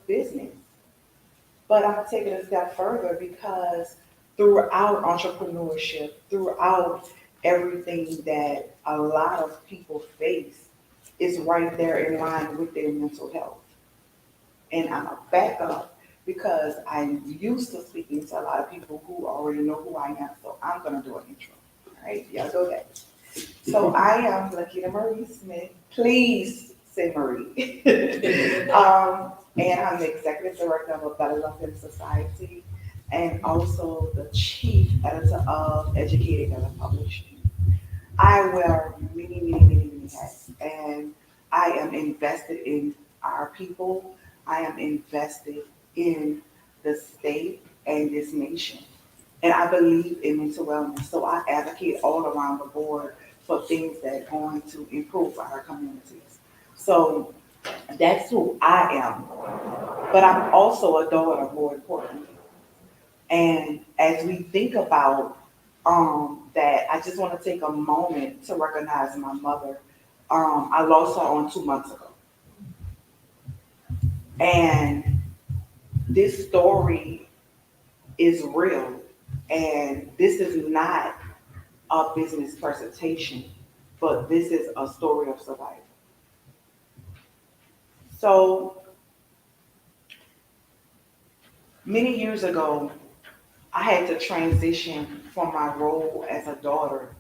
business. But I'm taking a step further because throughout entrepreneurship, throughout everything that a lot of people face, is right there in line with their mental health. And I'm a back up because I'm used to speaking to a lot of people who already know who I am. So I'm gonna do an intro. All right, y'all go ahead. So I am Lakita Marie Smith. Please say Marie. And I'm the executive director of a Better Love in Society and also the chief editor of Educated Better Publishing. I wear many hats, and I am invested in our people. I am invested in the state and this nation. And I believe in mental wellness. So I advocate all around the board for things that are going to improve our communities. So that's who I am. But I'm also a daughter, more importantly. And as we think about that, I just want to take a moment to recognize my mother. I lost her on 2 months ago. And this story is real. And this is not a business presentation, but this is a story of survival. So many years ago, I had to transition from my role as a daughter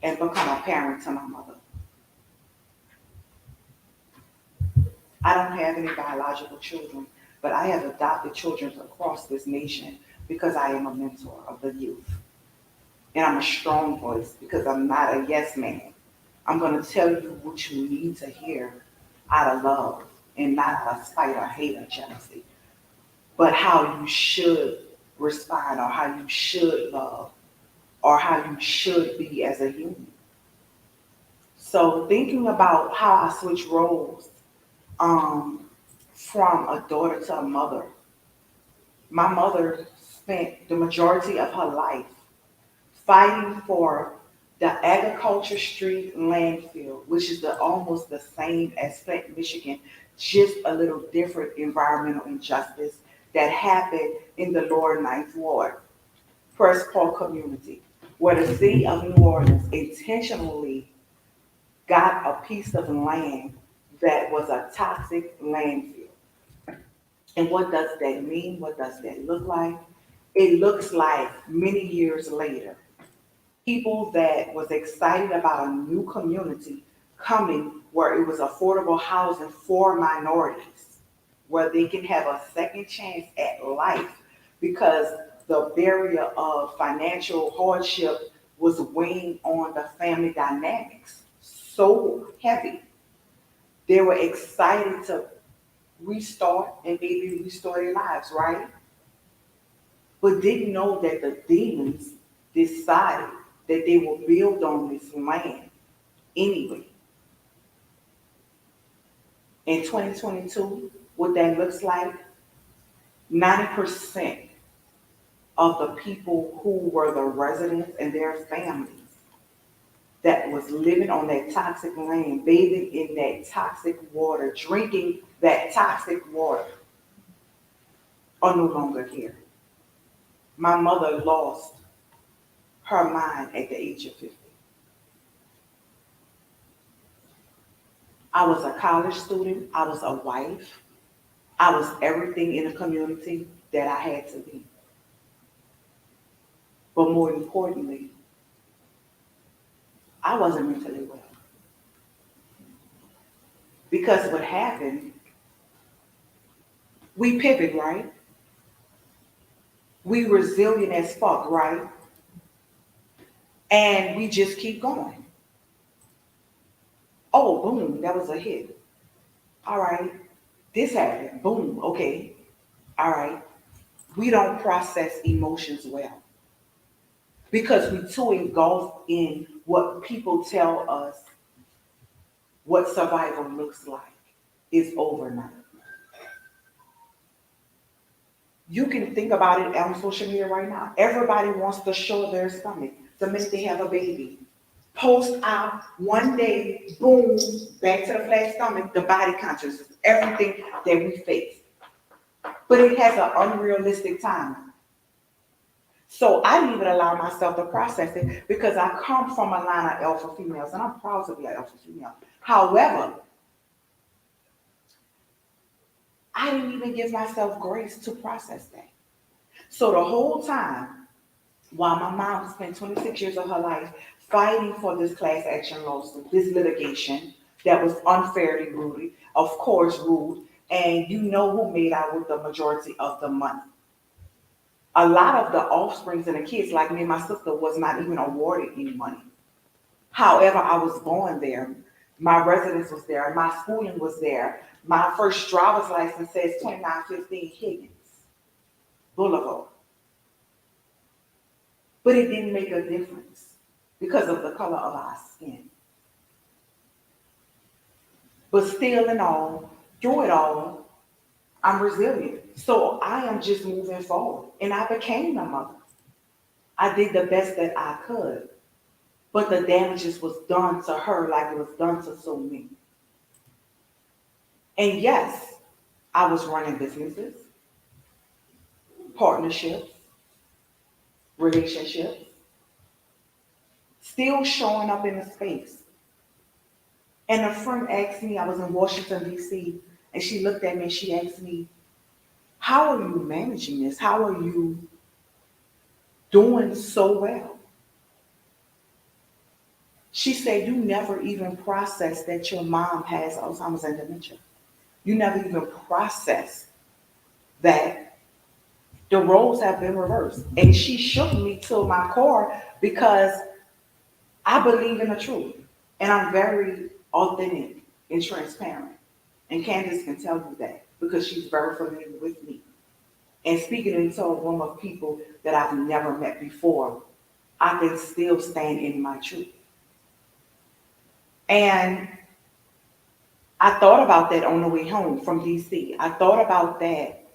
and become a parent to my mother. I don't have any biological children, but I have adopted children across this nation because I am a mentor of the youth. And I'm a strong voice because I'm not a yes man. I'm going to tell you what you need to hear out of love and not out of spite or hate or jealousy, but how you should respond or how you should love or how you should be as a human. So thinking about how I switch roles um, from a daughter to a mother, my mother spent the majority of her life fighting for the agriculture street landfill, which is almost the same as Flint, Michigan, just a little different environmental injustice that happened in the lower Ninth Ward, First Park community, where the city of New Orleans intentionally got a piece of land that was a toxic landfill. And what does that mean? What does that look like? It looks like many years later, people that was excited about a new community coming where it was affordable housing for minorities, where they can have a second chance at life because the barrier of financial hardship was weighing on the family dynamics so heavy. They were excited to restart and maybe restore their lives, right? But didn't know that the demons decided that they will build on this land anyway. In 2022, what that looks like, 90% of the people who were the residents and their families that was living on that toxic land, bathing in that toxic water, drinking that toxic water, are no longer here. My mother lost her mind at the age of 50. I was a college student, I was a wife, I was everything in the community that I had to be. But more importantly, I wasn't mentally well. Because what happened, we pivot, right? We resilient as fuck, right? And we just keep going. Oh, boom, that was a hit. All right, this happened. Boom, okay. All right. We don't process emotions well because we too engulfed in what people tell us what survival looks like is overnight. You can think about it on social media right now. Everybody wants to show their stomach the minute they have a baby. Post out one day, boom, back to the flat stomach, the body consciousness, everything that we face. but it has an unrealistic time. So I didn't even allow myself to process it because I come from a line of alpha females, and I'm proud to be an alpha female. However, I didn't even give myself grace to process that. So the whole time, while my mom spent 26 years of her life fighting for this class action lawsuit, this litigation that was unfairly ruled, of course, ruled, and you know who made out with the majority of the money. A lot of the offsprings and the kids, like me and my sister, was not even awarded any money. However, I was born there. My residence was there. My schooling was there. My first driver's license says 2915 Higgins Boulevard. But it didn't make a difference because of the color of our skin. But still and all, through it all, I'm resilient. So I am just moving forward. And I became a mother. I did the best that I could. But the damages was done to her like it was done to so many. And yes, I was running businesses, partnerships, relationships, still showing up in the space. And a friend asked me, I was in Washington, D.C., and she looked at me and she asked me, how are you managing this? How are you doing so well? She said, you never even processed that your mom has Alzheimer's and dementia. You never even processed that the roles have been reversed. And she shook me to my core because I believe in the truth. And I'm very authentic and transparent. And Candace can tell you that because she's very familiar with me. And speaking into a room of people that I've never met before, I can still stand in my truth. And I thought about that on the way home from DC. I thought about that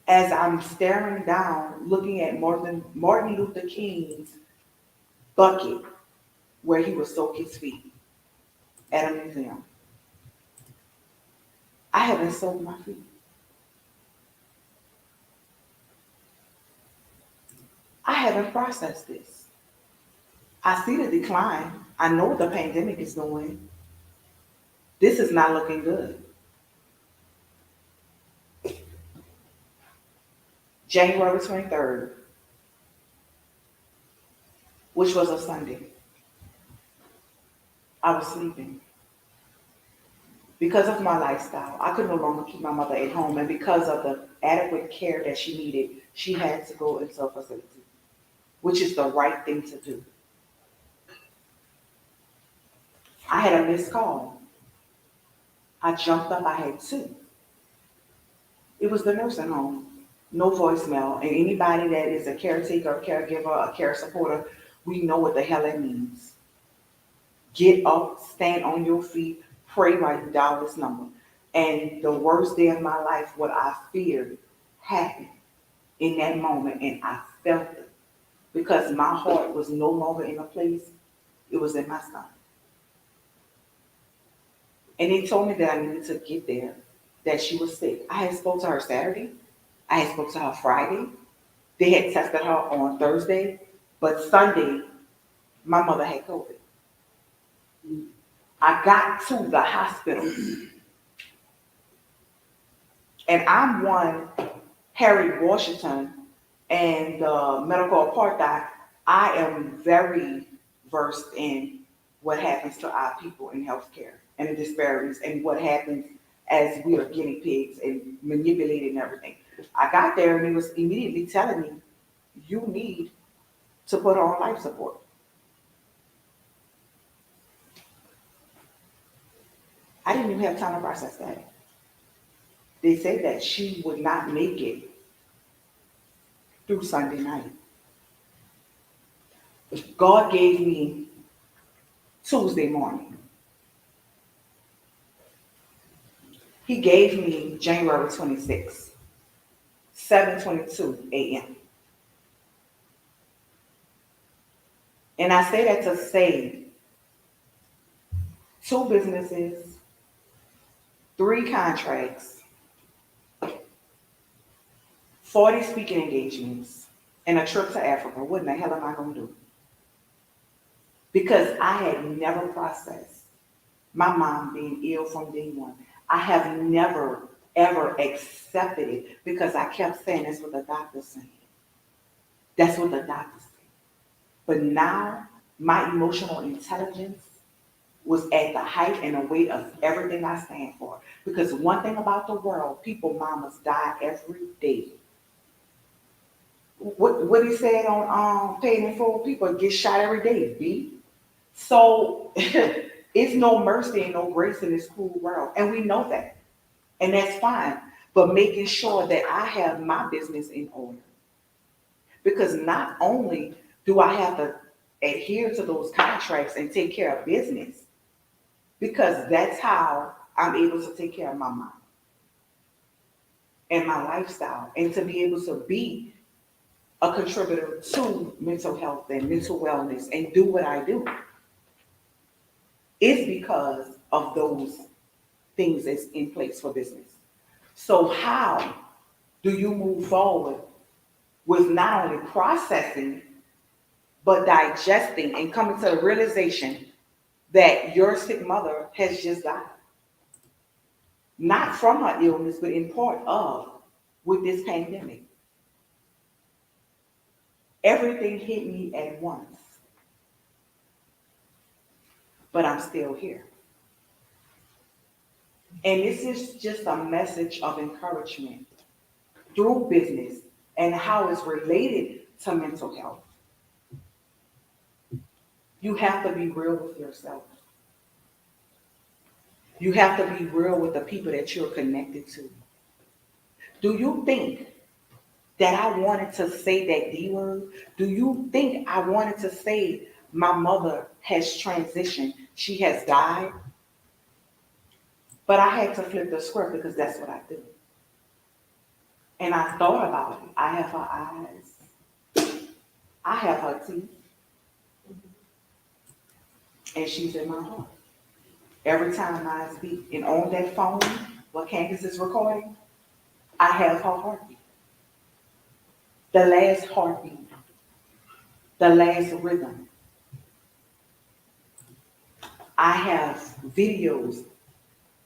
as I'm staring down, looking at Martin Luther King's bucket where he would soak his feet at a museum. I haven't soaked my feet. I haven't processed this. I see the decline. I know what the pandemic is doing. This is not looking good. January 23rd, which was a Sunday, I was sleeping. Because of my lifestyle, I could no longer keep my mother at home, and because of the adequate care that she needed, she had to go into a facility, which is the right thing to do. I had a missed call. I jumped up, I had two. It was the nursing home, no voicemail, and anybody that is a caretaker, a caregiver, a care supporter, we know what the hell it means. Get up, stand on your feet, pray while you dial this number. And the worst day of my life, what I feared, happened in that moment, and I felt it because my heart was no longer in a place, it was in my stomach. And they told me that I needed to get there, that she was sick. I had spoke to her Saturday. I had spoke to her Friday. They had tested her on Thursday, but Sunday, my mother had COVID. I got to the hospital, and I'm one, Harry Washington, and medical apartheid. I am very versed in what happens to our people in healthcare and the disparities and what happens as we are guinea pigs and manipulating everything. I got there and it was immediately telling me, you need to put her on life support. I didn't even have time to process that. They said that she would not make it through Sunday night. God gave me Tuesday morning. He gave me January 26th, 7:22 a.m. And I say that to say 2 businesses, 3 contracts, 40 speaking engagements, and a trip to Africa. What in the hell am I going to do? Because I had never processed my mom being ill from day one. I have never, ever accepted it because I kept saying that's what the doctor's saying. That's what the doctor's saying. But now my emotional intelligence was at the height and the weight of everything I stand for. Because one thing about the world, people mamas die every day. What he said on Paid in Full, people get shot every day, B. So it's no mercy and no grace in this cruel world. And we know that. And that's fine. But making sure that I have my business in order. Because not only do I have to adhere to those contracts and take care of business, because that's how I'm able to take care of my mind and my lifestyle and to be able to be a contributor to mental health and mental wellness and do what I do. It's because of those things that's in place for business. So how do you move forward with not only processing, but digesting and coming to the realization that your sick mother has just died? Not from her illness, but in part of with this pandemic. Everything hit me at once, but I'm still here. And this is just a message of encouragement through business and how it's related to mental health. You have to be real with yourself. You have to be real with the people that you're connected to. Do you think that I wanted to say that D word? Do you think I wanted to say my mother has transitioned? She has died? But I had to flip the script because that's what I do. And I thought about it. I have her eyes. I have her teeth. And she's in my heart. Every time I speak and on that phone, what Candace is recording, I have her heartbeat. The last heartbeat. The last rhythm. I have videos.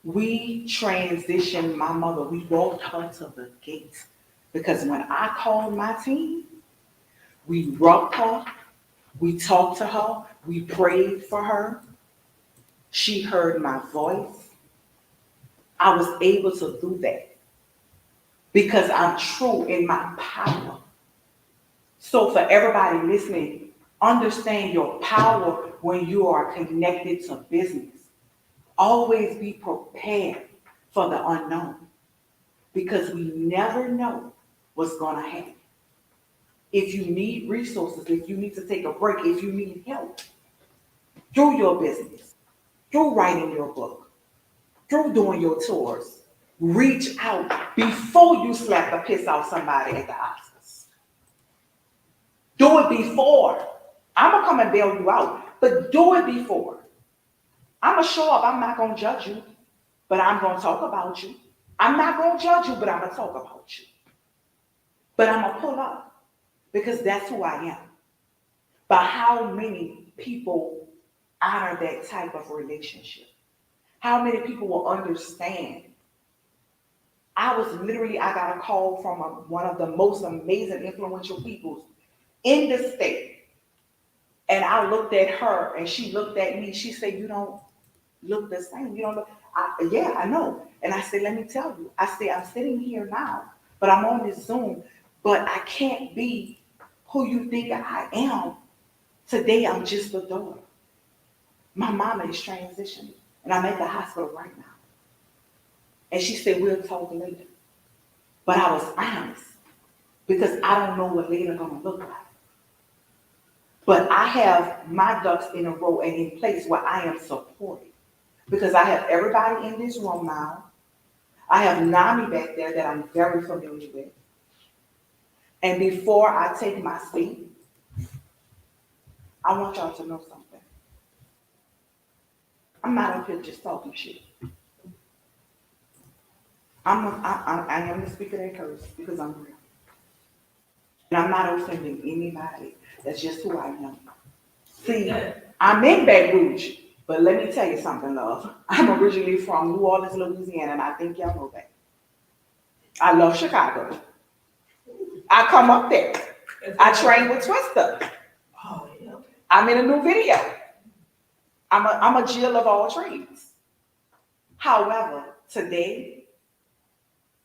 We transitioned my mother. We walked her to the gate. Because when I called my team, we rubbed her, we talked to her, we prayed for her. She heard my voice. I was able to do that because I'm true in my power. So for everybody listening, understand your power when you are connected to business. Always be prepared for the unknown because we never know what's going to happen. If you need resources, if you need to take a break, if you need help through your business, through writing your book, through doing your tours, reach out before you slap the piss off somebody at the Oscars. Do it before. I'm going to come and bail you out, but do it before. I'm going to show up. I'm not going to judge you, but I'm going to talk about you. I'm not going to judge you, but I'm going to talk about you. But I'm going to pull up because that's who I am. But how many people honor that type of relationship? How many people will understand? I got a call from one of the most amazing, influential people in the state. And I looked at her and she looked at me. She said, "You don't look the same. You don't look." Yeah, I know. And I said, "Let me tell you." I said, "I'm sitting here now, but I'm on this Zoom, but I can't be who you think I am. Today, I'm just a daughter. My mama is transitioning, and I'm at the hospital right now." And she said, "We'll talk later." But I was honest because I don't know what later gonna look like. But I have my ducks in a row and in place where I am supported. Because I have everybody in this room now. I have Nami back there that I'm very familiar with. And before I take my seat, I want y'all to know something. I'm not up here just talking shit. I am the speaker that curse because I'm real. I'm not offending anybody. That's just who I am. See, I'm in Baton Rouge, but let me tell you something, love. I'm originally from New Orleans, Louisiana, and I think y'all know that. I love Chicago. I come up there. I train with Twister. I'm in a new video. I'm a Jill of all trades. However, today,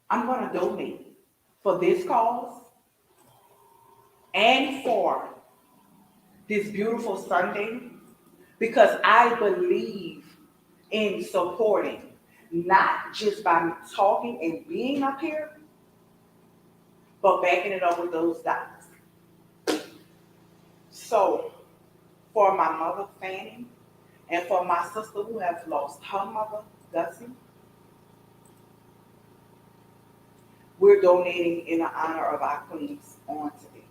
I'm going to donate for this cause and for this beautiful Sunday because I believe in supporting, not just by me talking and being up here, but backing it up with those dollars. So, for my mother, Fanny, and for my sister who has lost her mother, Gussie, we're donating in honor of our queens on today.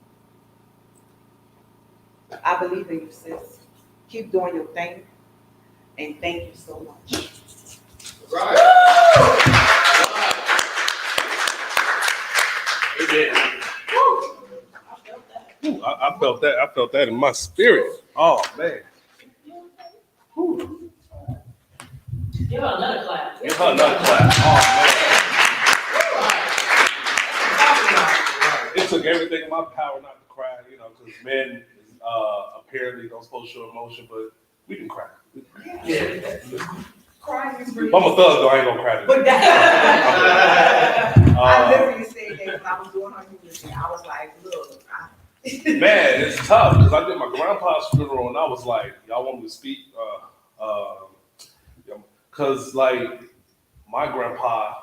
I believe in you, sis. Keep doing your thing, and thank you so much. Right. Amen. Ooh, I felt that. I felt that in my spirit. Oh man. Ooh. Give her another clap. Give her another clap. Oh man. It took everything in my power not to cry, because men apparently don't supposed to show emotion, but we can cry. Yeah. Crying is really. I'm a thug, though. I ain't gonna cry today. But that, I literally said that when I was doing her eulogy. I was like, look, Man, it's tough because I did my grandpa's funeral and I was like, y'all want me to speak? Because like my grandpa,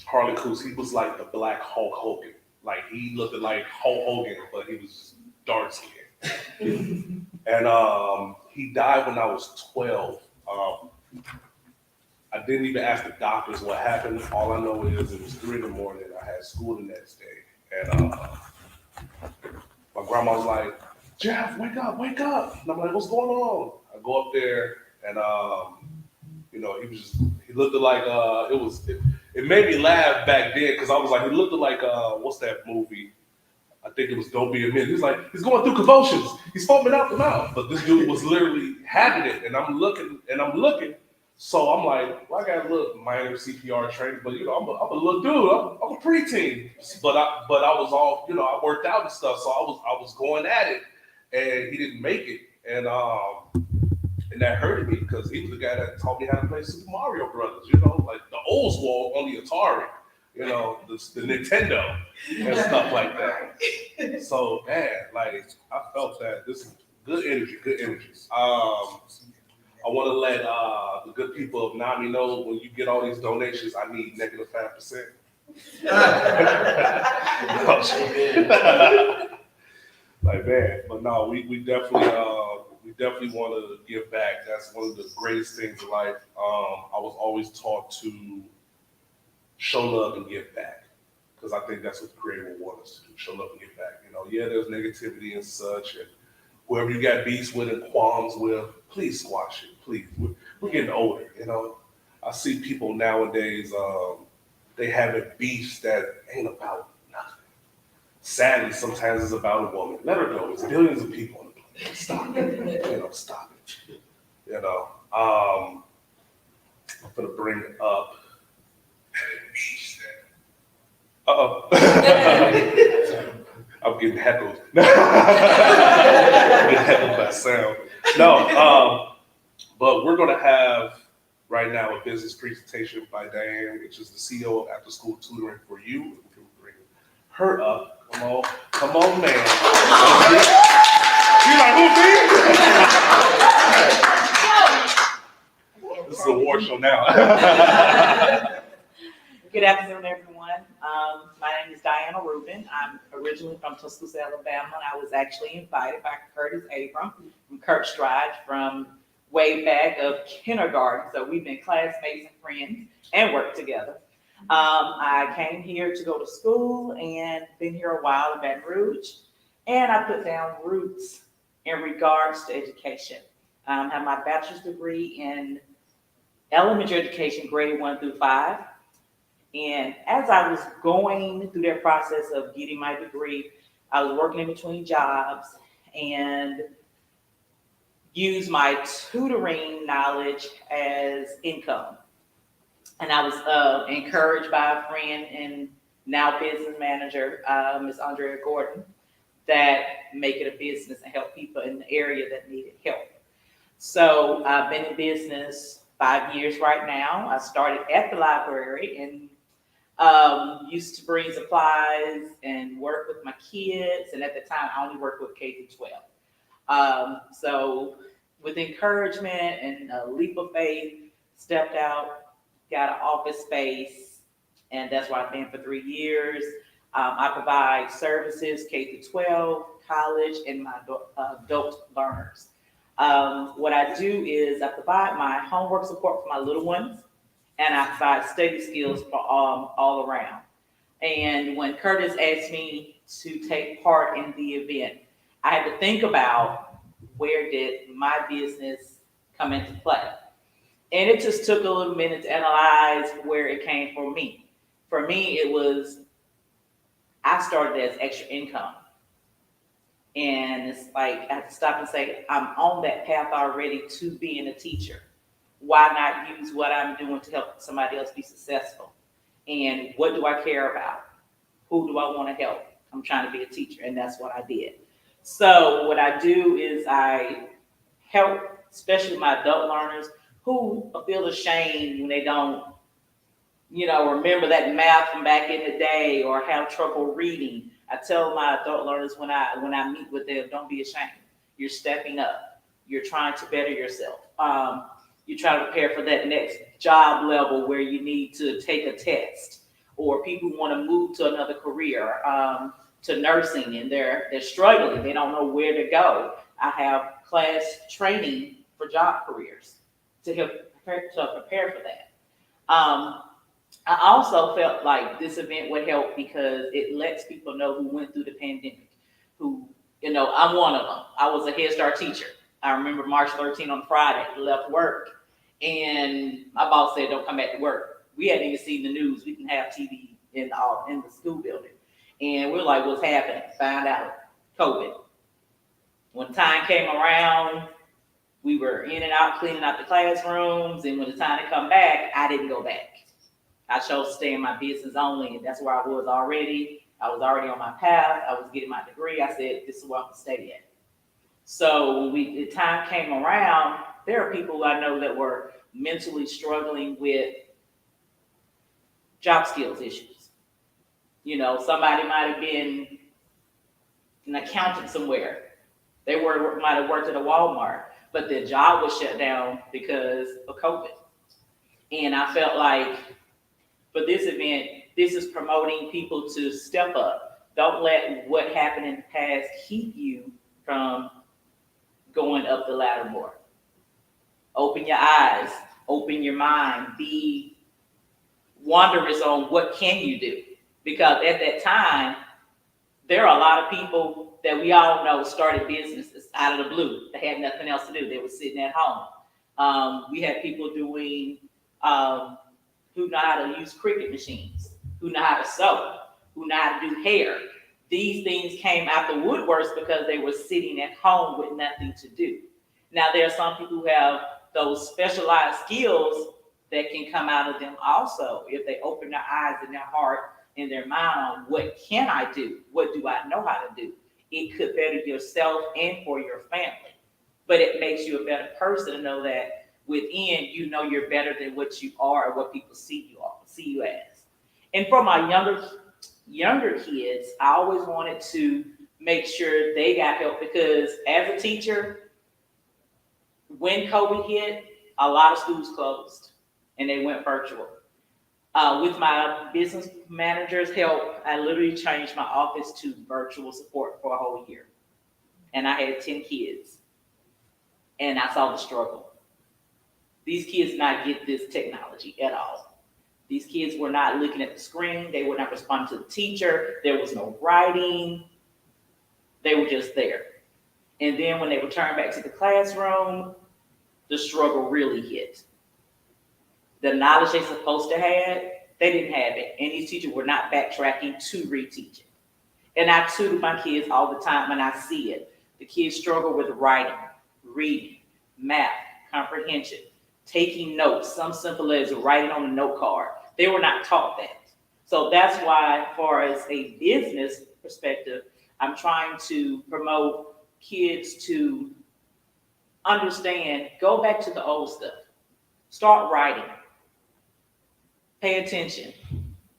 Harley Coos, he was like the black Hulk Hogan. Like he looked like Hulk Hogan, but he was dark skinned. And he died when I was 12. I didn't even ask the doctors what happened. All I know is it was 3 in the morning. I had school the next day. And my grandma was like, Jeff, wake up, wake up. And I'm like, what's going on? I go up there and, he looked like, it made me laugh back then because I was like, he looked like, what's that movie? I think it was Don't Be a Minute. He's like, he's going through convulsions. He's foaming out the mouth. But this dude was literally having it. And I'm looking. So I'm like, well, I got a little minor CPR training, but I'm a little dude. I'm a preteen. But I was all, I worked out and stuff. So I was going at it and he didn't make it. And that hurted me because he was the guy that taught me how to play Super Mario Brothers, like the old school on the Atari, the Nintendo and stuff like that. So man, like I felt that this is good energy. I want to let the good people of NAMI know when you get all these donations, I need -5%. Like man, but no, we definitely want to give back. That's one of the greatest things in life. I was always taught to show love and give back because I think that's what the Creator will want us to do: show love and give back. There's negativity and such, and whoever you got beefs with and qualms with, please squash it. Please, we're getting older. I see people nowadays. They having beefs that ain't about nothing. Sadly, sometimes it's about a woman. Let her go. It's billions of people on the planet. Stop it. Stop it. I'm gonna bring up. Uh-oh. I'm getting heckled. I'm getting heckled by sound. No, but we're gonna have right now a business presentation by Diane, which is the CEO of After School Tutoring for You. We can bring her up. Come on, man. You like who, This is a war show now. Good afternoon, everyone. My name is Diana Rubin. I'm originally from Tuscaloosa, Alabama, and I was actually invited by Curtis Abram from Kirk Stride from way back of kindergarten. So we've been classmates and friends and worked together. I came here to go to school and been here a while in Baton Rouge, and I put down roots in regards to education. I have my bachelor's degree in elementary education, grade 1 through 5. And as I was going through that process of getting my degree, I was working in between jobs and used my tutoring knowledge as income. And I was encouraged by a friend and now business manager, Ms. Andrea Gordon, that make it a business and help people in the area that needed help. So I've been in business 5 years right now. I started at the library and used to bring supplies and work with my kids. And at the time, I only worked with K through 12. So with encouragement and a leap of faith, stepped out, got an office space, and that's where I've been for 3 years. I provide services K through 12, college, and my adult learners. What I do is I provide my homework support for my little ones, and I provide study skills for all around. And when Curtis asked me to take part in the event, I had to think about where did my business come into play. And it just took a little minute to analyze where it came for me. For me, it was, I started as extra income. And it's like, I have to stop and say, I'm on that path already to being a teacher. Why not use what I'm doing to help somebody else be successful? And what do I care about? Who do I want to help? I'm trying to be a teacher, and that's what I did. So what I do is I help, especially my adult learners who feel ashamed when they don't, remember that math from back in the day or have trouble reading. I tell my adult learners when I meet with them, don't be ashamed. You're stepping up. You're trying to better yourself. You're trying to prepare for that next job level where you need to take a test, or people want to move to another career, to nursing, and they're struggling. They don't know where to go. I have class training for job careers to help prepare for that. I also felt like this event would help because it lets people know who went through the pandemic, who, I'm one of them. I was a Head Start teacher. I remember March 13th on Friday, left work, and my boss said, don't come back to work. We hadn't even seen the news. We didn't have TV in the school building. And we're like, what's happening? Find out, COVID. When time came around, we were in and out, cleaning out the classrooms, and when the time to come back, I didn't go back. I chose to stay in my business only, and that's where I was already. I was already on my path. I was getting my degree. I said, this is where I'm going to stay at. So when the time came around, there are people I know that were mentally struggling with job skills issues. Somebody might have been an accountant somewhere. They might have worked at a Walmart, but their job was shut down because of COVID. And I felt like for this event, this is promoting people to step up. Don't let what happened in the past keep you from going up the ladder more. Open your eyes, open your mind, be wondrous on what can you do. Because at that time, there are a lot of people that we all know started businesses out of the blue. They had nothing else to do. They were sitting at home. We had people doing, who know how to use Cricut machines, who know how to sew, who know how to do hair. These things came out the woodworks because they were sitting at home with nothing to do. Now, there are some people who have those specialized skills that can come out of them also if they open their eyes and their heart and their mind on what can I do? What do I know how to do? It could better yourself and for your family. But it makes you a better person to know that within, you're better than what you are or what people see you as. And for my younger kids, I always wanted to make sure they got help because as a teacher, when COVID hit, a lot of schools closed and they went virtual. With my business manager's help, I literally changed my office to virtual support for a whole year. And I had 10 kids. And I saw the struggle. These kids did not get this technology at all. These kids were not looking at the screen. They were not responding to the teacher. There was no writing. They were just there. And then when they returned back to the classroom, the struggle really hit. The knowledge they're supposed to have, They didn't have it, and these teachers were not backtracking to reteach it. And I tutor my kids all the time, and I see it. The kids struggle with writing, reading, math, comprehension, taking notes, some simple as writing on a note card. They were not taught that. So that's why, as far as a business perspective, I'm trying to promote kids to understand, go back to the old stuff. Start writing. Pay attention.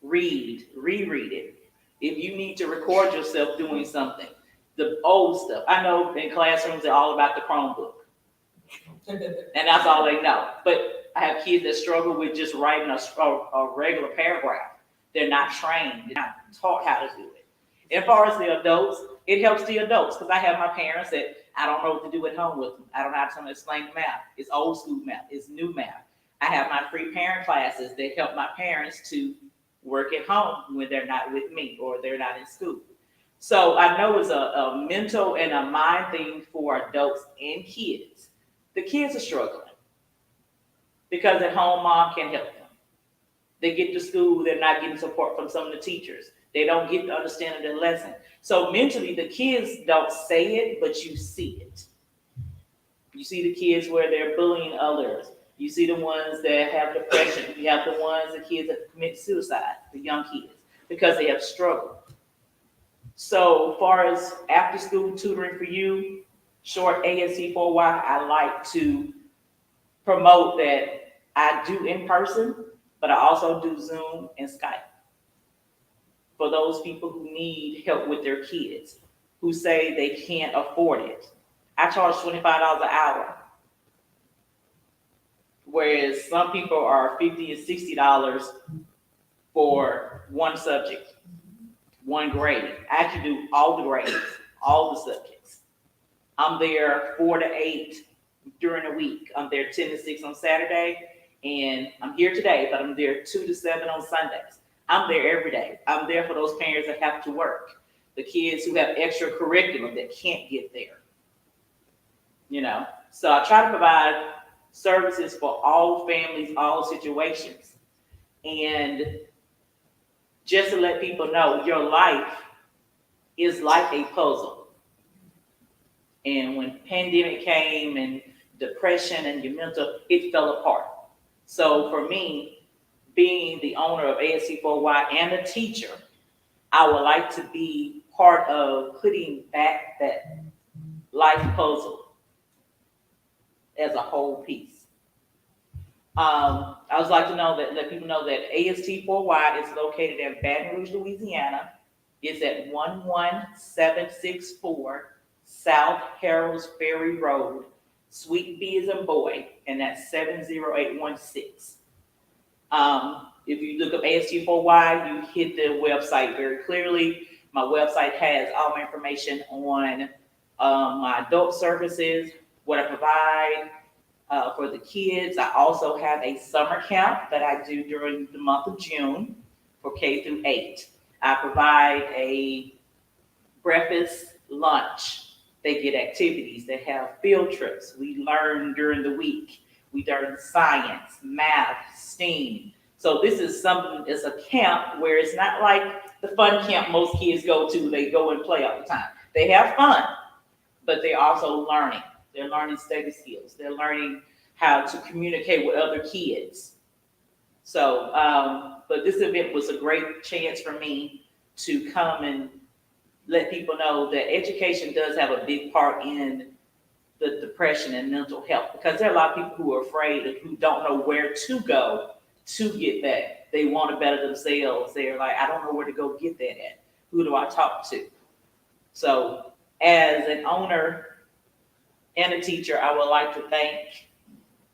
Read, reread it. If you need to record yourself doing something, the old stuff. I know in classrooms they're all about the Chromebook. And that's all they know. But I have kids that struggle with just writing a regular paragraph. They're not trained, they're not taught how to do it. As far as the adults, it helps the adults because I have my parents that I don't know what to do at home with them. I don't know how to explain the math. It's old school math, it's new math. I have my free parent classes that help my parents to work at home when they're not with me or they're not in school. So I know it's a mental and a mind thing for adults and kids. The kids are struggling because at home mom can't help them. They get to school, they're not getting support from some of the teachers. They don't get the understanding of the lesson. So mentally, the kids don't say it, but you see it. You see the kids where they're bullying others. You see the ones that have depression. You have the kids that commit suicide, the young kids, because they have struggled. So far as after school tutoring for you, short ASC4Y, I like to promote that I do in person, but I also do Zoom and Skype. For those people who need help with their kids, who say they can't afford it. I charge $25 an hour. Whereas some people are $50 and $60 for one subject, one grade. I actually do all the grades, all the subjects. I'm there 4 to 8 during the week. I'm there 10 to 6 on Saturday, and I'm here today, but I'm there 2 to 7 on Sundays. I'm there every day. I'm there for those parents that have to work, the kids who have extra curriculum that can't get there. So I try to provide services for all families, all situations. And just to let people know, your life is like a puzzle. And when pandemic came and depression and your mental, it fell apart. So for me, being the owner of ASC4Y and a teacher, I would like to be part of putting back that life puzzle as a whole piece. I would like to let people know that AST4Y is located in Baton Rouge, Louisiana. It's at 11764 South Harold's Ferry Road, Suite B as in boy, and that's 70816. If you look up AST4Y, you hit the website very clearly. My website has all my information on my adult services, what I provide for the kids. I also have a summer camp that I do during the month of June for K through 8. I provide a breakfast, lunch. They get activities. They have field trips. We learn during the week. We learn science, math, STEAM. So this is something, it's a camp where it's not like the fun camp most kids go to. They go and play all the time. They have fun, but they're also learning. They're learning study skills. They're learning how to communicate with other kids. So, but this event was a great chance for me to come and let people know that education does have a big part in the depression and mental health, because there are a lot of people who are afraid and who don't know where to go to get that. They want to better themselves. They're like, I don't know where to go get that at. Who do I talk to? So as an owner and a teacher, I would like to thank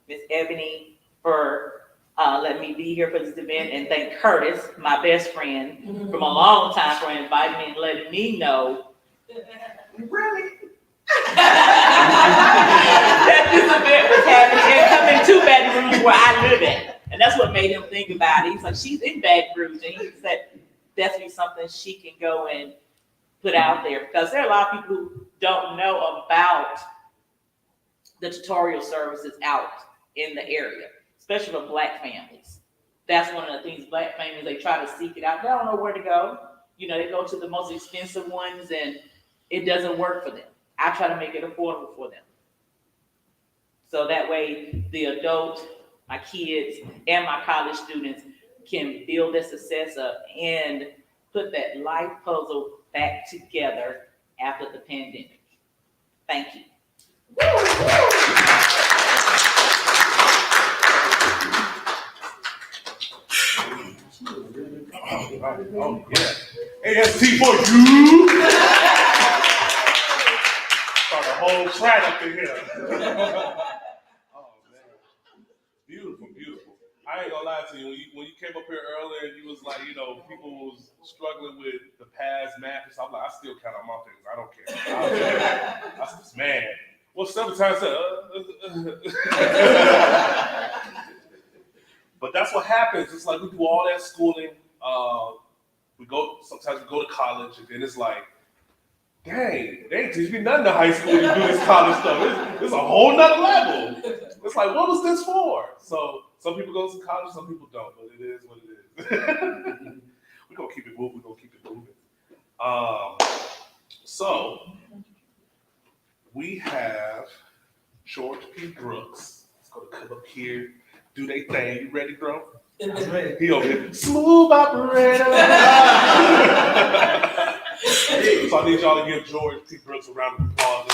Ms. Ebony for letting me be here for this event, and thank Curtis, my best friend from a long time, for inviting me and letting me know Really? that this event was happening and coming to Baton Rouge where I live at. And that's what made him think about it. He's like, she's in Baton Rouge, and he said that's be something she can go and put out there, because there are a lot of people who don't know about the tutorial services out in the area, especially for Black families. that's one of the things Black families, they try to seek it out. They don't know where to go. You know, they go to the most expensive ones and it doesn't work for them. I try to make it affordable for them. So that way the adult, my kids, and my college students can build their success up and put that life puzzle back together after the pandemic. Thank you. Oh, yeah. AST for you. Start a whole track up in here. Oh, man. Beautiful, beautiful. I ain't gonna lie to you. When you came up here earlier and you was like, you know, people was struggling with the past math and stuff, I'm like, I still count on my things. I don't care. I said, man, well, 7 times But that's what happens. It's like we do all that schooling. Sometimes we go to college, and then it's like, dang, they ain't teach me nothing in high school to do this college stuff. It's a whole nother level. It's like, what was this for? So some people go to college, some people don't, but it is what it is. We're gonna keep it moving. So we have George P. Brooks. He's gonna come up here, do their thing. You ready, bro? I'm ready. He over here, smooth operator. So I need y'all to give George P. Brooks a round of applause.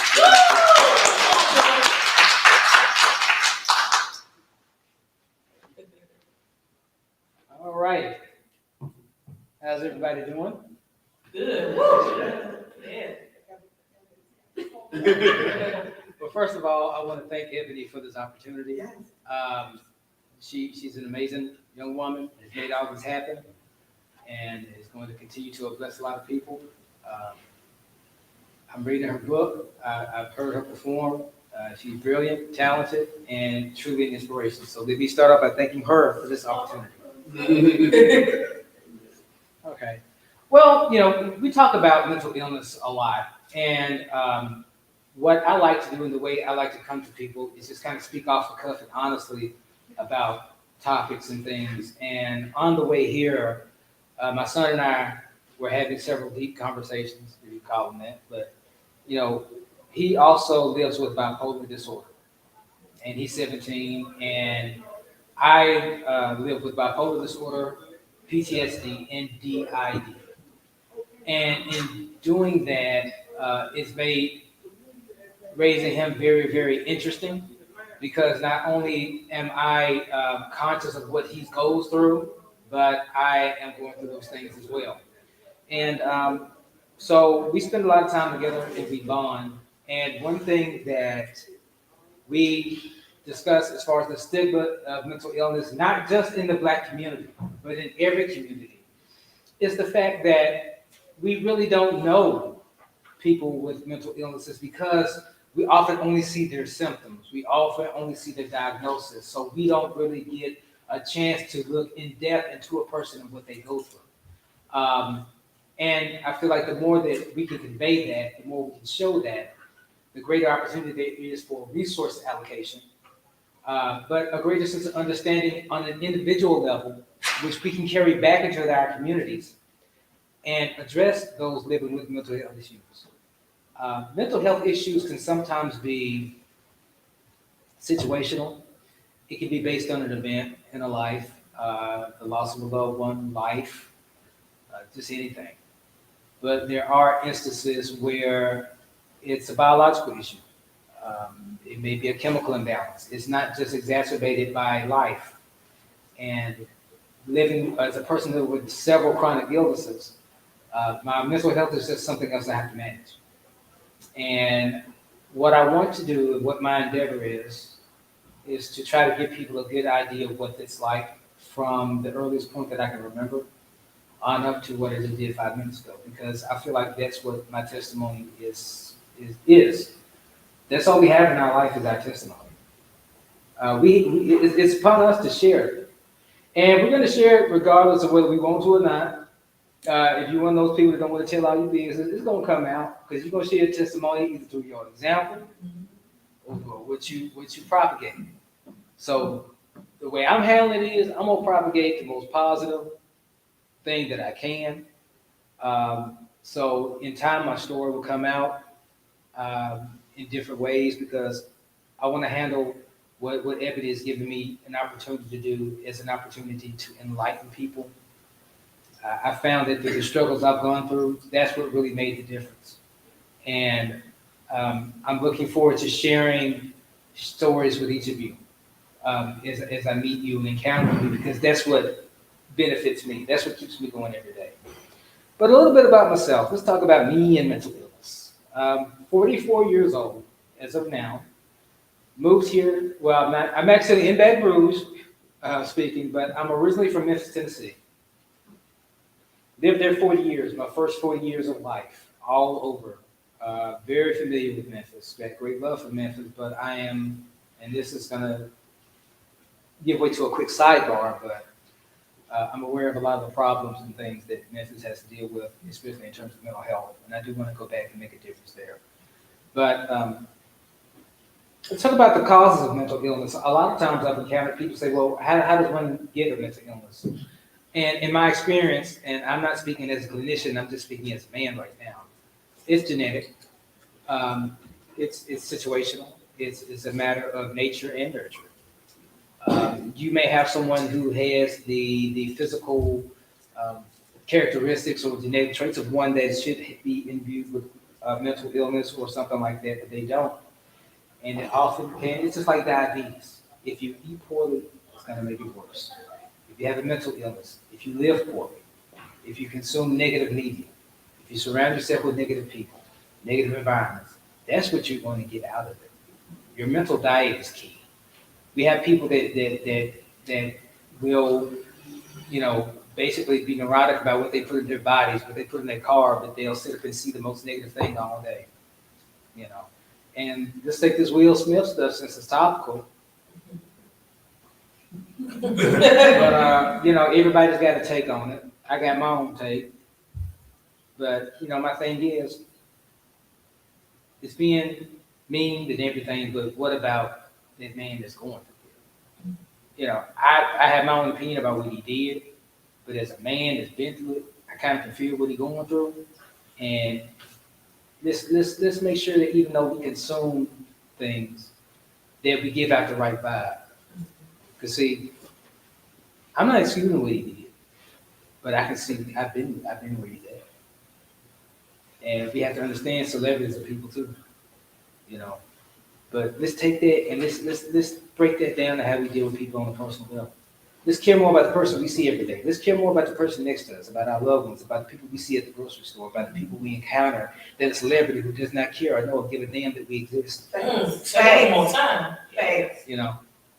All right. How's everybody doing? Good. Yeah. Well, first of all, I want to thank Ebony for this opportunity. She's an amazing young woman, has made all this happen, and is going to continue to bless a lot of people. I'm reading her book. I've heard her perform. She's brilliant, talented, and truly an inspiration. So let me start off by thanking her for this opportunity. Okay. Well, you know, we talk about mental illness a lot, and what I like to do and the way I like to come to people is just kind of speak off the cuff and honestly about topics and things. And on the way here, my son and I were having several deep conversations, if you call them that, but you know, he also lives with bipolar disorder, and he's 17, and I live with bipolar disorder, PTSD, and DID. And in doing that, it's made raising him very, very interesting, because not only am I conscious of what he goes through, but I am going through those things as well. And so we spend a lot of time together and we bond. And one thing that we discuss as far as the stigma of mental illness, not just in the Black community, but in every community, is the fact that we really don't know people with mental illnesses, because we often only see their symptoms. We often only see their diagnosis. So we don't really get a chance to look in depth into a person and what they go through. And I feel like the more that we can convey that, the more we can show that, the greater opportunity there is for resource allocation, but a greater sense of understanding on an individual level, which we can carry back into our communities and address those living with mental health issues. Mental health issues can sometimes be situational. It can be based on an event in a life, the loss of a loved one, life, just anything. But there are instances where it's a biological issue. It may be a chemical imbalance. It's not just exacerbated by life. And living as a person living with several chronic illnesses, my mental health is just something else I have to manage. And what I want to do, what my endeavor is to try to give people a good idea of what it's like from the earliest point that I can remember on up to what I just did 5 minutes ago, because I feel like that's what my testimony is. That's all we have in our life is our testimony. It's upon us to share it. And we're going to share it regardless of whether we want to or not. If you're one of those people that don't want to tell all your business, it's going to come out, because you're going to share your testimony either through your example or what you propagate. So the way I'm handling it is I'm gonna propagate the most positive thing that I can. So in time, my story will come out in different ways because I want to handle what Ebony has given me an opportunity to do as an opportunity to enlighten people. I found that through the struggles I've gone through, that's what really made the difference. And I'm looking forward to sharing stories with each of you as I meet you and encounter you, because that's what benefits me. That's what keeps me going every day. But a little bit about myself. Let's talk about me and mental illness. 44 years old as of now. Moved here. Well, I'm actually in Baton Rouge speaking, but I'm originally from Memphis, Tennessee. Lived there 40 years, my first 40 years of life, all over. Very familiar with Memphis. Got great love for Memphis, but I am, and this is going to give way to a quick sidebar, but I'm aware of a lot of the problems and things that Memphis has to deal with, especially in terms of mental health, and I do want to go back and make a difference there. But let's talk about the causes of mental illness. A lot of times I've encountered people say, well, how does one get a mental illness? And in my experience, and I'm not speaking as a clinician, I'm just speaking as a man right now, it's genetic, it's situational, it's a matter of nature and nurture. You may have someone who has the physical characteristics or genetic traits of one that should be imbued with mental illness or something like that, but they don't. And it often can, it's just like diabetes. If you eat poorly, it's going to make it worse. If you have a mental illness, if you live poorly, if you consume negative media, if you surround yourself with negative people, negative environments, that's what you're going to get out of it. Your mental diet is key. We have people that will, basically be neurotic about what they put in their bodies, what they put in their car, but they'll sit up and see the most negative thing all day, And just take this Will Smith stuff since it's topical. But, everybody's got a take on it. I got my own take. But, my thing is, it's being mean and everything, but what about that man that's going through it? I have my own opinion about what he did, but as a man that's been through it, I kind of can feel what he's going through. And let's make sure that even though we consume things, that we give out the right vibe. Because see, I'm not excusing what he did, but I can see I've been where he's at. And we have to understand celebrities are people too, But let's take that and let's break that down to how we deal with people on a personal level. Let's care more about the person we see every day. Let's care more about the person next to us, about our loved ones, about the people we see at the grocery store, about the people we encounter that a celebrity who does not care or know or give a damn that we exist. Say one more time. Thanks.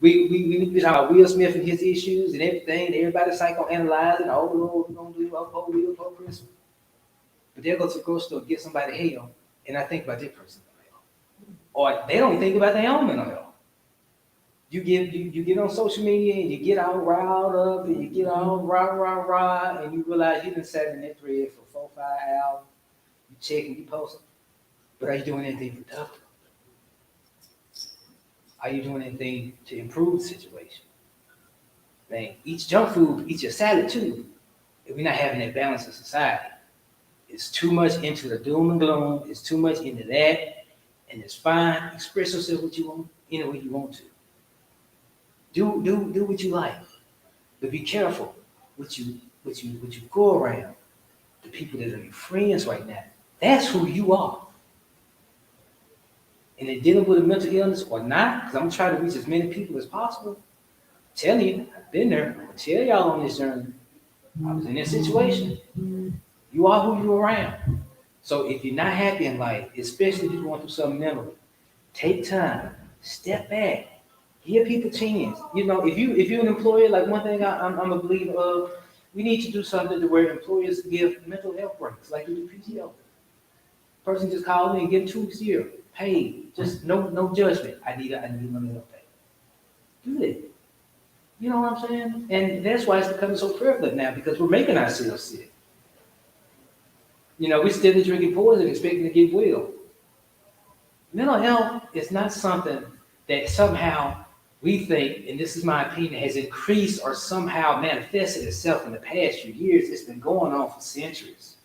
We talk about Will Smith and his issues and everything, and everybody's psychoanalyzing, Lord, we're gonna do Will for Christmas. But they'll go to the grocery store and get somebody hell, and I think about their personal health. Or they don't think about their own mental health. You get on social media and you get all riled up and you get all rah, and you realize you've been sat in that thread for 4-5 hours. You check and you post, but are you doing anything productive? Are you doing anything to improve the situation? Man, eat junk food, eat your salad too. If we're not having that balance in society, it's too much into the doom and gloom. It's too much into that, and it's fine. Express yourself what you want, any way you want to. Do what you like, but be careful what you go around. The people that are your friends right now, that's who you are. And they're dealing with a mental illness or not, because I'm trying to reach as many people as possible. I'm telling you, I've been there. I'll tell y'all on this journey. I was in that situation. You are who you're around. So if you're not happy in life, especially if you're going through something mentally, take time, step back. Give people chance. If you're an employer, like one thing I'm a believer of, we need to do something to where employers give mental health breaks, like we do PTO. Person just called me and get 2 weeks a year, paid, just no judgment. I need mental health pay. Do that. You know what I'm saying? And that's why it's becoming so prevalent now, because we're making ourselves sick. We're still drinking poison, expecting to get well. Mental health is not something that somehow we think, and this is my opinion, has increased or somehow manifested itself in the past few years. It's been going on for centuries.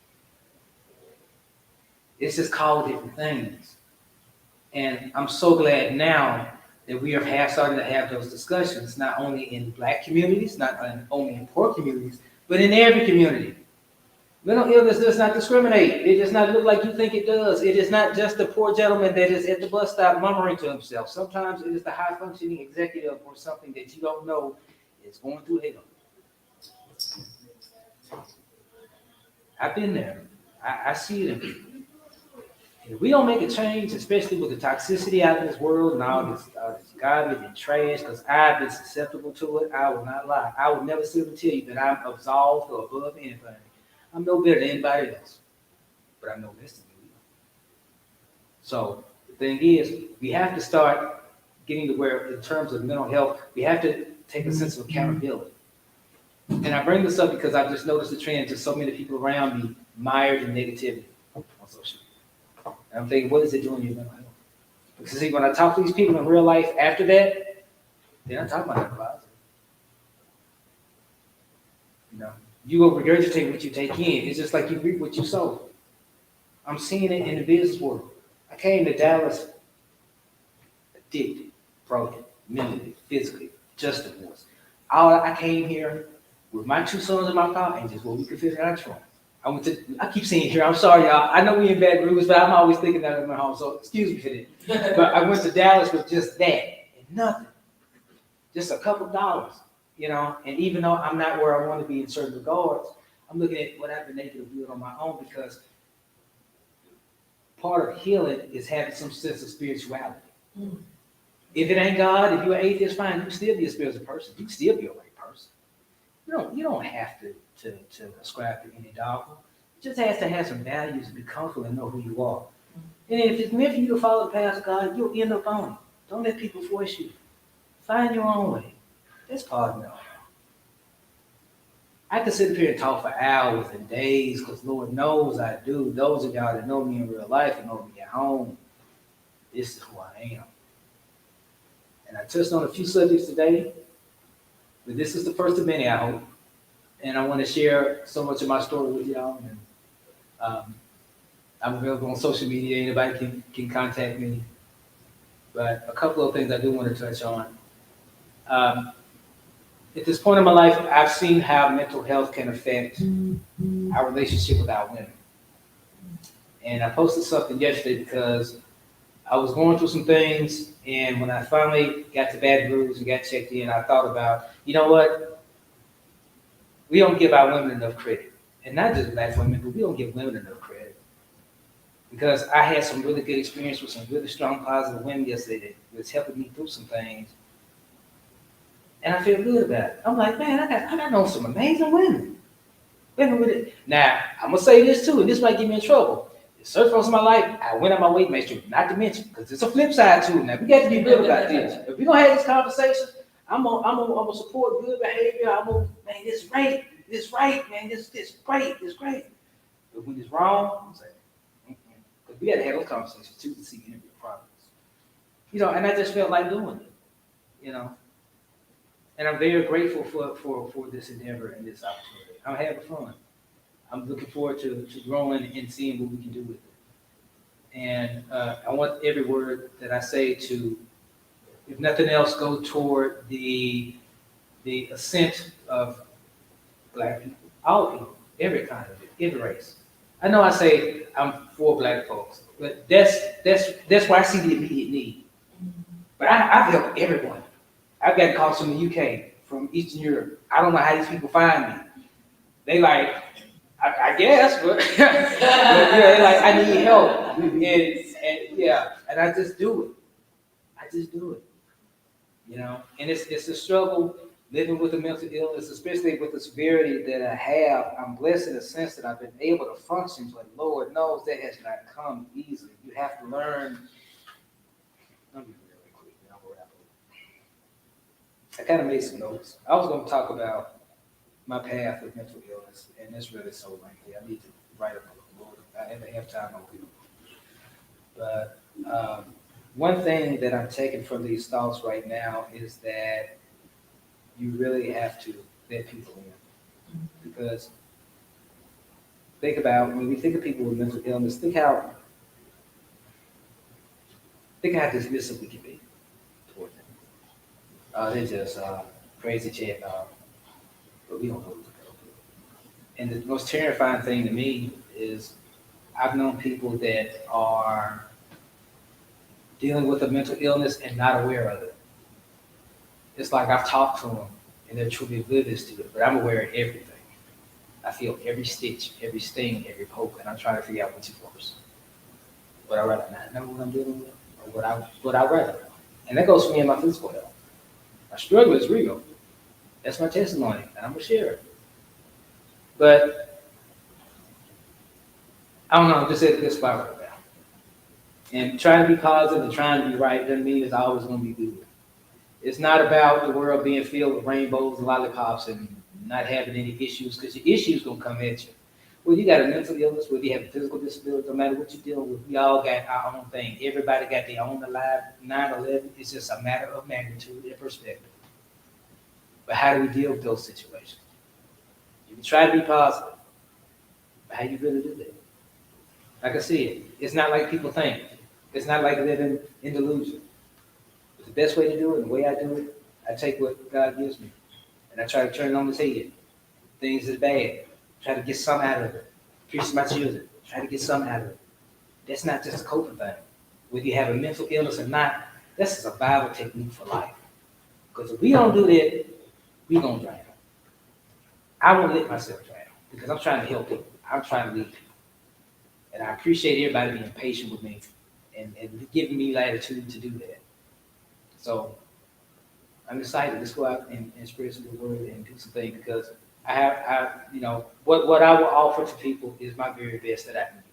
It's just called different things. And I'm so glad now that we have started to have those discussions, not only in Black communities, not only in poor communities, but in every community. Mental illness does not discriminate. It does not look like you think it does. It is not just the poor gentleman that is at the bus stop murmuring to himself. Sometimes it is the high-functioning executive or something that you don't know is going through hell. I've been there. I see it in people. If we don't make a change, especially with the toxicity out in this world and all this garbage and trash, because I've been susceptible to it, I will not lie. I will never sit and tell you that I'm absolved or above anything. I'm no better than anybody else, but I'm no less than you. So the thing is, we have to start getting to where, in terms of mental health, we have to take a sense of accountability. And I bring this up because I've just noticed the trend, just so many people around me mired in negativity on social media. And I'm thinking, what is it doing to your mental health? Because see, when I talk to these people in real life after that, they're not talking about that positive. You know, you will regurgitate what you take in. It's just like you reap what you sow. I'm seeing it in the business world. I came to Dallas addicted, broken, mentally, physically, just divorced. I came here with my 2 sons in my car and just what we could figure out from. I keep saying here, I'm sorry, y'all. I know we in Baton Rouge, but I'm always thinking that in my home, so excuse me for that. But I went to Dallas with just that and nothing. Just a couple dollars, you know, and even though I'm not where I want to be in certain regards, I'm looking at what I've been able to build on my own, because part of healing is having some sense of spirituality. If it ain't God, if you're an atheist, fine, you can still be a spiritual person. You can still be a right person. You don't have to ascribe to any dogma. It just has to have some values and be comfortable and know who you are. And if it's meant for you to follow the path of God, you'll end up on it. Don't let people force you. Find your own way. That's part of it. I could sit up here and talk for hours and days, because Lord knows I do. Those of y'all that know me in real life and know me at home, this is who I am. And I touched on a few subjects today, but this is the first of many, I hope. And I want to share so much of my story with y'all. And I'm available on social media. Anybody can contact me. But a couple of things I do want to touch on. At this point in my life, I've seen how mental health can affect our relationship with our women. And I posted something yesterday because I was going through some things, and when I finally got to Baton Rouge and got checked in, I thought about, you know what? We don't give our women enough credit. And not just Black women, but we don't give women enough credit. Because I had some really good experience with some really strong, positive women yesterday that was helping me through some things. And I feel good about it. I'm like, man, I got know some amazing women. Women with it. Now, I'm gonna say this too, and this might get me in trouble. In certain parts of my life, I went out my way to make sure not to mention, because it's a flip side too. Now, we got to be real about this. If we're gonna have this conversation, I'm gonna support good behavior. Man, this is right, man, this great, this great. But when it's wrong, I'm saying, because we got to have those conversations too to see any problems. You know, and I just felt like doing it, you know. And I'm very grateful for this endeavor and this opportunity. I'm having fun. I'm looking forward to growing and seeing what we can do with it. And I want every word that I say to, if nothing else, go toward the ascent of Black people, all people, every kind of it, every race. I know I say I'm for Black folks, but that's where I see the immediate need. But I've helped everyone. I've got calls from the UK, from Eastern Europe. I don't know how these people find me. They like, I guess, but, but yeah, they're like, I need help. And I just do it. I just do it. You know, and it's a struggle living with a mental illness, especially with the severity that I have. I'm blessed in the sense that I've been able to function, but Lord knows that has not come easily. You have to learn. Let me really quick, then I'll wrap up. I kind of made some notes. I was going to talk about my path with mental illness, and it's really so lengthy. I need to write a book. Lord, I haven't have time on people. But one thing that I'm taking from these thoughts right now is that you really have to let people in. Because think about, when we think of people with mental illness, think how dismissive we can be toward them. They're just crazy chick, but we don't know what to go through. And the most terrifying thing to me is I've known people that are dealing with a mental illness and not aware of it. It's like I've talked to them and they're truly oblivious to it, but I'm aware of everything. I feel every stitch, every sting, every poke, and I'm trying to figure out which is worse. Would I rather not know what I'm dealing with, or would I rather know? And that goes for me in my physical health. My struggle is real. That's my testimony, and I'm gonna share it. But I don't know, I'm just at this spot right now. And trying to be positive and trying to be right doesn't mean it's always gonna be good. It's not about the world being filled with rainbows and lollipops and not having any issues, because your issues gonna come at you. Whether you got a mental illness, whether you have a physical disability, no matter what you're dealing with, we all got our own thing. Everybody got their own alive 9/11. It's just a matter of magnitude and perspective. But how do we deal with those situations? You can try to be positive, but how you really do that? Like I said, it's not like people think. It's not like living in delusion. But the best way to do it, and the way I do it, I take what God gives me, and I try to turn it on his head. Things is bad. Try to get some out of it. Preach to my children. Try to get some out of it. That's not just a coping thing. Whether you have a mental illness or not, that's a survival technique for life. Because if we don't do that, we're going to drown. I won't let myself drown because I'm trying to help people. I'm trying to lead people. And I appreciate everybody being patient with me and giving me latitude to do that. So I'm excited. Let's go out and spread some good word and do some things, because I have what I will offer to people is my very best that I can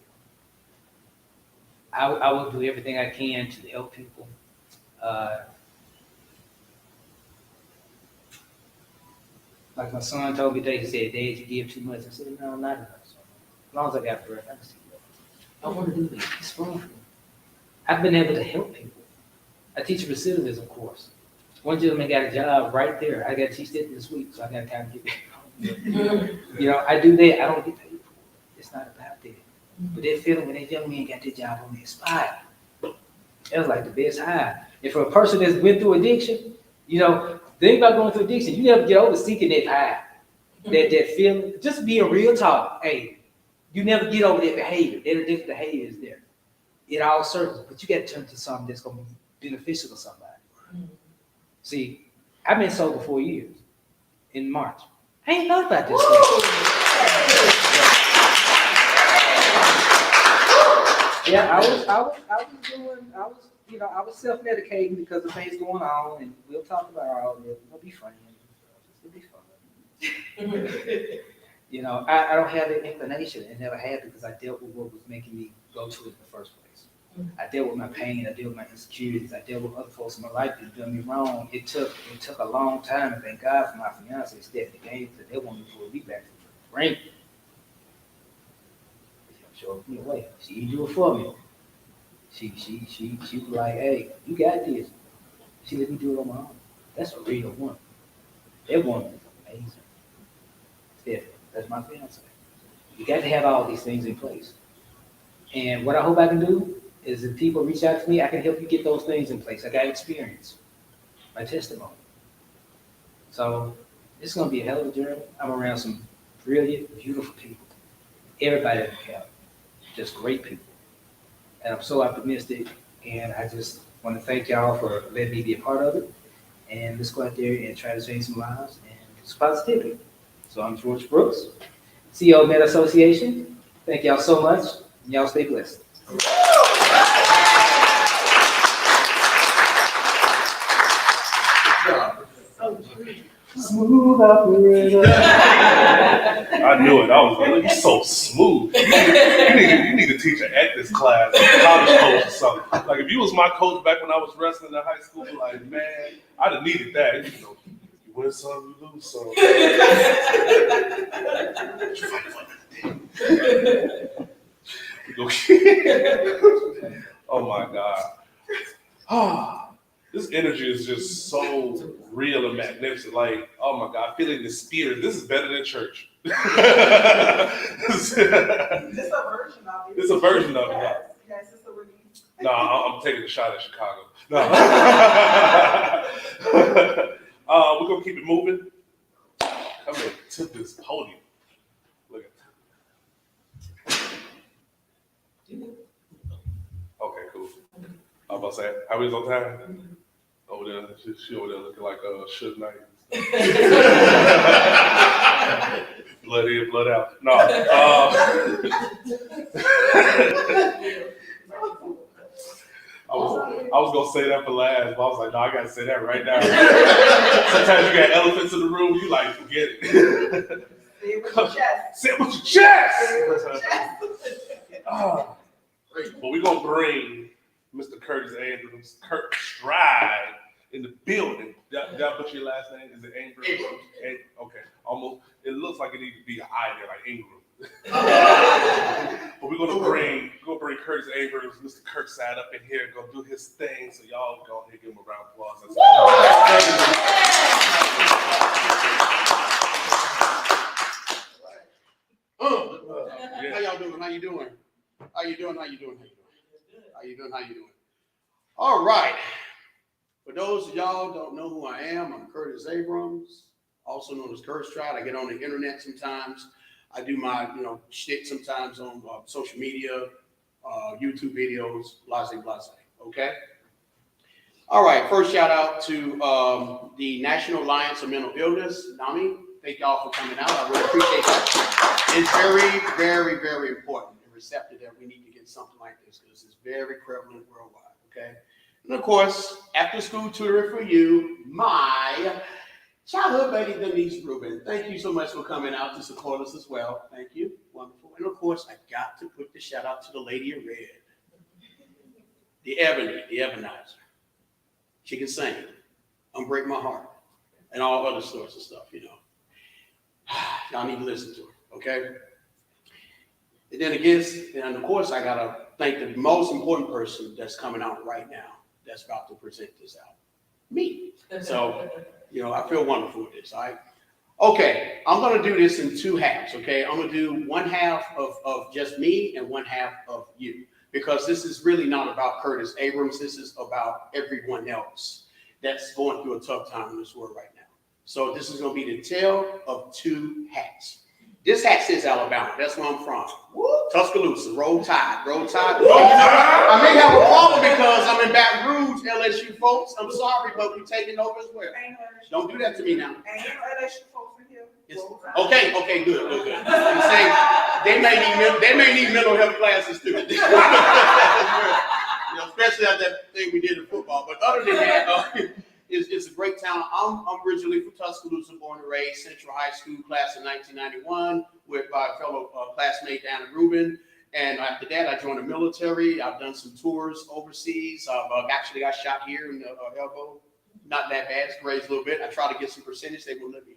give. I will do everything I can to help people. Like my son told me today, he said, "Dad, you give too much." I said, "No, not enough. So, as long as I got breath, I can see it. I want to do this. It's fun for me. I've been able to help people. I teach a recidivism course. One gentleman got a job right there. I got to teach that this week, so I got to kind of get back on. I do that. I don't get paid for it. It's not about that. But that feeling when that young man got that job on their spot, it was like the best high. And for a person that's went through addiction, the thing about going through addiction, you never get over seeking that high, that feeling. Just being real talk. Hey, you never get over that behavior. That addictive behavior is there. It all circles, but you got to turn to something that's going to be beneficial to somebody. See, I've been sober 4 years in March. I ain't know about this stuff. Yeah, I was self-medicating because of things going on, and we'll talk about all of it. It'll be fun. It'll be fun. I don't have that inclination, and never had, because I dealt with what was making me go to it in the first place. I dealt with my pain, I dealt with my insecurities, I dealt with other folks in my life that done me wrong. It took a long time, and thank God for my fiance Stephanie Gaines, that they wanted me to pull me back from the brink. She showed me a way. She didn't do it for me. She was like, "Hey, you got this." She let me do it on my own. That's a real woman. That woman is amazing. Stephanie, that's my fiance. You got to have all these things in place. And what I hope I can do is, if people reach out to me, I can help you get those things in place. I got experience, my testimony. So it's going to be a hell of a journey. I'm around some brilliant, beautiful people. Everybody that I have, just great people. And I'm so optimistic, and I just want to thank y'all for letting me be a part of it. And let's go out there and try to change some lives and some positivity. So I'm George Brooks, CEO of Med Association. Thank y'all so much, and y'all stay blessed. Smooth operator. I knew it. I was like, "You're so smooth." You need to teach an ethics class, a college coach or something. Like, if you was my coach back when I was wrestling in high school, like, man, I'd have needed that. You win some, you lose some. Oh my God. This energy is just so real and magnificent. Like, oh my God, feeling the spirit. This is better than church. It's a version of it. It's a version of it. Yes, it's a release. No, I'm taking a shot at Chicago. No. We're gonna keep it moving. Come in to this podium. Look at that. Okay, cool. I was about to say, how many's on time? Over there, she over there looking like Suge Knight. Blood in, blood out. No. I was gonna say that for last, but I was like, no, I gotta say that right now. Sometimes you got elephants in the room, you like forget it. Say it with your chest. Say it with your chest. Say it with your chest. But we're gonna bring Mr. Curtis Abrams, Kurt Stride, in the building. Did I put your last name? Is it Abrams? Okay, almost. It looks like it needs to be an I there, like Ingram. But we're gonna bring Curtis Abrams, Mr. Kurt Side up in here, gonna do his thing. So y'all go ahead and give him a round of applause. How y'all doing? How you doing? How you doing? How you doing? How you doing? How you doing? All right. For those of y'all who don't know who I am, I'm Curtis Abrams, also known as Kurt Stride. I get on the internet sometimes. I do my, shtick sometimes on social media, YouTube videos, blase. Okay. All right. First shout out to the National Alliance of Mental Illness, NAMI. Thank y'all for coming out. I really appreciate that. It's very, very, very important and receptive that we need to get something like this because it's very prevalent worldwide. Okay. And of course, after school tutoring for you, my childhood buddy, Denise Rubin. Thank you so much for coming out to support us as well. Thank you. Wonderful. And of course, I got to put the shout out to the lady in red. The Ebony, the Ebonizer. She can sing, Unbreak My Heart, and all other sorts of stuff, Y'all need to listen to her, okay? And then again, and of course, I gotta thank the most important person that's coming out right now that's about to present this out. Me. So, I feel wonderful with this, all right? Okay, I'm gonna do this in two halves, okay? I'm gonna do one half of just me and one half of you, because this is really not about Curtis Abrams. This is about everyone else that's going through a tough time in this world right now. So this is gonna be the tale of two hats. This hat says Alabama. That's where I'm from. Tuscaloosa, Roll Tide. I may have a problem because I'm in Baton Rouge, LSU folks. I'm sorry, but we're taking over as well. Don't do that to me now. Okay, good. I'm saying they may need mental health classes too. Especially at that thing we did in football. But other than that, it's a great town. I'm originally from Tuscaloosa, born and raised, Central High School, class of 1991, with my fellow classmate, Diana Rubin. And after that, I joined the military. I've done some tours overseas. I've actually got shot here in the elbow. Not that bad, it's grazed a little bit. I tried to get some percentage. They wouldn't let me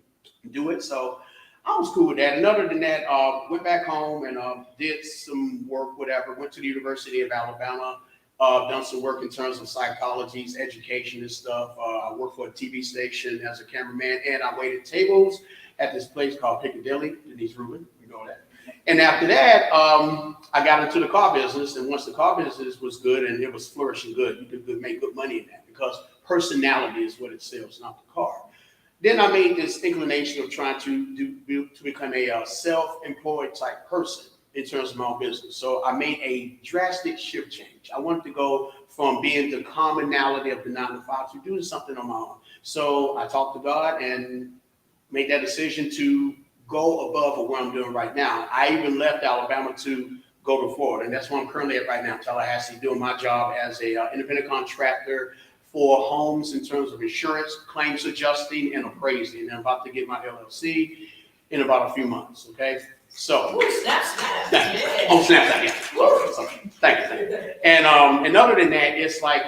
do it. So I was cool with that. And other than that, went back home and did some work, whatever. Went to the University of Alabama. Done some work in terms of psychology, education and stuff. I worked for a TV station as a cameraman, and I waited tables at this place called Piccadilly. Denise Rubin, you know that. And after that, I got into the car business. And once the car business was good and it was flourishing good, you could make good money in that because personality is what it sells, not the car. Then I made this inclination of trying to become a self-employed type person in terms of my own business. So I made a drastic shift change. I wanted to go from being the commonality of the 9 to 5 to doing something on my own. So I talked to God and made that decision to go above what I'm doing right now. I even left Alabama to go to Florida, and that's where I'm currently at right now, Tallahassee, doing my job as a independent contractor for homes in terms of insurance, claims adjusting, and appraising. And I'm about to get my LLC in about a few months, okay? So, Snap. Thank you. And other than that, it's like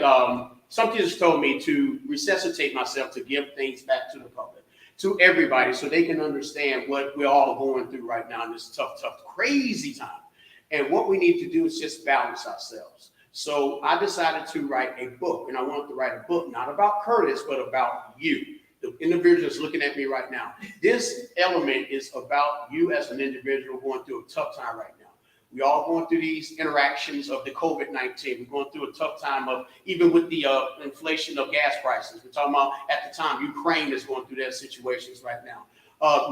something just told me to resuscitate myself, to give things back to the public, to everybody, so they can understand what we're all going through right now in this tough, crazy time. And what we need to do is just balance ourselves. So I decided to write a book, and I wanted to write a book not about Curtis, but about you, the individual that's looking at me right now. This element is about you as an individual going through a tough time right now. We all going through these interactions of the COVID-19. We're going through a tough time of even with the inflation of gas prices. We're talking about at the time Ukraine is going through their situations right now.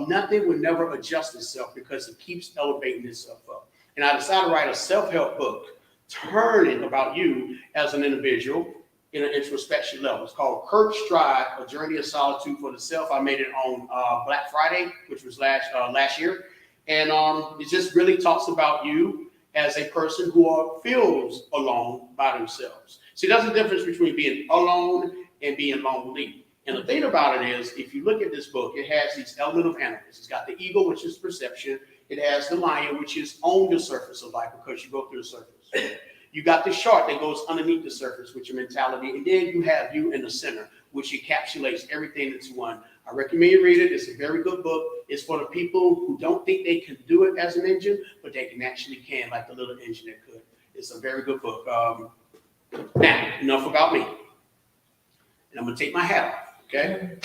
Nothing will never adjust itself because it keeps elevating itself up. And I decided to write a self-help book, turning about you as an individual in an introspection level. It's called Kurt Stride, A Journey of Solitude for the Self. I made it on Black Friday, which was last year. And it just really talks about you as a person who feels alone by themselves. See, there's a difference between being alone and being lonely. And the thing about it is, if you look at this book, it has these elements of animals. It's got the eagle, which is perception. It has the lion, which is on the surface of life because you go through the surface. You got the shark that goes underneath the surface, which is mentality. And then you have you in the center, which encapsulates everything into one. I recommend you read it. It's a very good book. It's for the people who don't think they can do it as an engine, but they can actually can, like the little engine that could. It's a very good book. Now, enough about me. And I'm going to take my hat off, okay?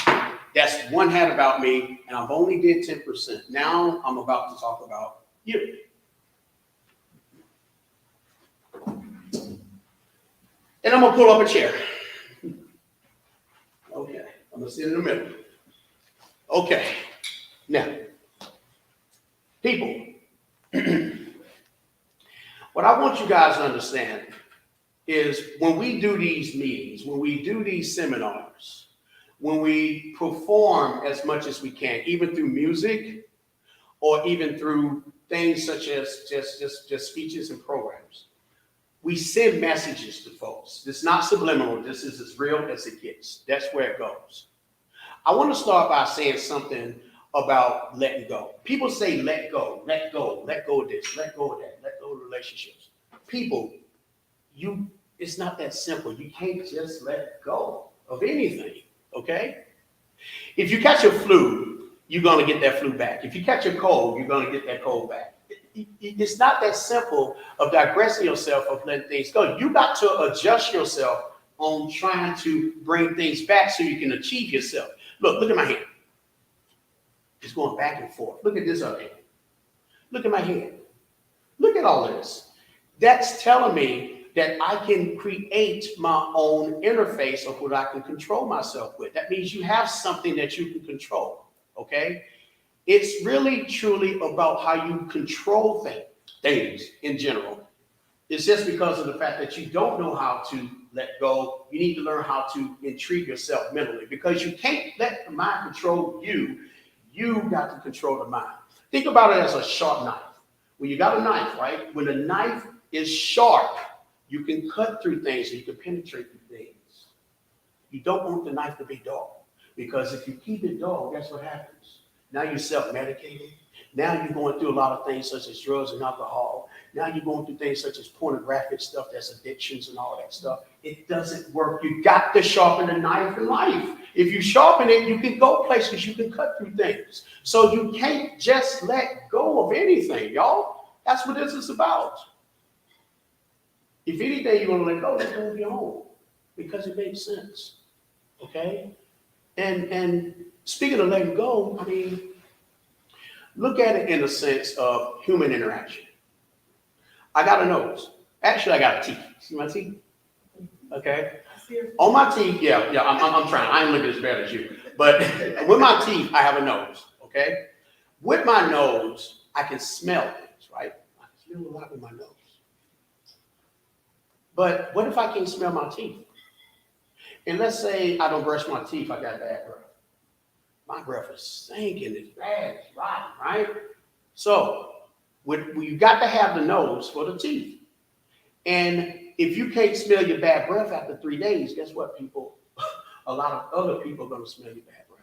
That's one hat about me, and I've only did 10%. Now I'm about to talk about you. And I'm going to pull up a chair. Okay, I'm going to sit in the middle. Okay, now, people, what I want you guys to understand is when we do these meetings, when we do these seminars, when we perform as much as we can, even through music or even through things such as just speeches and programs, we send messages to folks. It's not subliminal. This is as real as it gets. That's where it goes. I want to start by saying something about letting go. People say, let go of this, let go of that, let go of relationships. People, it's not that simple. You can't just let go of anything, okay? If you catch a flu, you're going to get that flu back. If you catch a cold, you're going to get that cold back. It's not that simple of digressing yourself of letting things go. You got to adjust yourself on trying to bring things back so you can achieve yourself. Look at my hand. It's going back and forth. Look at this other hand. Look at my hand. Look at all this. That's telling me that I can create my own interface of what I can control myself with. That means you have something that you can control, okay? It's really, truly about how you control things in general. It's just because of the fact that you don't know how to let go. You need to learn how to entreat yourself mentally because you can't let the mind control you. You got to control the mind. Think about it as a sharp knife. When you got a knife, right? When the knife is sharp, you can cut through things and you can penetrate through things. You don't want the knife to be dull because if you keep it dull, guess what happens? Now you're self-medicating. Now you're going through a lot of things such as drugs and alcohol. Now you're going through things such as pornographic stuff, that's addictions and all that stuff. It doesn't work. You got to sharpen the knife in life. If you sharpen it, you can go places, you can cut through things. So you can't just let go of anything, y'all. That's what this is about. If anything you're going to let go, it's going to be home because it makes sense. Okay? And speaking of letting go, I mean, look at it in the sense of human interaction. I got a nose. Actually, I got a teeth. See my teeth? Okay. On my teeth, yeah, I'm trying. I ain't looking as bad as you. But with my teeth, I have a nose. Okay. With my nose, I can smell things, right? I can smell a lot with my nose. But what if I can't smell my teeth? And let's say I don't brush my teeth, I got bad breath. My breath is stinking, it's bad, it's rotten, right? So you got to have the nose for the teeth. And if you can't smell your bad breath after 3 days, guess what, people? A lot of other people are going to smell your bad breath.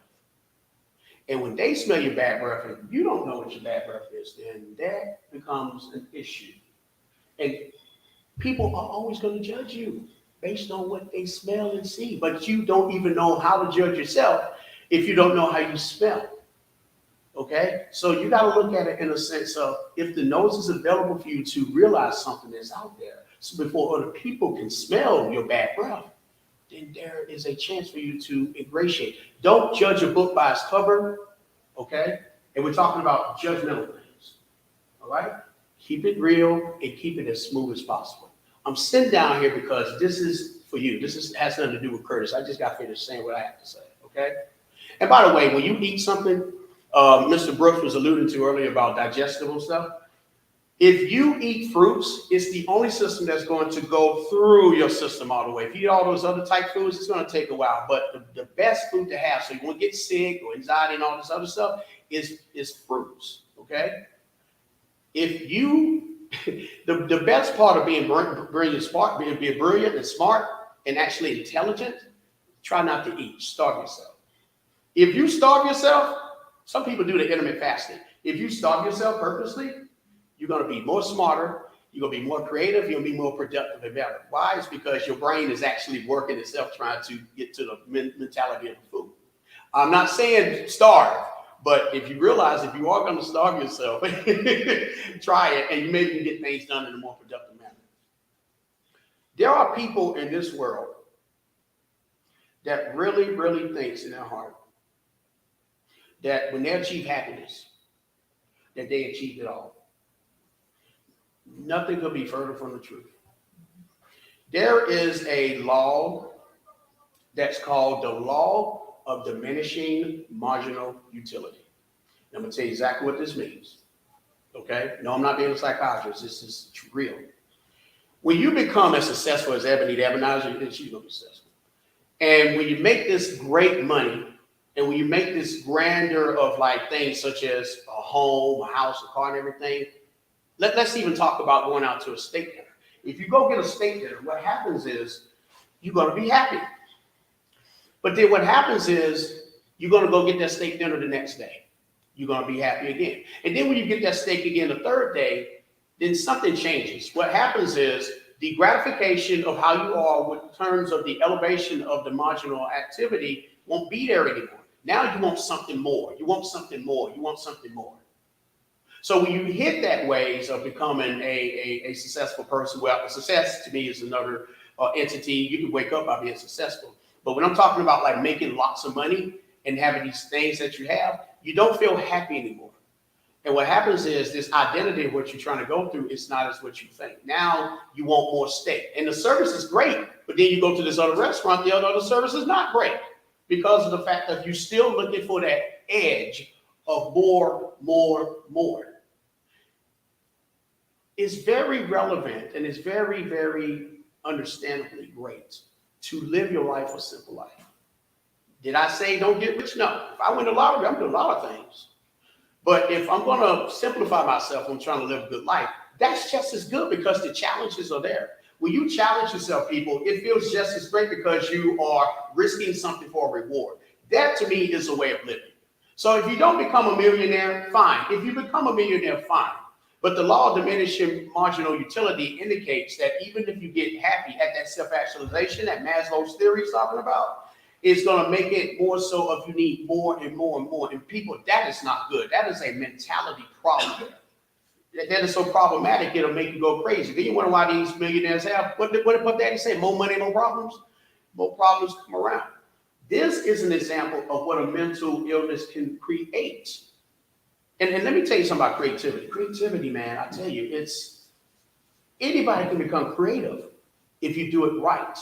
And when they smell your bad breath and you don't know what your bad breath is, then that becomes an issue. And people are always going to judge you based on what they smell and see. But you don't even know how to judge yourself if you don't know how you smell. Okay? So you got to look at it in a sense of if the nose is available for you to realize something that's out there. so before other people can smell your bad breath, then there is a chance for you to ingratiate. Don't judge a book by its cover, okay? And we're talking about judgmental things, all right? Keep it real and keep it as smooth as possible. I'm sitting down here because this is for you. Has nothing to do with Curtis. I just got finished saying what I have to say, okay? And by the way, when you eat something, Mr. Brooks was alluding to earlier about digestible stuff. If you eat fruits, it's the only system that's going to go through your system all the way. If you eat all those other type foods, it's going to take a while. But the best food to have, so you won't get sick or anxiety and all this other stuff, is fruits, okay? If you, the best part of being brilliant, smart, being brilliant and smart and actually intelligent, try not to eat. Starve yourself. If you starve yourself, some people do the intermittent fasting. If you starve yourself purposely, you're going to be more smarter, you're going to be more creative, you're going to be more productive and better. Why? It's because your brain is actually working itself trying to get to the mentality of the food. I'm not saying starve, but if you realize if you are going to starve yourself, try it, and you maybe can get things done in a more productive manner. There are people in this world that really, really thinks in their heart that when they achieve happiness, that they achieved it all. Nothing could be further from the truth. There is a law that's called the law of diminishing marginal utility. I'm going to tell you exactly what this means. Okay? No, I'm not being a psychiatrist. This is real. When you become as successful as Ebonized, then she's going to be successful. And when you make this great money, and when you make this grandeur of like things such as a home, a house, a car, and everything, let's even talk about going out to a steak dinner. If you go get a steak dinner, what happens is you're going to be happy. But then what happens is you're going to go get that steak dinner the next day. You're going to be happy again. And then when you get that steak again the third day, then something changes. What happens is the gratification of how you are in terms of the elevation of the marginal activity won't be there anymore. Now you want something more. You want something more. You want something more. So when you hit that ways of becoming a successful person, well, success to me is another entity. You can wake up by being successful. But when I'm talking about like making lots of money and having these things that you have, you don't feel happy anymore. And what happens is this identity of what you're trying to go through is not as what you think. Now you want more steak. And the service is great, but then you go to this other restaurant, the other service is not great because of the fact that you're still looking for that edge of more. It's very relevant and it's very, very understandably great to live your life a simple life. Did I say don't get rich? No. If I win the lottery, I'm doing a lot of things. But if I'm going to simplify myself, I'm trying to live a good life, that's just as good because the challenges are there. When you challenge yourself, people, it feels just as great because you are risking something for a reward. That to me is a way of living. So if you don't become a millionaire, fine. If you become a millionaire, fine. But the law of diminishing marginal utility indicates that even if you get happy at that self-actualization that Maslow's theory is talking about, it's going to make it more so if you need more and more and more. And people, that is not good. That is a mentality problem. That is so problematic, it'll make you go crazy. Then you wonder why these millionaires have, what Daddy say, more money, more problems? More problems come around. This is an example of what a mental illness can create. And let me tell you something about creativity. Creativity, man, I tell you, anybody can become creative if you do it right.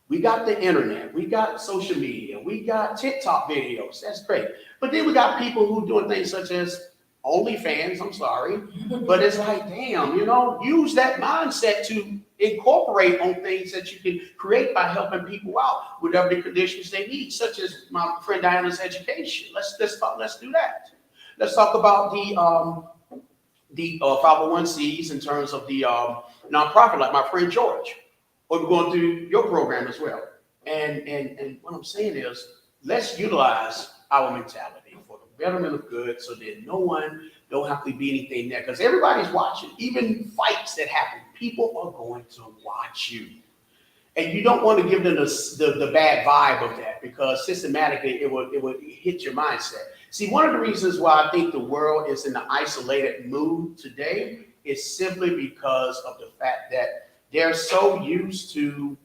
We got the internet, we got social media, we got TikTok videos. That's great. But then we got people who doing things such as OnlyFans, I'm sorry. But it's like, damn, use that mindset to incorporate on things that you can create by helping people out, whatever the conditions they need, such as my friend Diana's education. Let's do that. Let's talk about the 501c in terms of the nonprofit, like my friend George. Or we're going through your program as well. And what I'm saying is, let's utilize our mentality for the betterment of good so that no one don't have to be anything there. Because everybody's watching. Even fights that happen, people are going to watch you. And you don't want to give them the bad vibe of that because systematically it will hit your mindset. See, one of the reasons why I think the world is in an isolated mood today is simply because of the fact that they're so used to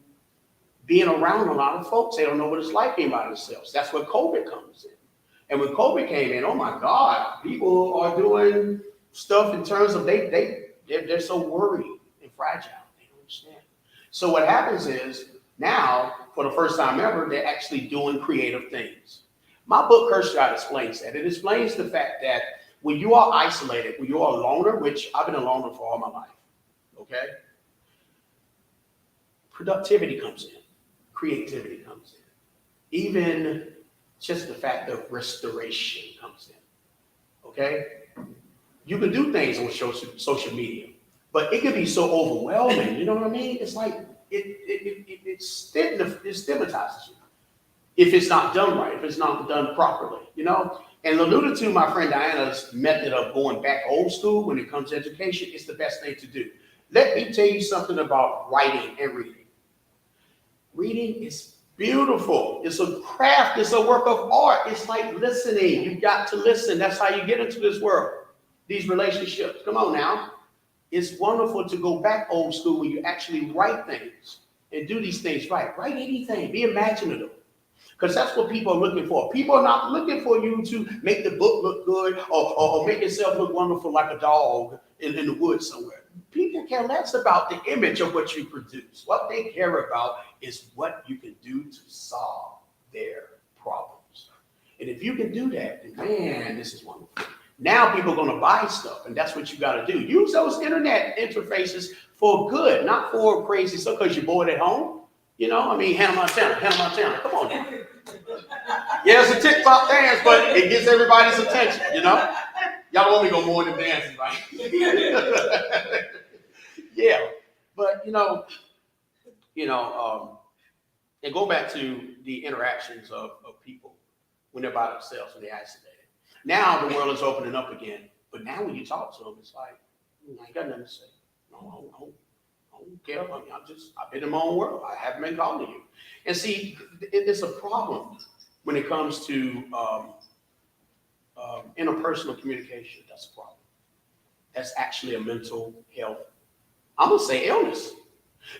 being around a lot of folks. They don't know what it's like being by themselves. That's where COVID comes in. And when COVID came in, oh my God, people are doing stuff in terms of they're so worried and fragile. They don't understand. So what happens is now, for the first time ever, they're actually doing creative things. My book, Curse Stride, explains that. It explains the fact that when you are isolated, when you are a loner, which I've been a loner for all my life, okay? Productivity comes in, creativity comes in, even just the fact of restoration comes in, okay? You can do things on social media, but it can be so overwhelming, you know what I mean? It's like, it stigmatizes you if it's not done right, if it's not done properly, you know? And alluded to my friend Diana's method of going back old school when it comes to education, it's the best thing to do. Let me tell you something about writing and reading. Reading is beautiful. It's a craft. It's a work of art. It's like listening. You got to listen. That's how you get into this world, these relationships. Come on now. It's wonderful to go back old school when you actually write things and do these things right. Write anything. Be imaginative. Because that's what people are looking for. People are not looking for you to make the book look good or make yourself look wonderful like a dog in the woods somewhere. People care less about the image of what you produce. What they care about is what you can do to solve their problems. And if you can do that, then man, this is wonderful. Now people are going to buy stuff, and that's what you got to do. Use those internet interfaces for good, not for crazy stuff because you're bored at home. You know, I mean, Hannah Montana, come on now. Yeah, it's a TikTok dance, but it gets everybody's attention, you know? Y'all want me to go more than dancing, right? Yeah, but and go back to the interactions of people when they're by themselves and they're isolated. Now the world is opening up again, but now when you talk to them, it's like, I ain't got nothing to say. No. I don't care about me. I've been in my own world. I haven't been calling you. And see, it's a problem when it comes to interpersonal communication. That's a problem. That's actually a mental health, I'm going to say illness.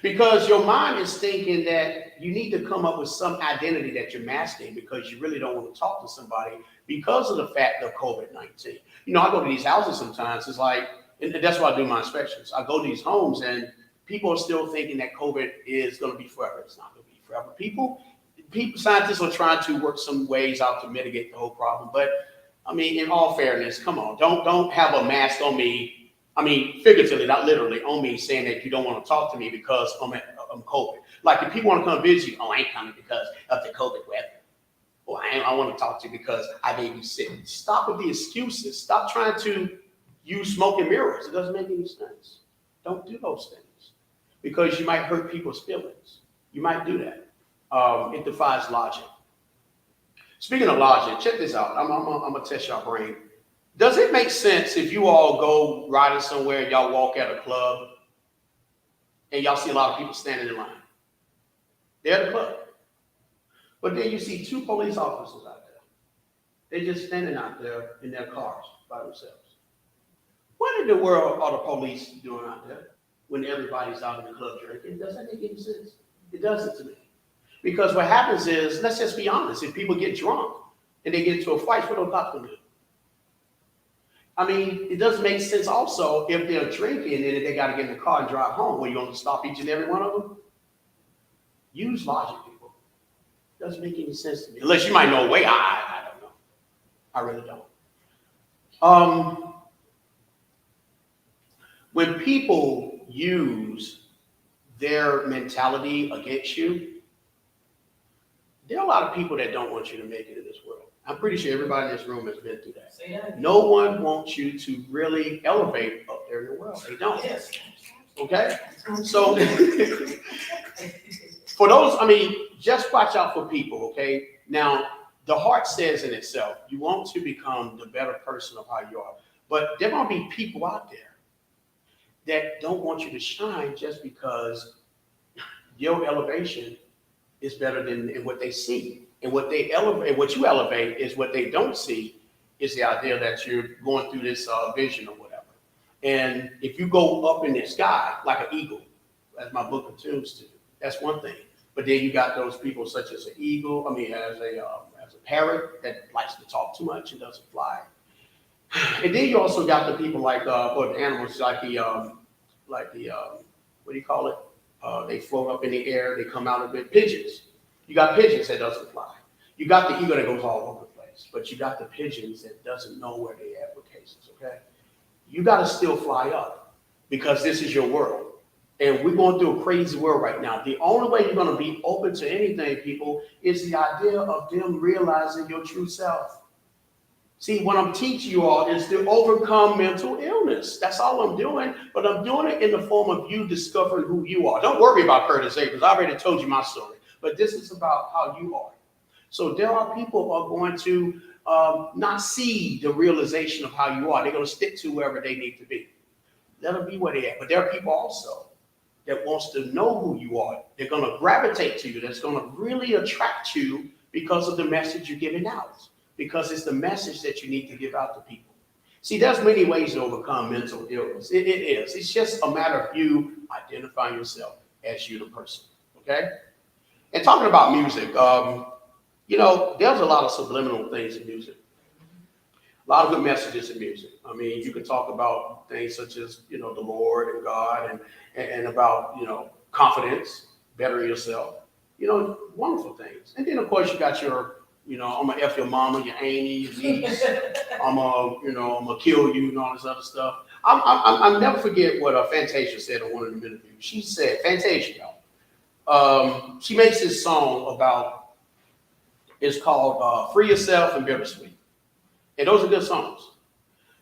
Because your mind is thinking that you need to come up with some identity that you're masking because you really don't want to talk to somebody because of the fact of COVID-19. You know, I go to these houses sometimes. It's like, and that's why I do my inspections. I go to these homes and people are still thinking that COVID is going to be forever. It's not going to be forever. People, scientists are trying to work some ways out to mitigate the whole problem. But I mean, in all fairness, come on, don't have a mask on me. I mean, figuratively, not literally, on me saying that you don't want to talk to me because I'm COVID. Like if people want to come visit you, I ain't coming because of the COVID weather. Or I want to talk to you because I may be sick. Stop with the excuses. Stop trying to use smoke and mirrors. It doesn't make any sense. Don't do those things because you might hurt people's feelings. You might do that. It defies logic. Speaking of logic, check this out. I'm gonna test your brain. Does it make sense if you all go riding somewhere and y'all walk at a club and y'all see a lot of people standing in line? They're at the club. But then you see two police officers out there. They're just standing out there in their cars by themselves. What in the world are the police doing out there when everybody's out in the club drinking? Does that make any sense? It doesn't to me. Because what happens is, let's just be honest, if people get drunk and they get into a fight, what are the cops gonna do? I mean, it doesn't make sense also if they're drinking and they got to get in the car and drive home. Were you going to stop each and every one of them? Use logic, people. Doesn't make any sense to me. Unless you might know a way. I don't know. I really don't. When people use their mentality against you, there are a lot of people that don't want you to make it in this world. I'm pretty sure everybody in this room has been through that. No one wants you to really elevate up there in the world. They don't. Okay? So, for those, I mean, just watch out for people, okay? Now, the heart says in itself, you want to become the better person of how you are. But there are going to be people out there that don't want you to shine just because your elevation is better than what they see. And what they elevate, what you elevate is what they don't see is the idea that you're going through this vision or whatever. And if you go up in the sky like an eagle, as my book attunes to. That's one thing. But then you got those people such as an eagle, as a parrot that likes to talk too much and doesn't fly. And then you also got the people like, or the animals like what do you call it? They float up in the air, they come out of it, pigeons. You got pigeons that doesn't fly. You got the eagle that goes all over the place, but you got the pigeons that doesn't know where they at with cases, okay? You got to still fly up because this is your world. And we're going through a crazy world right now. The only way you're going to be open to anything, people, is the idea of them realizing your true self. See, what I'm teaching you all is to overcome mental illness. That's all I'm doing, but I'm doing it in the form of you discovering who you are. Don't worry about Curtis Abrams. I already told you my story, but this is about how you are. So there are people who are going to not see the realization of how you are. They're going to stick to wherever they need to be. Let them be where they're at. But there are people also that wants to know who you are. They're going to gravitate to you. That's going to really attract you because of the message you're giving out. Because it's the message that you need to give out to people. See, there's many ways to overcome mental illness. It is. It's just a matter of you identifying yourself as you the person. Okay? And talking about music, there's a lot of subliminal things in music. A lot of good messages in music. You can talk about things such as, the Lord and God and about, confidence, bettering yourself, wonderful things. And then, of course, you got your, I'm gonna F your mama, your auntie, your niece. I'm gonna kill you and all this other stuff. I'll never forget what Fantasia said on one of the interviews. She said, Fantasia, she makes this song about, it's called Free Yourself and Bittersweet. And those are good songs.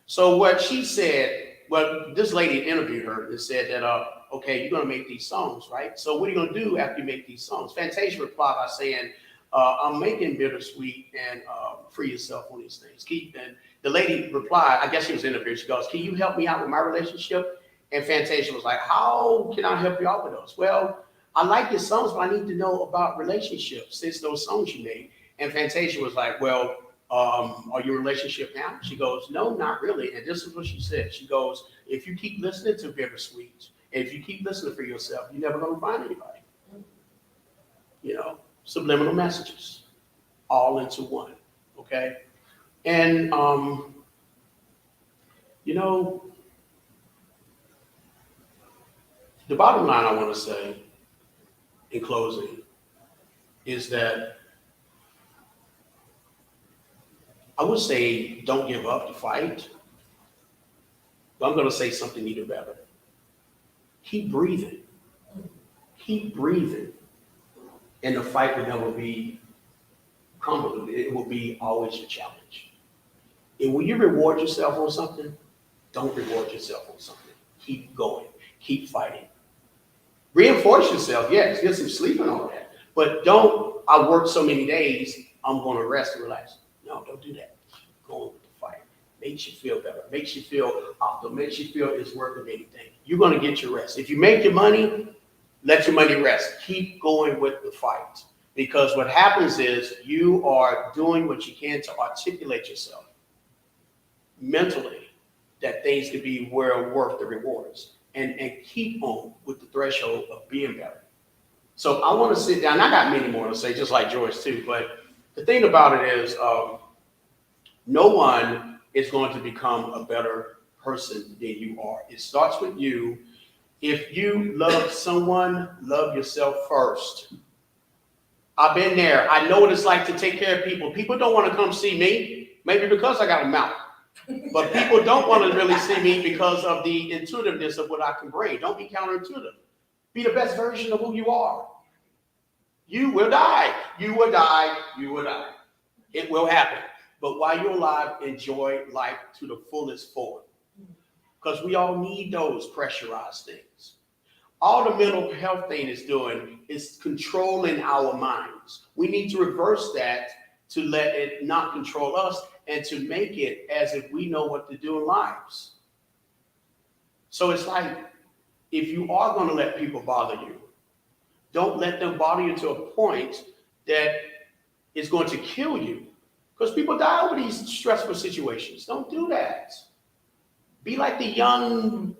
So what she said, this lady interviewed her and said that, okay, you're going to make these songs, right? So what are you going to do after you make these songs? Fantasia replied by saying, I'm making Bittersweet and Free Yourself on these things. And the lady replied, I guess she was interviewed, she goes, can you help me out with my relationship? And Fantasia was like, how can I help you out with those? Well, I like your songs, but I need to know about relationships since those songs you made. And Fantasia was like, well, are you in a relationship now? She goes, no, not really. And this is what she said. She goes, if you keep listening to Bittersweet, and if you keep listening for yourself, you're never going to find anybody. Subliminal messages, all into one, okay? And, the bottom line I want to say in closing is that I would say don't give up the fight, but I'm going to say something even better. Keep breathing. Keep breathing. And the fight will never be crumbled. It will be always a challenge. And when you reward yourself on something, don't reward yourself on something. Keep going. Keep fighting. Reinforce yourself, yes, get some sleep and all that. But I worked so many days, I'm going to rest and relax. No, don't do that. Keep going with the fight. Makes you feel better. Makes you feel optimal. Makes you feel it's worth of anything. You're going to get your rest. If you make your money, let your money rest. Keep going with the fight. Because what happens is you are doing what you can to articulate yourself mentally that things could be well worth the rewards. And keep on with the threshold of being better. So I want to sit down. I got many more to say, just like George too. But the thing about it is no one is going to become a better person than you are. It starts with you. If you love someone, love yourself first. I've been there. I know what it's like to take care of people. People don't want to come see me, maybe because I got a mouth. But people don't want to really see me because of the intuitiveness of what I can bring. Don't be counterintuitive. Be the best version of who you are. You will die. You will die. You will die. It will happen. But while you're alive, enjoy life to the fullest form. Because we all need those pressurized things. All the mental health thing is doing is controlling our minds. We need to reverse that to let it not control us and to make it as if we know what to do in lives. So it's like, if you are going to let people bother you, don't let them bother you to a point that is going to kill you. Because people die over these stressful situations. Don't do that. Be like the young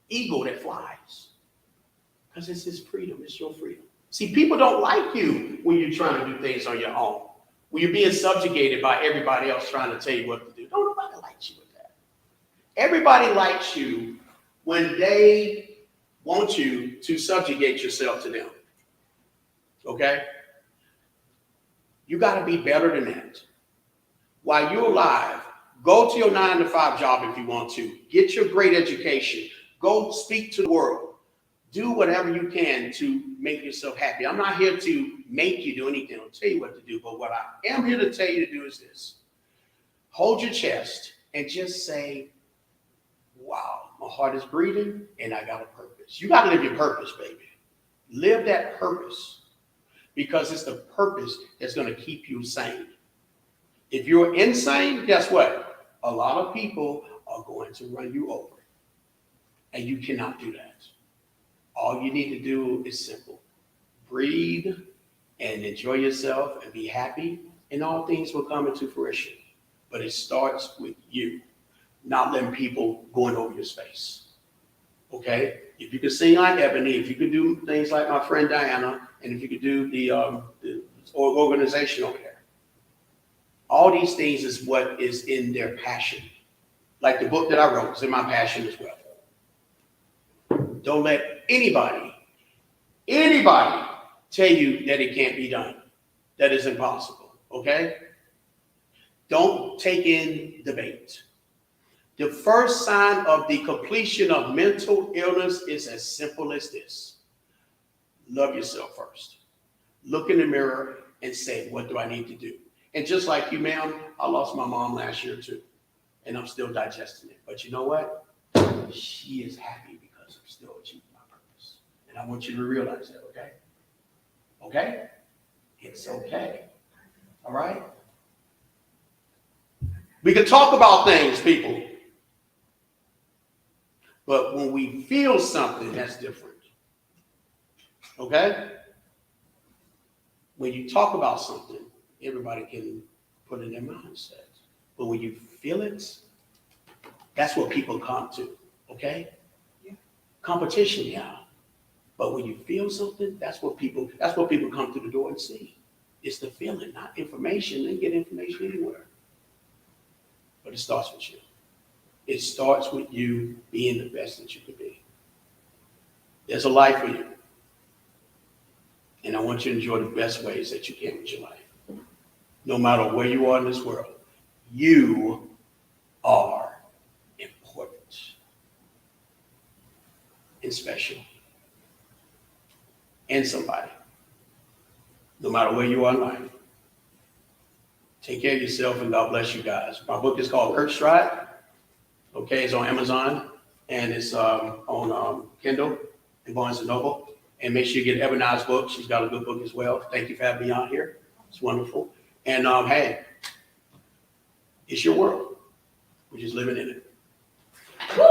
eagle that flies. Because it's his freedom, it's your freedom. See, people don't like you when you're trying to do things on your own. When you're being subjugated by everybody else trying to tell you what to do. Don't nobody like you with that. Everybody likes you when they want you to subjugate yourself to them. Okay? You got to be better than that. While you're alive, go to your 9-to-5 job if you want to. Get your great education. Go speak to the world. Do whatever you can to make yourself happy. I'm not here to make you do anything or tell you what to do, but what I am here to tell you to do is this. Hold your chest and just say, wow, my heart is breathing and I got a purpose. You got to live your purpose, baby. Live that purpose, because it's the purpose that's going to keep you sane. If you're insane, guess what? A lot of people are going to run you over, and you cannot do that. All you need to do is simple. Breathe and enjoy yourself and be happy, and all things will come into fruition. But it starts with you, not letting people going over your space. Okay? If you could sing like Ebony, if you could do things like my friend Diana, and if you could do the organization over there, all these things is what is in their passion. Like the book that I wrote is in my passion as well. Don't let anybody tell you that it can't be done, that it's impossible, okay? Don't take in debate. The first sign of the completion of mental illness is as simple as this. Love yourself first. Look in the mirror and say, what do I need to do? And just like you, ma'am, I lost my mom last year too, and I'm still digesting it. But you know what? She is happy because I'm still achieving my purpose. And I want you to realize that, okay? Okay? It's okay. All right? We can talk about things, people. But when we feel something, that's different. Okay? When you talk about something, everybody can put it in their mindset. But when you feel it, that's what people come to. Okay? Yeah. Competition, yeah. But when you feel something, that's what people come through the door and see. It's the feeling, not information. They get information anywhere. But it starts with you. It starts with you being the best that you can be. There's a life for you. And I want you to enjoy the best ways that you can with your life. No matter where you are in this world, you are important and special and somebody. No matter where you are in life. Take care of yourself and God bless you guys. My book is called Earth Stride. Okay, it's on Amazon and it's on Kindle and Barnes & Noble. And make sure you get Ebonized book. She's got a good book as well. Thank you for having me on here. It's wonderful. And hey, it's your world. We're just living in it. Yeah,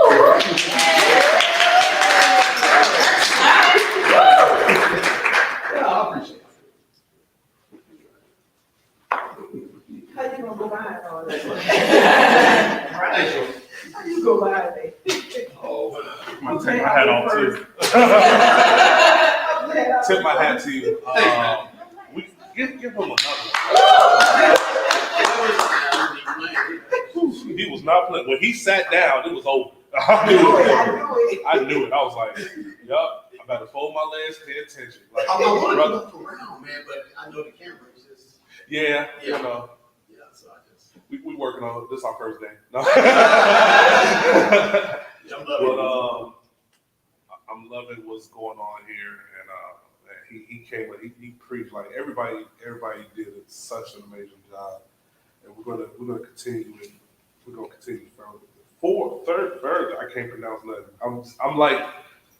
I appreciate it. How you gonna go by it all that? Thanks, Joe. How you go by it? Oh, I'm gonna take my hat off too. Tip my hat to you. We give him another one. He was not playing. When he sat down, it was over. I knew it. I was like, yup, I better fold my legs, pay attention. Like, I want to brother. look around, man, but I know the camera is just. Yeah, you know. Yeah, so I just. We working on this our first day. No. Yeah, I'm loving But I'm loving what's going on here, and he came and he preached like everybody did such an amazing job, and we're gonna continue it. We're gonna continue further. I can't pronounce nothing.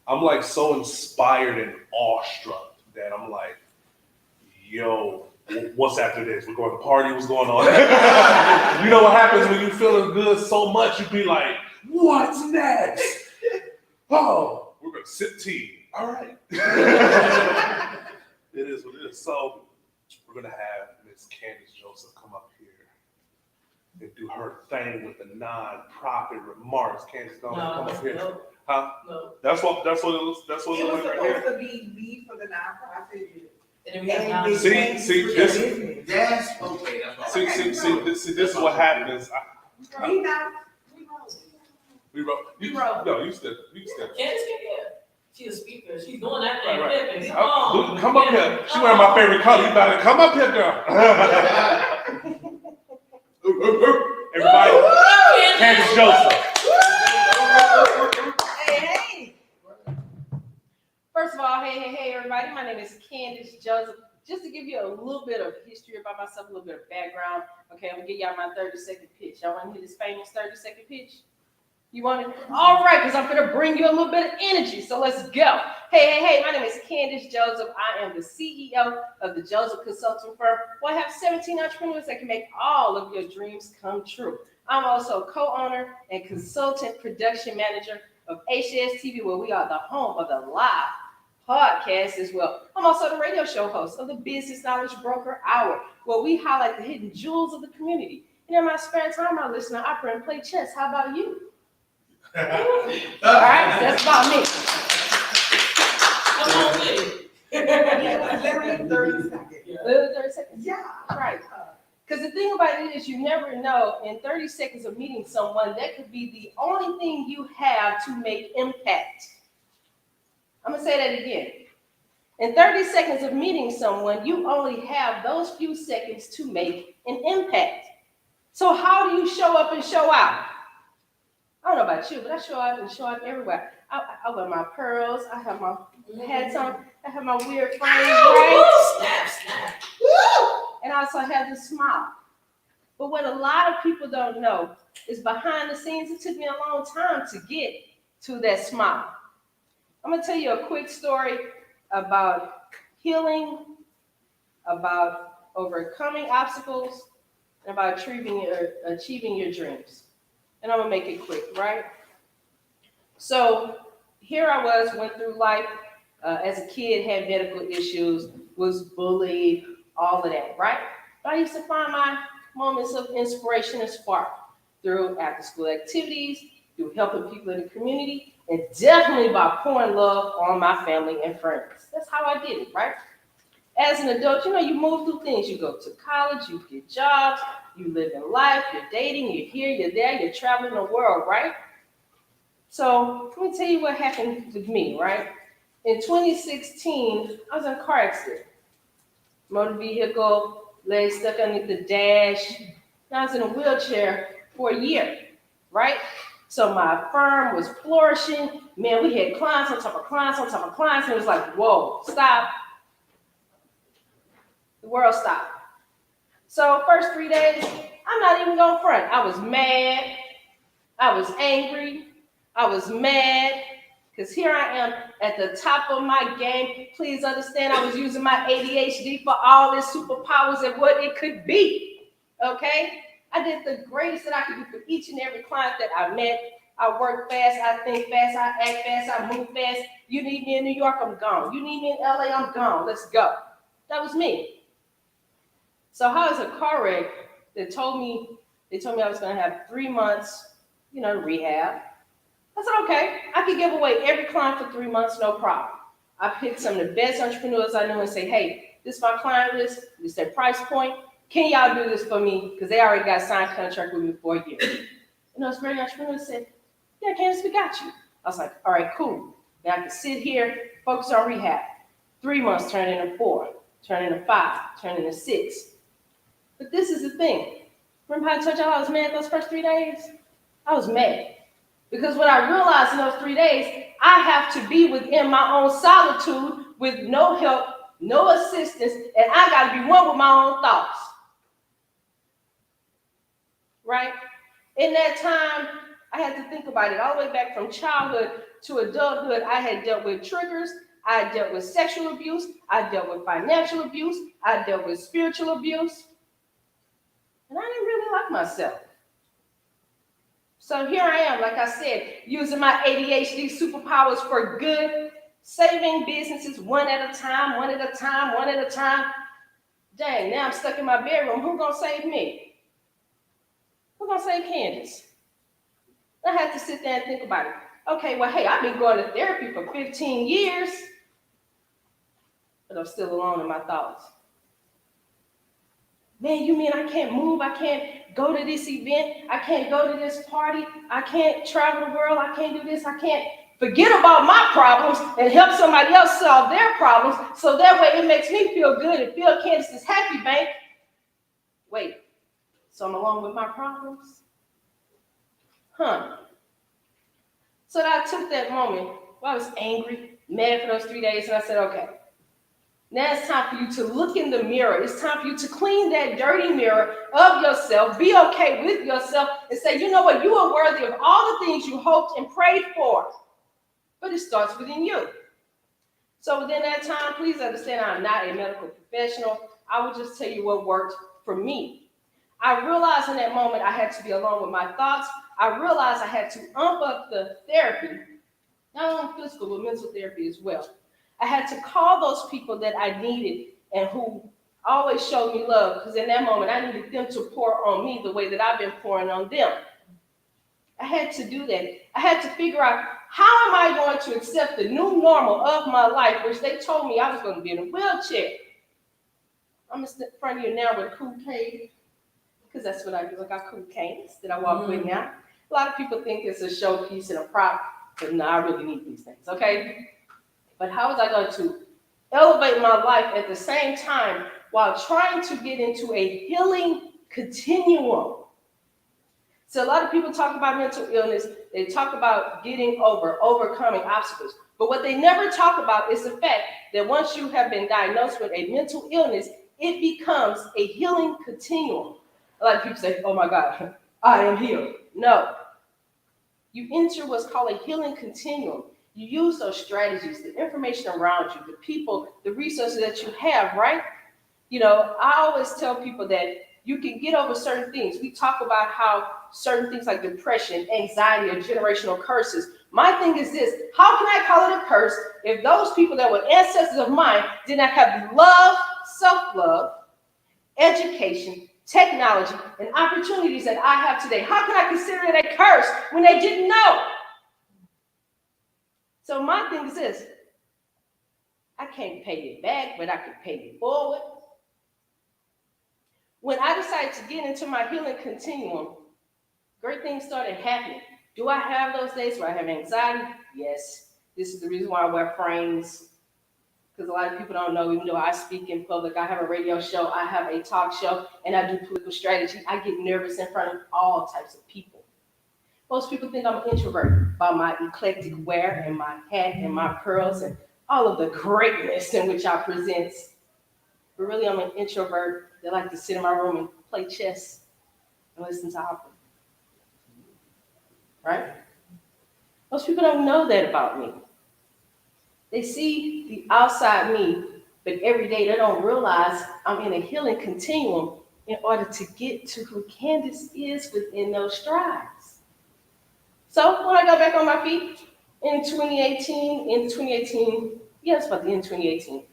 I'm like so inspired and awestruck that I'm like, yo, what's after this? We're going to party. What's going on? You know what happens when you feeling good so much? You be like, what's next? Oh, we're gonna sip tea. All right. It is what it is. So we're gonna have Miss Candace Joseph come up here and do her thing with the non-profit remarks. Candace, come up here. Huh? No. That's what it looks It was like right here. supposed to be lead for the nonprofit. And then we have And non. they See, changed see, it to this- business. That's okay, that's what. See, this is what happens. We not, We wrote. No, you still. Candace can hear. She's a speaker. She's doing that thing. Right. Flipping. Come on. Come up here. She wearing my favorite color. You better come up here, girl. Everybody, Candace Joseph. hey, First of all, hey, everybody. My name is Candace Joseph. Just to give you a little bit of history about myself, a little bit of background. Okay, I'm gonna give y'all my 30-second pitch. Y'all want to hear this famous 30-second pitch? You want it? All right, because I'm gonna bring you a little bit of energy. So let's go. Hey, my name is Candace Joseph. I am the CEO of the Joseph Consulting Firm. Well, I have 17 entrepreneurs that can make all of your dreams come true. I'm also co-owner and consultant production manager of HS TV, where we are the home of the live podcast as well. I'm also the radio show host of the Business Knowledge Broker Hour, where we highlight the hidden jewels of the community. And in my spare time, I listen to opera and play chess. How about you? All right, that's about me. Come on with it. literally 30 seconds. Literally 30 seconds. Yeah. Right. Because the thing about it is, you never know, in 30 seconds of meeting someone, that could be the only thing you have to make impact. I'm going to say that again. In 30 seconds of meeting someone, you only have those few seconds to make an impact. So how do you show up and show out? I don't know about you, but I show up and show up everywhere. I wear my pearls, I have my hats on, I have my weird frames, right? Snap. And I also have the smile. But what a lot of people don't know is behind the scenes, it took me a long time to get to that smile. I'm gonna tell you a quick story about healing, about overcoming obstacles, and about achieving your dreams. And I'm gonna make it quick, right? So here I was, went through life as a kid, had medical issues, was bullied, all of that, right? But I used to find my moments of inspiration and spark through after-school activities, through helping people in the community, and definitely by pouring love on my family and friends. That's how I did it, right? As an adult, you move through things. You go to college, you get jobs, you live in life, you're dating, you're here, you're there, you're traveling the world, right? So let me tell you what happened with me, right? In 2016, I was in a car accident. Motor vehicle, leg stuck underneath the dash. And I was in a wheelchair for a year, right? So my firm was flourishing. Man, we had clients on top of clients on top of clients. And it was like, whoa, stop. The world stopped. So first 3 days, I'm not even going front. I was mad. I was angry. I was mad. Because here I am at the top of my game. Please understand, I was using my ADHD for all its superpowers and what it could be. Okay? I did the greatest that I could do for each and every client that I met. I work fast, I think fast, I act fast, I move fast. You need me in New York, I'm gone. You need me in LA, I'm gone. Let's go. That was me. So how is a car wreck that told me I was gonna have 3 months, rehab. I said, okay, I could give away every client for 3 months, no problem. I picked some of the best entrepreneurs I knew and say, hey, this is my client list, this is their price point. Can y'all do this for me? Because they already got signed contract with me for a year. And those great entrepreneurs said, yeah, Candace, we got you. I was like, all right, cool. Now I can sit here, focus on rehab. 3 months turn into 4, turn into 5, turn into 6. But this is the thing. Remember how I told y'all I was mad those first 3 days? I was mad. Because what I realized in those 3 days, I have to be within my own solitude with no help, no assistance, and I got to be one with my own thoughts. Right? In that time, I had to think about it all the way back from childhood to adulthood. I had dealt with triggers. I had dealt with sexual abuse. I dealt with financial abuse. I dealt with spiritual abuse. And I didn't really like myself. So here I am, like I said, using my ADHD superpowers for good, saving businesses one at a time, one at a time, one at a time. Dang, now I'm stuck in my bedroom. Who's gonna save me? Who's gonna save Candace? I had to sit there and think about it. Okay, well, hey, I've been going to therapy for 15 years, but I'm still alone in my thoughts. Man, you mean I can't move? I can't go to this event? I can't go to this party? I can't travel the world? I can't do this? I can't forget about my problems and help somebody else solve their problems, so that way it makes me feel good and feel Candace's happy bank. Wait, so I'm alone with my problems? Huh. So I took that moment where I was angry, mad for those 3 days, and I said, okay, now it's time for you to look in the mirror. It's time for you to clean that dirty mirror of yourself, be okay with yourself, and say, you know what, you are worthy of all the things you hoped and prayed for. But it starts within you. So within that time, please understand I'm not a medical professional. I will just tell you what worked for me. I realized in that moment I had to be alone with my thoughts. I realized I had to ump up the therapy, not only physical, but mental therapy as well. I had to call those people that I needed and who always showed me love, because in that moment I needed them to pour on me the way that I've been pouring on them. I had to do that. I had to figure out, how am I going to accept the new normal of my life, which they told me I was going to be in a wheelchair. I'm in front of you now with a cool cane, because that's what I do. I got cool canes that I walk with now. A lot of people think it's a showpiece and a prop, but no, I really need these things, okay? But how was I going to elevate my life at the same time while trying to get into a healing continuum? So a lot of people talk about mental illness. They talk about getting over, overcoming obstacles. But what they never talk about is the fact that once you have been diagnosed with a mental illness, it becomes a healing continuum. A lot of people say, oh my God, I am healed. No. You enter what's called a healing continuum. You use those strategies, the information around you, the people, the resources that you have, right? You know, I always tell people that you can get over certain things. We talk about how certain things like depression, anxiety, or generational curses. My thing is this: how can I call it a curse if those people that were ancestors of mine did not have the love, self-love, education, technology, and opportunities that I have today? How can I consider it a curse when they didn't know? So my thing is this: I can't pay it back, but I can pay it forward. When I decided to get into my healing continuum, great things started happening. Do I have those days where I have anxiety? Yes. This is the reason why I wear frames, because a lot of people don't know, even though I speak in public, I have a radio show, I have a talk show, and I do political strategy. I get nervous in front of all types of people. Most people think I'm an introvert by my eclectic wear and my hat and my pearls and all of the greatness in which I present. But really, I'm an introvert that like to sit in my room and play chess and listen to opera. Right? Most people don't know that about me. They see the outside me, but every day they don't realize I'm in a healing continuum in order to get to who Candace is within those strides. So when I got back on my feet in 2018, yes, about the end of 2018,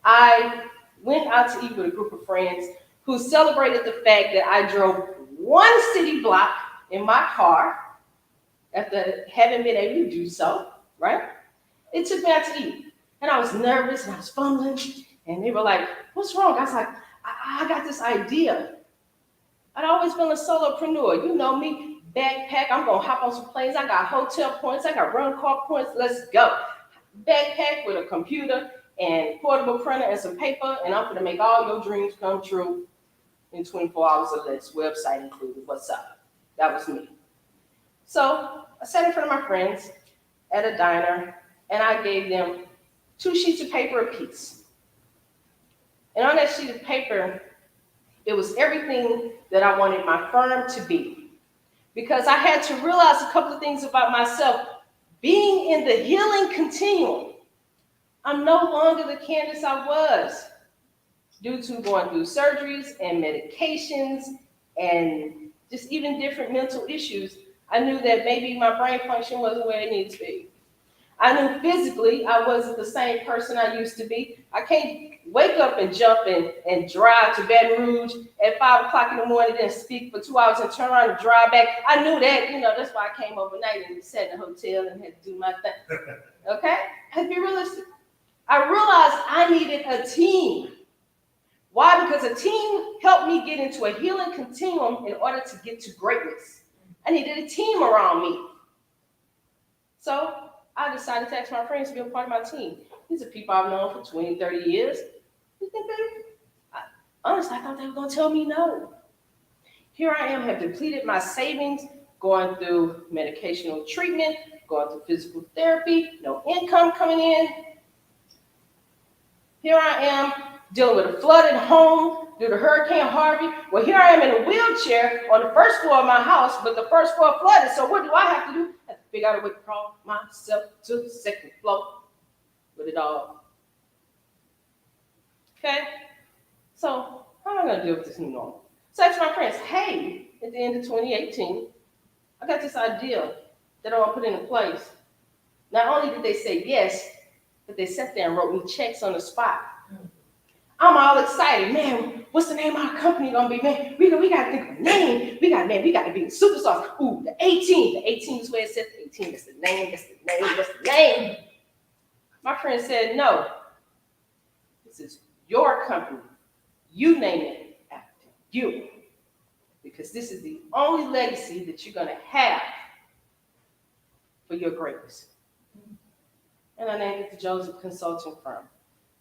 I went out to eat with a group of friends who celebrated the fact that I drove one city block in my car after having been able to do so, right? It took me out to eat. And I was nervous and I was fumbling. And they were like, what's wrong? I was like, I got this idea. I'd always been a solopreneur. You know me, backpack. I'm going to hop on some planes. I got hotel points. I got rental car points. Let's go. Backpack with a computer and portable printer and some paper. And I'm going to make all your dreams come true in 24 hours or less. Website included. What's up? That was me. So I sat in front of my friends at a diner, and I gave them 2 sheets of paper apiece. And on that sheet of paper, it was everything that I wanted my firm to be. Because I had to realize a couple of things about myself. Being in the healing continuum, I'm no longer the Candace I was, due to going through surgeries and medications and just even different mental issues. I knew that maybe my brain function wasn't where it needed to be. I knew physically I wasn't the same person I used to be. I can't wake up and jump and drive to Baton Rouge at 5 o'clock in the morning, then speak for 2 hours and turn around and drive back. I knew that, that's why I came overnight and sat in the hotel and had to do my thing. Okay? I had to be realistic. I realized I needed a team. Why? Because a team helped me get into a healing continuum in order to get to greatness. I needed a team around me. So I decided to ask my friends to be a part of my team. These are people I've known for 20, 30 years. You think honestly, I thought they were going to tell me no. Here I am, have depleted my savings, going through medicational treatment, going through physical therapy, no income coming in. Here I am, dealing with a flooded home due to Hurricane Harvey. Well, here I am in a wheelchair on the first floor of my house, but the first floor flooded. So what do I have to do? I have to figure out a way to crawl myself to the second floor with it all. Okay? So how am I going to deal with this new normal? So I asked my friends, hey, at the end of 2018, I got this idea that I want to put into place. Not only did they say yes, but they sat there and wrote me checks on the spot. I'm all excited, man. What's the name of our company gonna be, man? We gotta think of a name. We gotta be the superstars. Ooh, the 18. The 18 is where it says the 18. That's the name. That's the name. That's the name. My friend said, no. This is your company. You name it after you, because this is the only legacy that you're gonna have for your greatness. And I named it the Joseph Consulting Firm.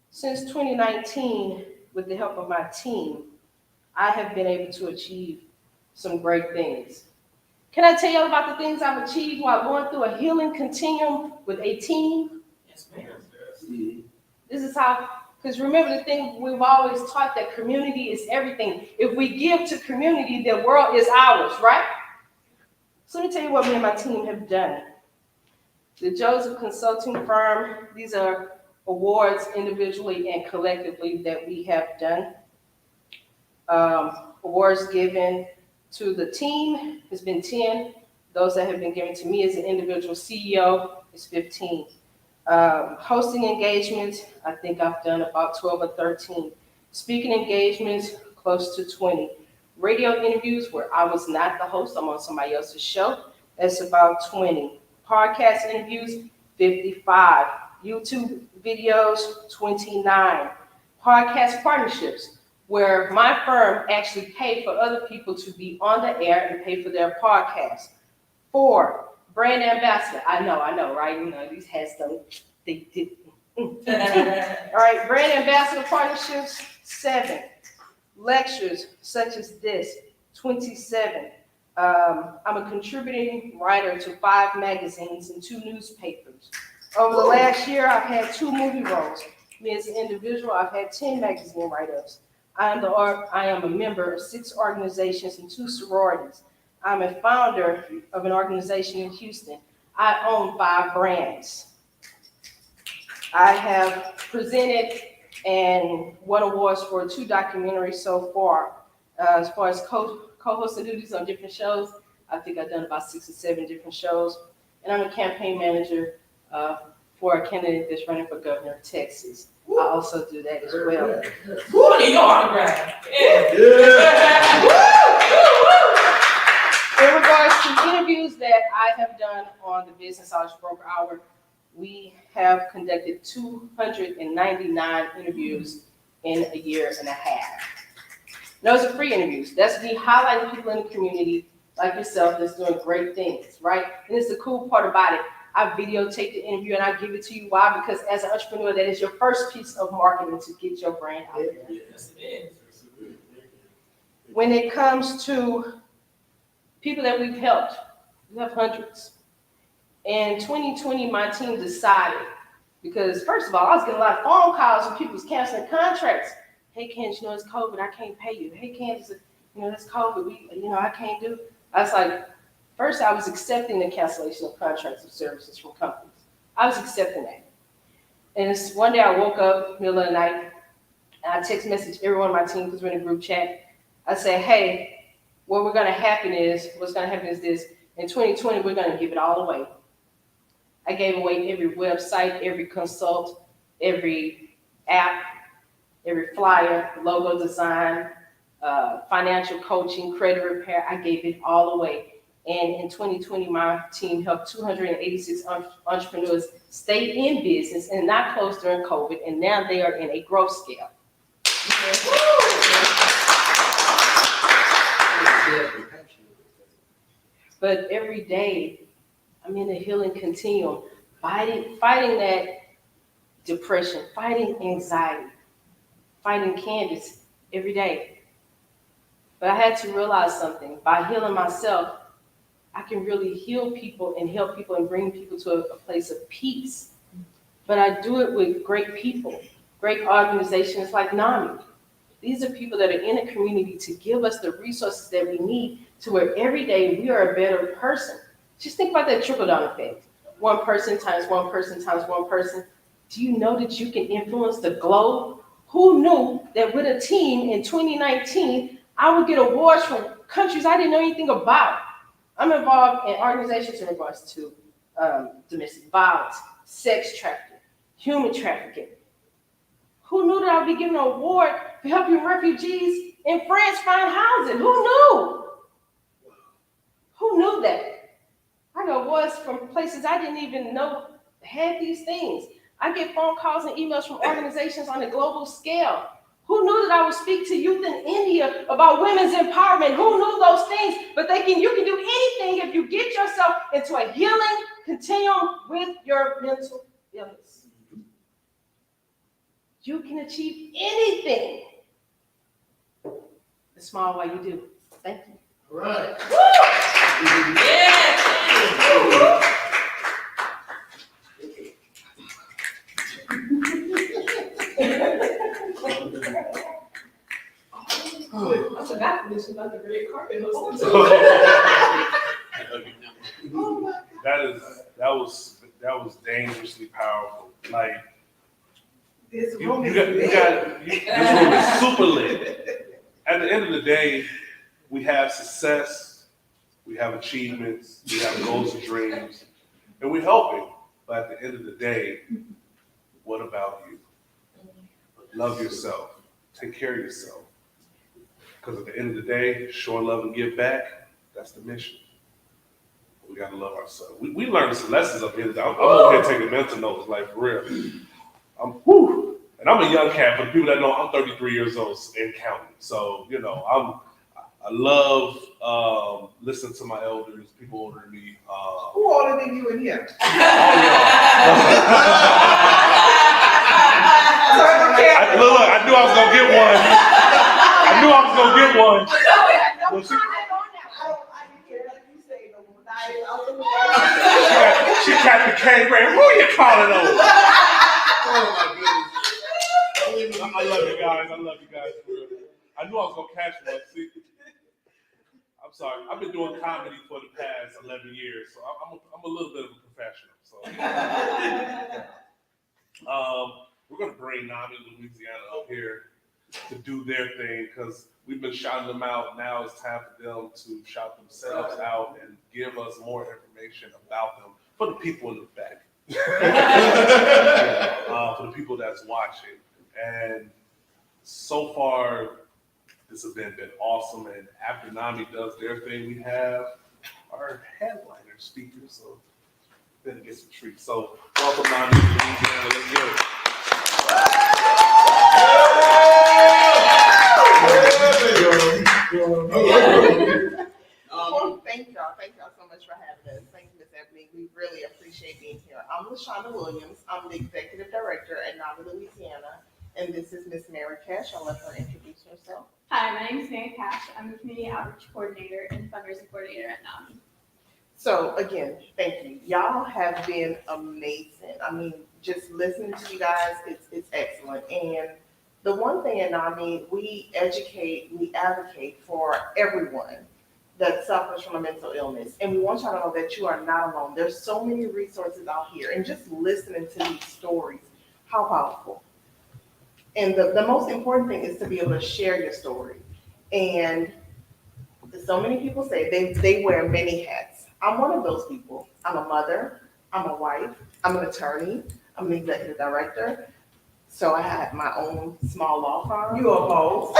Since 2019, with the help of my team, I have been able to achieve some great things. Can I tell you about the things I've achieved while going through a healing continuum with a team? Yes, ma'am. This is how, because remember the thing we've always taught, that community is everything. If we give to community, the world is ours, right? So let me tell you what me and my team have done. The Joseph Consulting Firm, these are awards individually and collectively that we have done. Awards given to the team has been 10. Those that have been given to me as an individual CEO is 15. Hosting engagements, I think I've done about 12 or 13. Speaking engagements, close to 20. Radio interviews where I was not the host, I'm on somebody else's show, that's about 20. Podcast interviews, 55. YouTube videos, 29. Podcast partnerships, where my firm actually paid for other people to be on the air and pay for their podcast. 4. Brand ambassador. I know, right? These hats don't, they did. All right, brand ambassador partnerships, 7. Lectures such as this, 27. I'm a contributing writer to 5 magazines and 2 newspapers. Over the last year, I've had 2 movie roles. Me as an individual, I've had 10 magazine write-ups. I am a member of 6 organizations and 2 sororities. I'm a founder of an organization in Houston. I own 5 brands. I have presented and won awards for 2 documentaries so far. As far as co-hosting duties on different shows, I think I've done about 6 or 7 different shows. And I'm a campaign manager for a candidate that's running for governor of Texas. I also do that as well. Who need your autograph? Yeah. In regards to interviews that I have done on the Business Knowledge Broker Hour, we have conducted 299 interviews in a year and a half. Those are free interviews. That's me highlighting people in the community like yourself that's doing great things, right? And it's the cool part about it. I videotape the interview and I give it to you. Why? Because as an entrepreneur, that is your first piece of marketing to get your brand out there. Yes, it is. When it comes to people that we've helped, we have hundreds. In 2020, my team decided, because first of all, I was getting a lot of phone calls when people was canceling contracts. Hey, Candace, it's COVID, I can't pay you. Hey, Candace, it's COVID, I can't do. I was like, first I was accepting the cancellation of contracts of services from companies. I was accepting that. And one day I woke up, middle of the night, and I text message everyone on my team because we're in a group chat. I said, hey, what's gonna happen is this, in 2020, we're gonna give it all away. I gave away every website, every consult, every app, every flyer, logo design, financial coaching, credit repair. I gave it all away. And in 2020, my team helped 286 entrepreneurs stay in business and not close during COVID. And now they are in a growth scale. But every day, I'm in a healing continuum, fighting that depression, fighting anxiety, fighting Candace every day. But I had to realize something. By healing myself, I can really heal people and help people and bring people to a place of peace. But I do it with great people, great organizations like NAMI. These are people that are in a community to give us the resources that we need to where every day we are a better person. Just think about that trickle-down effect. One person times one person times one person. Do you know that you can influence the globe? Who knew that with a team in 2019, I would get awards from countries I didn't know anything about? I'm involved in organizations in regards to domestic violence, sex trafficking, human trafficking. Who knew that I would be given an award for helping refugees in France find housing? Who knew? Who knew that? I got awards from places I didn't even know had these things. I get phone calls and emails from organizations on a global scale. Who knew that I would speak to youth in India about women's empowerment? Who knew those things? But you can do anything if you get yourself into a healing continuum with your mental illness. You can achieve anything. The small way you do. Thank you. All right. I forgot to mention about the red carpet hosting. That was dangerously powerful. Like This you room is got this room is super lit. At the end of the day, we have success, we have achievements, we have goals and dreams, and we're helping. But at the end of the day, what about you? Love yourself. Take care of yourself. Because at the end of the day, show love and give back, that's the mission. We gotta love ourselves. We learned some lessons up here. I'm over here taking mental notes, like for real. And I'm a young cat. For the people that know, I'm 33 years old and counting. So, you know, I love listening to my elders, people older than me. Who older than you in here? Look, I knew I was gonna get one. I knew I was gonna get one. She got the kangaroo. Who you calling over? Oh my goodness. I love you guys. I love you guys. I knew I was gonna catch one. See, I'm sorry. I've been doing comedy for the past 11 years, so I'm a little bit of a professional. So, we're gonna bring NAMI Louisiana up here to do their thing because we've been shouting them out. Now it's time for them to shout themselves out and give us more information about them for the people in the back. For the people that's watching. And so far, this event been awesome. And after NAMI does their thing, we have our headliner speaker. So we're gonna get some treats. So welcome NAMI to Louisiana. Let's go. Thank y'all so much for having us. Thank you, Ms. Ebony. We really appreciate being here. I'm LaShonda Williams. I'm the executive director at NAMI Louisiana, and this is Ms. Mary Cash. I'll let her introduce herself. Hi, my name is Mary Cash. I'm the community outreach coordinator and fundraising coordinator at NAMI. So again, thank you. Y'all have been amazing. I mean, just listening to you guys, it's excellent. And the one thing at NAMI, we educate, we advocate for everyone that suffers from a mental illness. And we want y'all to know that you are not alone. There's so many resources out here. And just listening to these stories, how powerful. And the most important thing is to be able to share your story. And so many people say they wear many hats. I'm one of those people. I'm a mother. I'm a wife, I'm an attorney, I'm an executive director. So I have my own small law firm. You are both.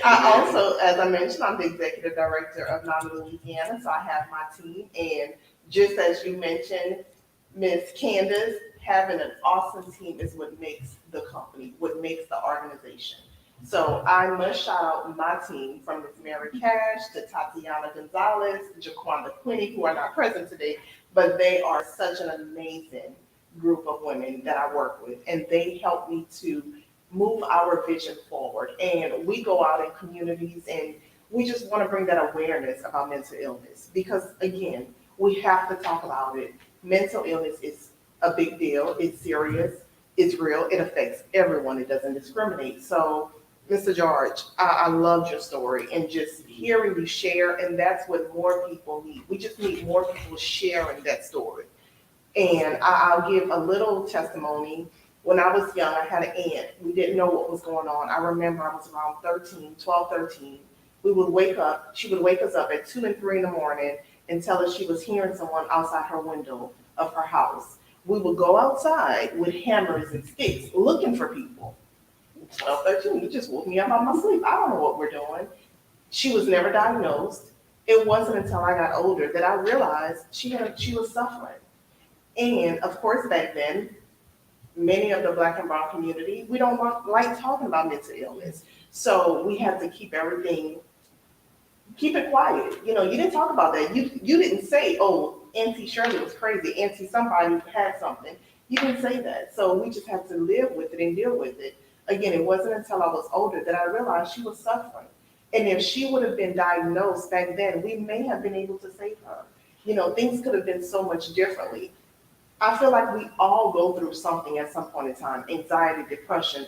I also, as I mentioned, I'm the executive director of NAMI Louisiana, so I have my team. And just as you mentioned, Ms. Candace, having an awesome team is what makes the company, what makes the organization. So I must shout out my team, from Ms. Mary Cash to Tatiana Gonzalez, Jaquanda Quinney, who are not present today, but they are such an amazing group of women that I work with, and they help me to move our vision forward. And we go out in communities and we just want to bring that awareness about mental illness, because again, we have to talk about it. Mental illness is a big deal. It's serious. It's real. It affects everyone. It doesn't discriminate. So, Mr. George, I loved your story and just hearing you share, and that's what more people need. We just need more people sharing that story. And I'll give a little testimony. When I was young, I had an aunt. We didn't know what was going on. I remember I was around 12, 13. We would wake up, she would wake us up at 2 and 3 in the morning and tell us she was hearing someone outside her window of her house. We would go outside with hammers and sticks looking for people. 12, 13, you just woke me up out of my sleep. I don't know what we're doing. She was never diagnosed. It wasn't until I got older that I realized she was suffering. And of course, back then, many of the Black and brown community, we don't like talking about mental illness. So we had to keep it quiet. You know, you didn't talk about that. You didn't say, oh, Auntie Shirley was crazy. Auntie somebody had something. You didn't say that. So we just had to live with it and deal with it. Again, it wasn't until I was older that I realized she was suffering. And if she would have been diagnosed back then, we may have been able to save her. You know, things could have been so much differently. I feel like we all go through something at some point in time, anxiety, depression.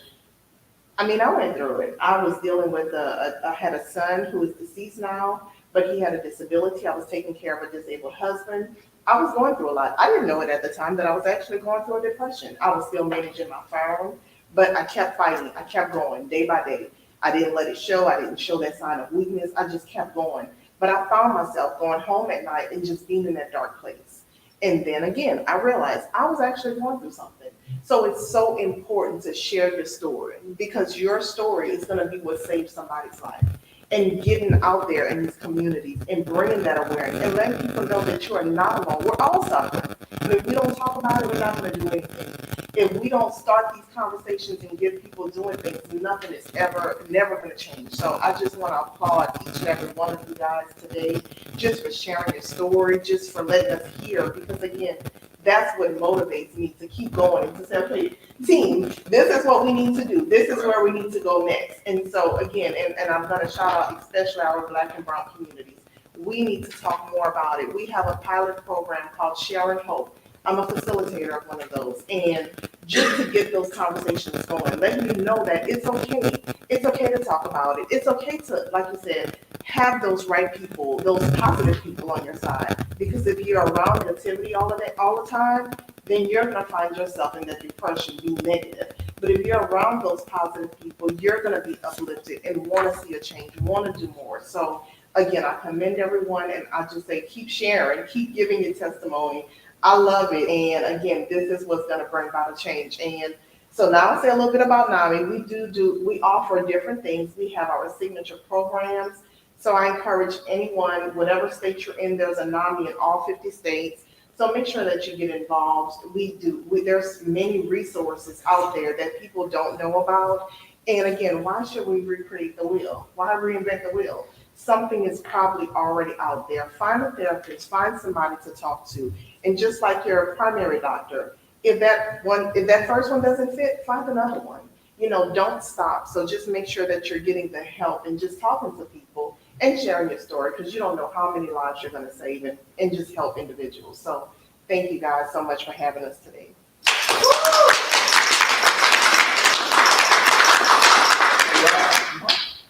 I mean, I went through it. I was dealing with I had a son who is deceased now, but he had a disability. I was taking care of a disabled husband. I was going through a lot. I didn't know it at the time that I was actually going through a depression. I was still managing my firm, but I kept fighting. I kept going day by day. I didn't let it show. I didn't show that sign of weakness. I just kept going. But I found myself going home at night and just being in that dark place. And then again, I realized I was actually going through something. So it's so important to share your story, because your story is going to be what saves somebody's life. And getting out there in these communities and bringing that awareness and letting people know that you are not alone. We're all suffering. And if we don't talk about it, we're not going to do anything. If we don't start these conversations and get people doing things, nothing is never going to change. So I just want to applaud each and every one of you guys today, just for sharing your story, just for letting us hear, because again, that's what motivates me to keep going and to say, okay, team, this is what we need to do. This is where we need to go next. And so again, and I'm going to shout out especially our Black and brown communities. We need to talk more about it. We have a pilot program called Sharing Hope. I'm a facilitator of one of those. And just to get those conversations going, letting you know that it's okay. It's okay to talk about it. It's okay to, like you said, have those right people, those positive people on your side. Because if you're around negativity all the time, then you're going to find yourself in that depression, being negative. But if you're around those positive people, you're going to be uplifted and want to see a change, want to do more. So again, I commend everyone, and I just say, keep sharing, keep giving your testimony. I love it. And again, this is what's going to bring about a change. And so now I'll say a little bit about NAMI. We offer different things. We have our signature programs. So I encourage anyone, whatever state you're in, there's a NAMI in all 50 states. So make sure that you get involved. There's many resources out there that people don't know about. And again, why should we recreate the wheel? Why reinvent the wheel? Something is probably already out there. Find a therapist, find somebody to talk to. And just like your primary doctor, if that first one doesn't fit, find another one. You know, don't stop. So just make sure that you're getting the help and just talking to people and sharing your story, because you don't know how many lives you're going to save and just help individuals. So thank you guys so much for having us today.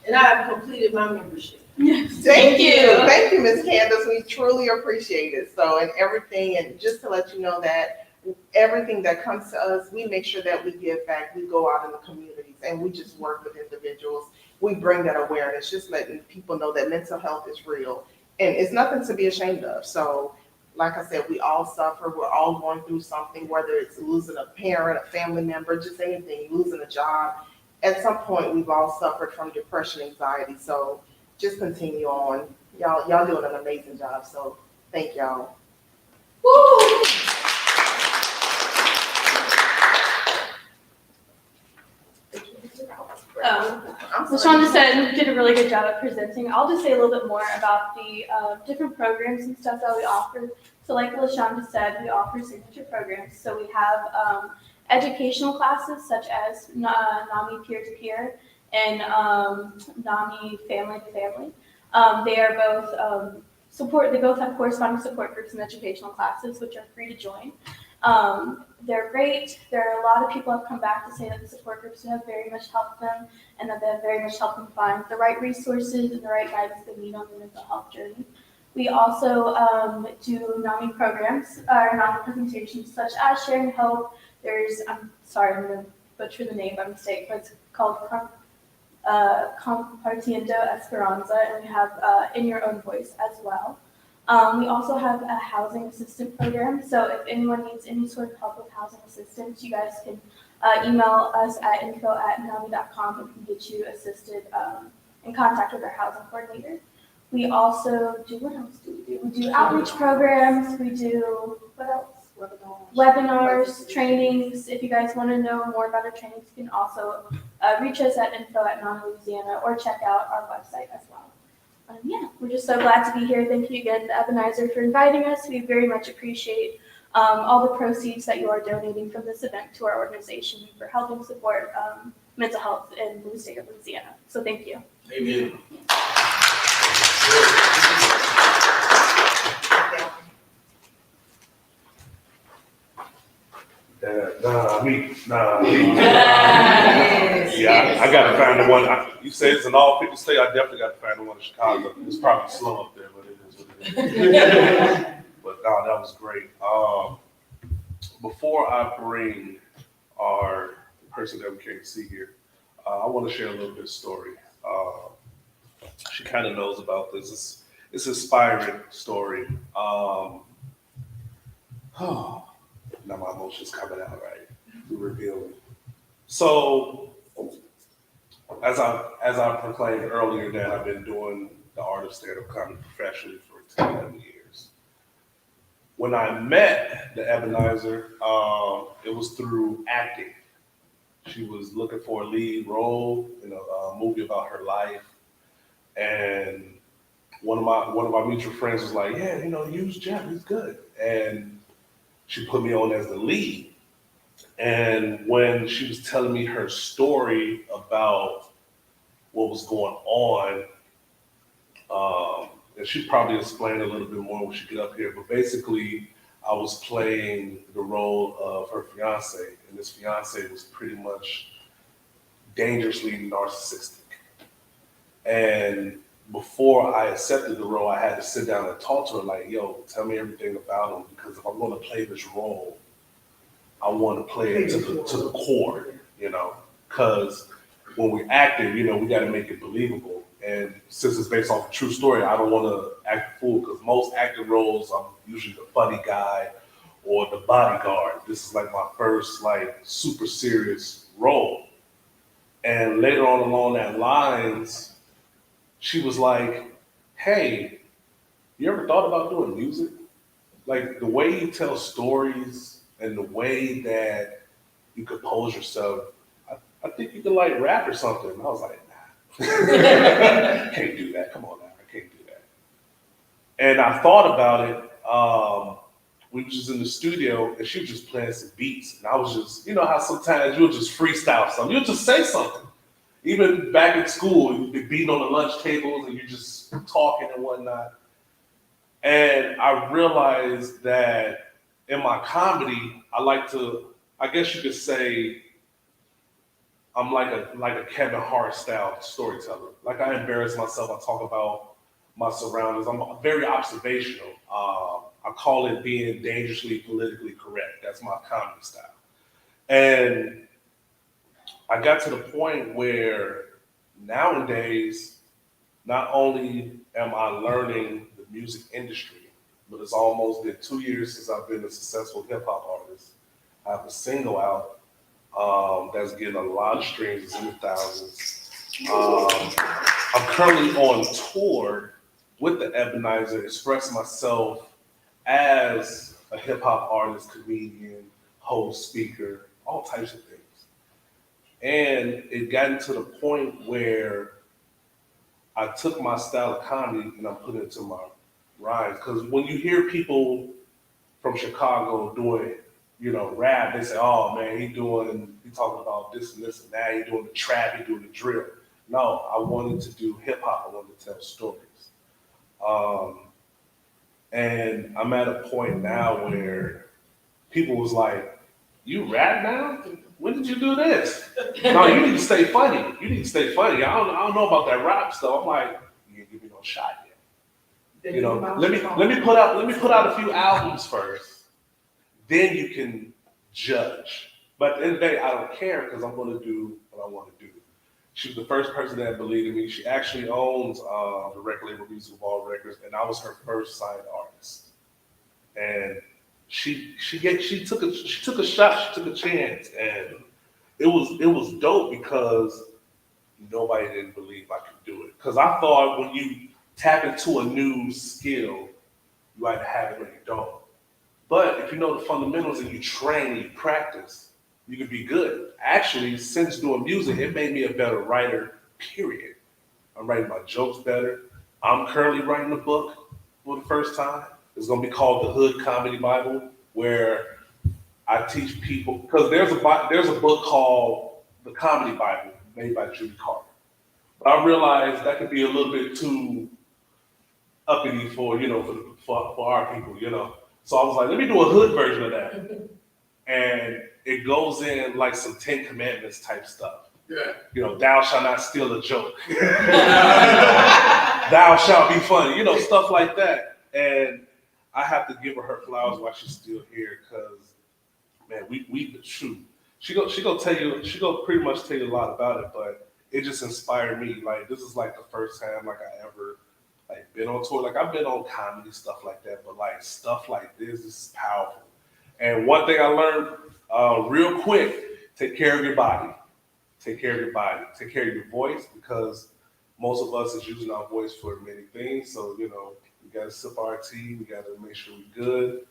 And I have completed my membership. Thank you, Ms. Candace. We truly appreciate it. So, and everything, and just to let you know that everything that comes to us, we make sure that we give back. We go out in the communities and we just work with individuals. We bring that awareness, just letting people know that mental health is real and it's nothing to be ashamed of. So like I said, we all suffer. We're all going through something, whether it's losing a parent, a family member, just anything, losing a job. At some point, we've all suffered from depression, anxiety. So just continue on. Y'all doing an amazing job. So thank y'all. Woo! LaShonda said did a really good job at presenting. I'll just say a little bit more about the different programs and stuff that we offer. So like LaShonda said, we offer signature programs. So we have educational classes such as NAMI peer-to-peer and NAMI family-to-family. They are both they both have corresponding support groups and educational classes, which are free to join. They're great. There are a lot of people have come back to say that the support groups have very much helped them and that they have very much helped them find the right resources and the right guidance they need on their mental health journey. We also do NAMI programs, or NAMI presentations, such as Sharing Hope. There's, I'm sorry, I'm going to butcher the name by mistake, but it's called Compartiendo Esperanza, and we have In Your Own Voice as well. We also have a housing assistant program, so if anyone needs any sort of help with housing assistance, you guys can email us at info@nami.com and we can get you assisted in contact with our housing coordinator. We also do, what else do we do? We do outreach programs, we do, what else? Webinars, trainings. If you guys want to know more about our trainings, you can also reach us at info@nami.Louisiana or check out our website as well. Yeah, we're just so glad to be here. Thank you again to Ebonizer for inviting us. We very much appreciate all the proceeds that you are donating from this event to our organization for helping support mental health in the state of Louisiana. So thank you. Amen. Yeah, I gotta find the one. You say it's in all 50 states. I definitely got to find the one in Chicago. It's probably slow up there, but it is what it is. But no, that was great. Before I bring our person that we came to see here, I want to share a little bit of story. She kind of knows about this. It's an inspiring story. Now my emotions coming out, right? Revealing. So, as I proclaimed earlier, that I've been doing the art of stand-up comedy professionally for 10 years. When I met the Ebonizer, it was through acting. She was looking for a lead role in a movie about her life, and one of my mutual friends was like, "Yeah, use Jeff. He's good." And she put me on as the lead. And when she was telling me her story about what was going on, and she probably explained a little bit more when she get up here, but basically I was playing the role of her fiance, and this fiance was pretty much dangerously narcissistic. And before I accepted the role, I had to sit down and talk to her like, "Yo, tell me everything about him, because if I'm going to play this role, I want to play it to the core, because when we're acting, we got to make it believable. And since it's based off a true story, I don't want to act a fool, because most acting roles, I'm usually the funny guy or the bodyguard. This is like my first super serious role. And later on along that lines, she was like, "Hey, you ever thought about doing music? Like the way you tell stories and the way that you compose yourself, I think you can rap or something." And I was like, "Nah, can't do that. Come on now, I can't do that." And I thought about it. We were just in the studio and she was just playing some beats. And I was just, how sometimes you'll just freestyle something. You'll just say something. Even back in school, you'd be beating on the lunch tables and you're just talking and whatnot. And I realized that in my comedy, I guess you could say, I'm like a Kevin Hart style storyteller. Like I embarrass myself, I talk about my surroundings. I'm very observational. I call it being dangerously politically correct. That's my comedy style. And I got to the point where nowadays, not only am I learning the music industry, but it's almost been 2 years since I've been a successful hip hop artist. I have a single out that's getting a lot of streams, it's in the thousands. I'm currently on tour with the Ebonized, expressing myself as a hip hop artist, comedian, host, speaker, all types of things. And it got to the point where I took my style of comedy and I put it into my rhymes. Because when you hear people from Chicago doing, rap, they say, oh man, he talking about this and this and that, he doing the trap, he doing the drill. No, I wanted to do hip hop, I wanted to tell stories. And I'm at a point now where people was like, you rap now? When did you do this? No, you need to stay funny. I don't know about that rap stuff. I'm like, you didn't give me no shot yet. Let me put out a few albums first. Then you can judge. But at the end of the day, I don't care because I'm going to do what I want to do. She was the first person that believed in me. She actually owns the record label Music Ball Records, and I was her first signed artist. And she took a shot, she took a chance, and it was dope because nobody didn't believe I could do it. Because I thought when you tap into a new skill, you either have it or you don't. But if you know the fundamentals and you train and you practice, you can be good. Actually, since doing music, it made me a better writer, period. I'm writing my jokes better. I'm currently writing a book for the first time. It's gonna be called The Hood Comedy Bible, where I teach people, because there's a book called The Comedy Bible, made by Judy Carter. But I realized that could be a little bit too uppity for our people, So I was like, let me do a hood version of that. And it goes in like some 10 Commandments type stuff. Yeah. Thou shalt not steal a joke. Thou shalt be funny, stuff like that. And I have to give her flowers while she's still here, because man, we shoot. She gonna pretty much tell you a lot about it, but it just inspired me. Like, this is like the first time like I ever been on tour. Like, I've been on comedy stuff like that, but like stuff like this is powerful. And one thing I learned real quick: take care of your body. Take care of your body. Take care of your voice, because most of us is using our voice for many things. So we gotta sip our tea. We gotta make sure we're good.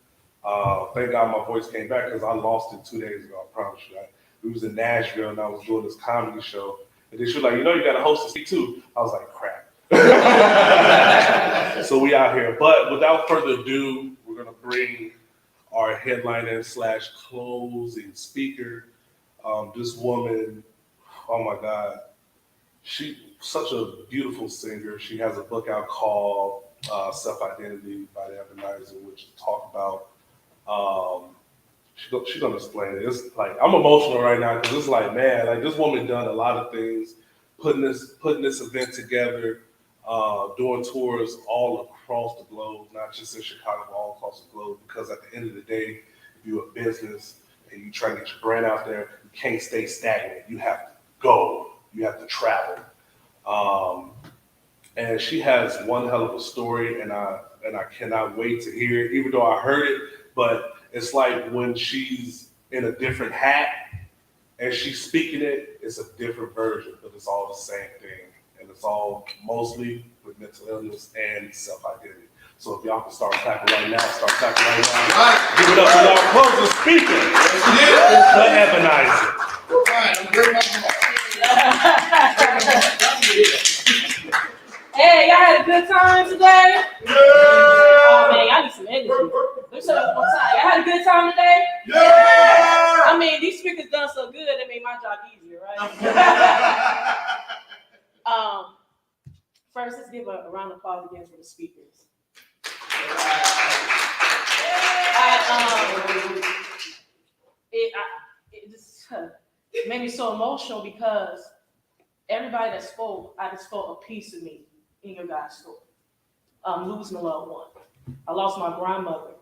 Thank God my voice came back, because I lost it 2 days ago. I promise you. We was in Nashville and I was doing this comedy show, and then she was like, you gotta host a speak too. I was like, crap. So we out here. But without further ado, we're gonna bring our headliner / closing speaker. This woman, oh my God, she's such a beautiful singer. She has a book out called Self-Identity by the Ebonized, which talk about, she's gonna explain it. It's like, I'm emotional right now, because it's like, man, like, this woman done a lot of things, putting this event together, doing tours all across the globe, not just in Chicago, but all across the globe. Because at the end of the day, if you're a business and you try to get your brand out there, you can't stay stagnant. You have to go. You have to travel. And she has one hell of a story, and I cannot wait to hear it, even though I heard it. But it's like when she's in a different hat and she's speaking it, it's a different version, but it's all the same thing. And it's all mostly with mental illness and self-identity. So if y'all can start clapping right now, Give it up for y'all closing speaker. The Ebonizer. All right, I'm very much Hey, y'all had a good time today? Oh man, y'all need some energy. Let me shut up one time. Y'all had a good time today? Yeah! I mean, these speakers done so good, they made my job easier, right? First, let's give a round of applause again for the speakers. It just made me so emotional, because everybody that spoke, I just felt a piece of me in your guys' story. Losing a loved one. I lost my grandmother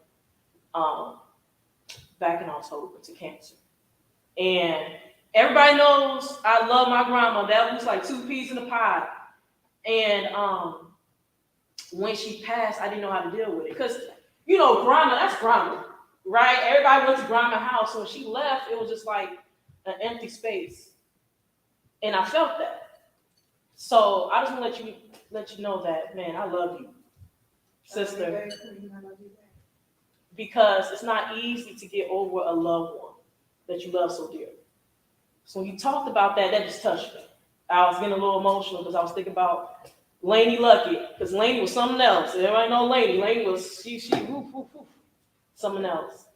back in October to cancer. And everybody knows I love my grandma. That was like two peas in a pod. And when she passed, I didn't know how to deal with it. Because You know, grandma, that's grandma, right? Everybody went to grandma's house. So when she left, it was just like an empty space. And I felt that. So I just want to let you know that, man, I love you, sister. Because it's not easy to get over a loved one that you love so dearly. So when you talked about that, that just touched me. I was getting a little emotional because I was thinking about Lainey Lucky, because Lainey was something else. Everybody know Lainey. Lainey was something else.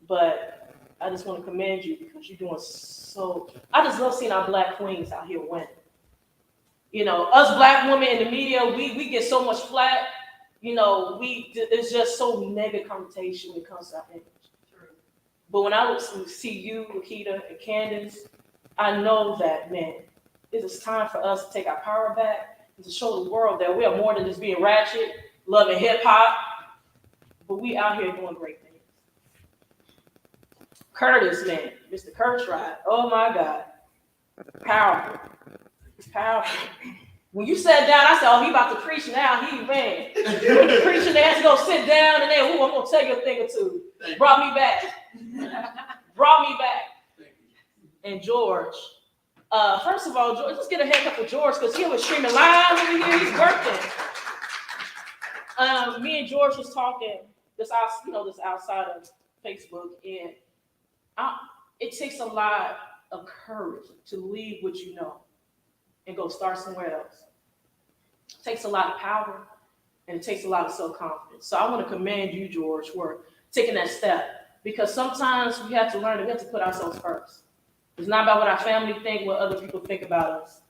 But I just want to commend you because you're doing so. I just love seeing our Black queens out here winning. You know, us Black women in the media, we get so much flack. You know, it's just so negative connotation when it comes to our image. But when I see you, Lakita, and Candace, I know that, man, it is time for us to take our power back and to show the world that we are more than just being ratchet, loving hip hop, but we out here doing great things. Curtis, man, Mr. Kerstride, oh my God, powerful. It's powerful. When you sat down, I said, oh, he about to preach now. He ran. Preaching, they had to go sit down, and then, I'm going to tell you a thing or two. Brought me back. And George. First of all, George, let's get a haircut for George, because he was streaming live over here. He's working. Me and George was talking this outside of Facebook, and it takes a lot of courage to leave what you know and go start somewhere else. It takes a lot of power, and it takes a lot of self-confidence. So I want to commend you, George, for taking that step, because sometimes we have to learn that we have to put ourselves first. It's not about what our family think, what other people think about us.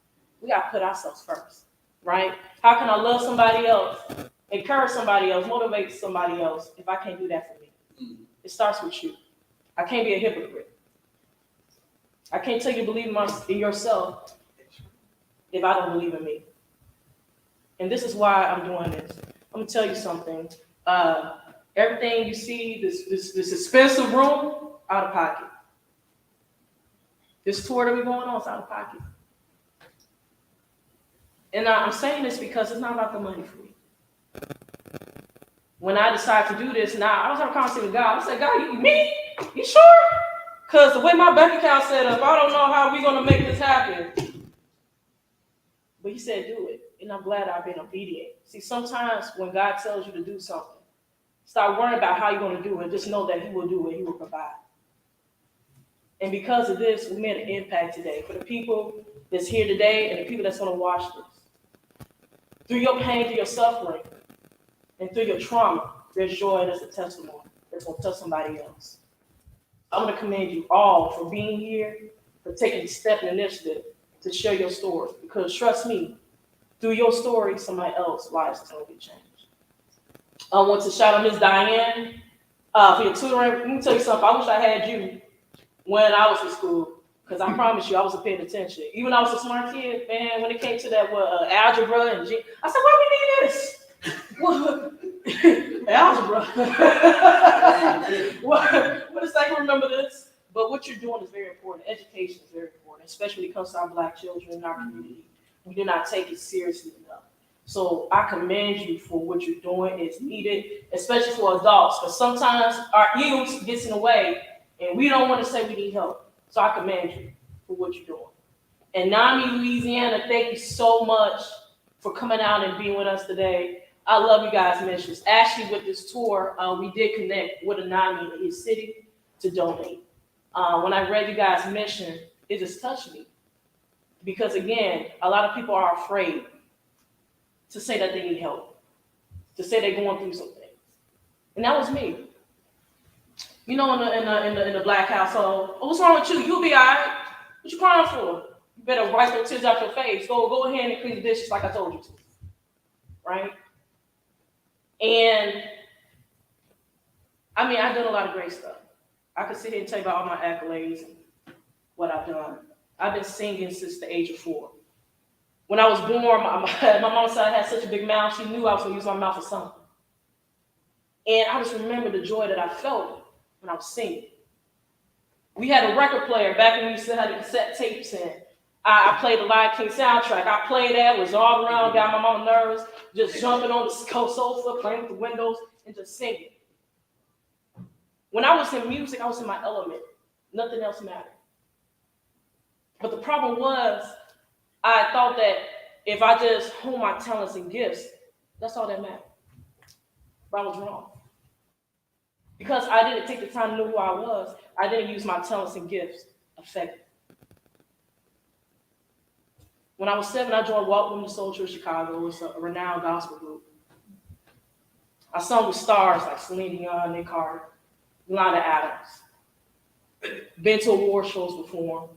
We got to put ourselves first, right? How can I love somebody else, encourage somebody else, motivate somebody else if I can't do that for me? It starts with you. I can't be a hypocrite. I can't tell you to believe in yourself if I don't believe in me. And this is why I'm doing this. I'm going to tell you something. Everything you see, this expensive room, out of pocket. This tour that we're going on is out of pocket. And I'm saying this because it's not about the money for me. When I decided to do this, now I was having a conversation with God. I said, God, me? You sure? Because the way my bank account set up, I don't know how we're going to make this happen. But he said, do it. And I'm glad I've been obedient. See, sometimes when God tells you to do something, stop worrying about how you're going to do it. Just know that he will do it. He will provide. And because of this, we made an impact today for the people that's here today and the people that's going to watch this. Through your pain, through your suffering, and through your trauma, there's joy and there's a testimony that's going to touch somebody else. I'm going to commend you all for being here, for taking the step and initiative to share your story. Because trust me, through your story, somebody else's lives is going to be changed. I want to shout out Ms. Diane for your tutoring. Let me tell you something. I wish I had you when I was in school, because I promise you, I wasn't paying attention. Even though I was a smart kid, man, when it came to that algebra and I said, why we need this? Algebra. What is that? I can remember this. But what you're doing is very important. Education is very important, especially when it comes to our Black children in our community. We do not take it seriously enough. So I commend you for what you're doing. It's needed, especially for adults, because sometimes our egos gets in the way and we don't want to say we need help. So I commend you for what you're doing. And NAMI, Louisiana, thank you so much for coming out and being with us today. I love you guys' missions. Actually, with this tour, we did connect with a NAMI in his city to donate. When I read you guys' mission, it just touched me. Because again, a lot of people are afraid to say that they need help, to say they're going through some things. And that was me. You know, in the Black household, oh, what's wrong with you? You'll be all right. What you crying for? You better wipe those tears out your face. Go ahead and clean the dishes like I told you to. Right? And I mean, I've done a lot of great stuff. I could sit here and tell you about all my accolades and what I've done. I've been singing since the age of 4. When I was born, my mom said I had such a big mouth, she knew I was going to use my mouth for something. And I just remember the joy that I felt when I was singing. We had a record player back when we used to have the cassette tapes in. I played the Lion King soundtrack. I played that, was all around, got my mama nervous, just jumping on the sofa, playing with the windows. and just singing. When I was in music, I was in my element. Nothing else mattered. But the problem was, I thought that if I just hone my talents and gifts, that's all that mattered. But I was wrong. Because I didn't take the time to know who I was, I didn't use my talents and gifts effectively. When I was 7, I joined Walk Women to Soul Church Chicago. It's a renowned gospel group. I sung with stars like Celine Dion, Nick Carter, Yolanda Adams. Been to award shows before.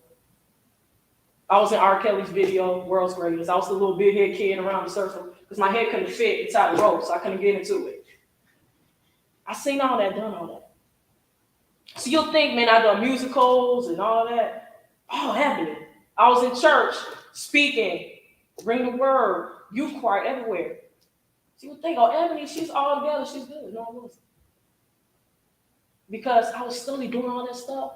I was in R. Kelly's video, World's Greatest. I was the little big head kid around the circle because my head couldn't fit inside the rope, so I couldn't get into it. I seen all that, done all that. So you'll think, man, I done musicals and all that. All happening. I was in church, speaking, bring the word, youth choir, everywhere. So you'll think, oh, Ebony, she's all together, she's good. No, I wasn't. Because I was slowly doing all that stuff,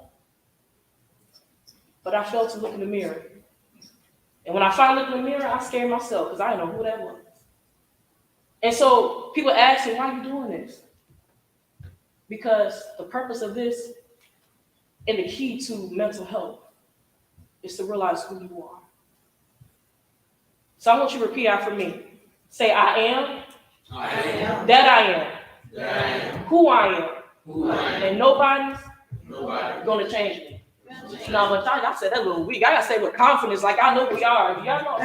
but I failed to look in the mirror. And when I finally looked in the mirror, I scared myself because I didn't know who that was. And so people ask me, why are you doing this? Because the purpose of this and the key to mental health is to realize who you are. So I want you to repeat after me. Say, I am, I am, that I am, that I am, who I am, who I am, and nobody's nobody. gonna change me. No, but y'all said that a little weak. I gotta say with confidence, like I know who we are. Y'all know.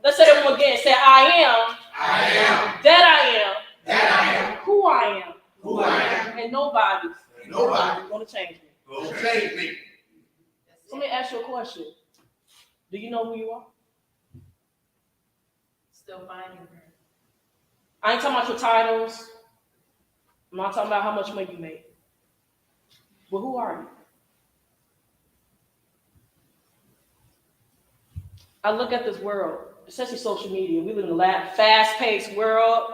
Let's say that one again. Say, I am, that I am, who I am, who I am, and nobody's nobody gonna change me. will change me. So let me ask you a question. Do you know who you are? Still finding her. I ain't talking about your titles. I'm not talking about how much money you make. But who are you? I look at this world, especially social media. We live in a fast-paced world.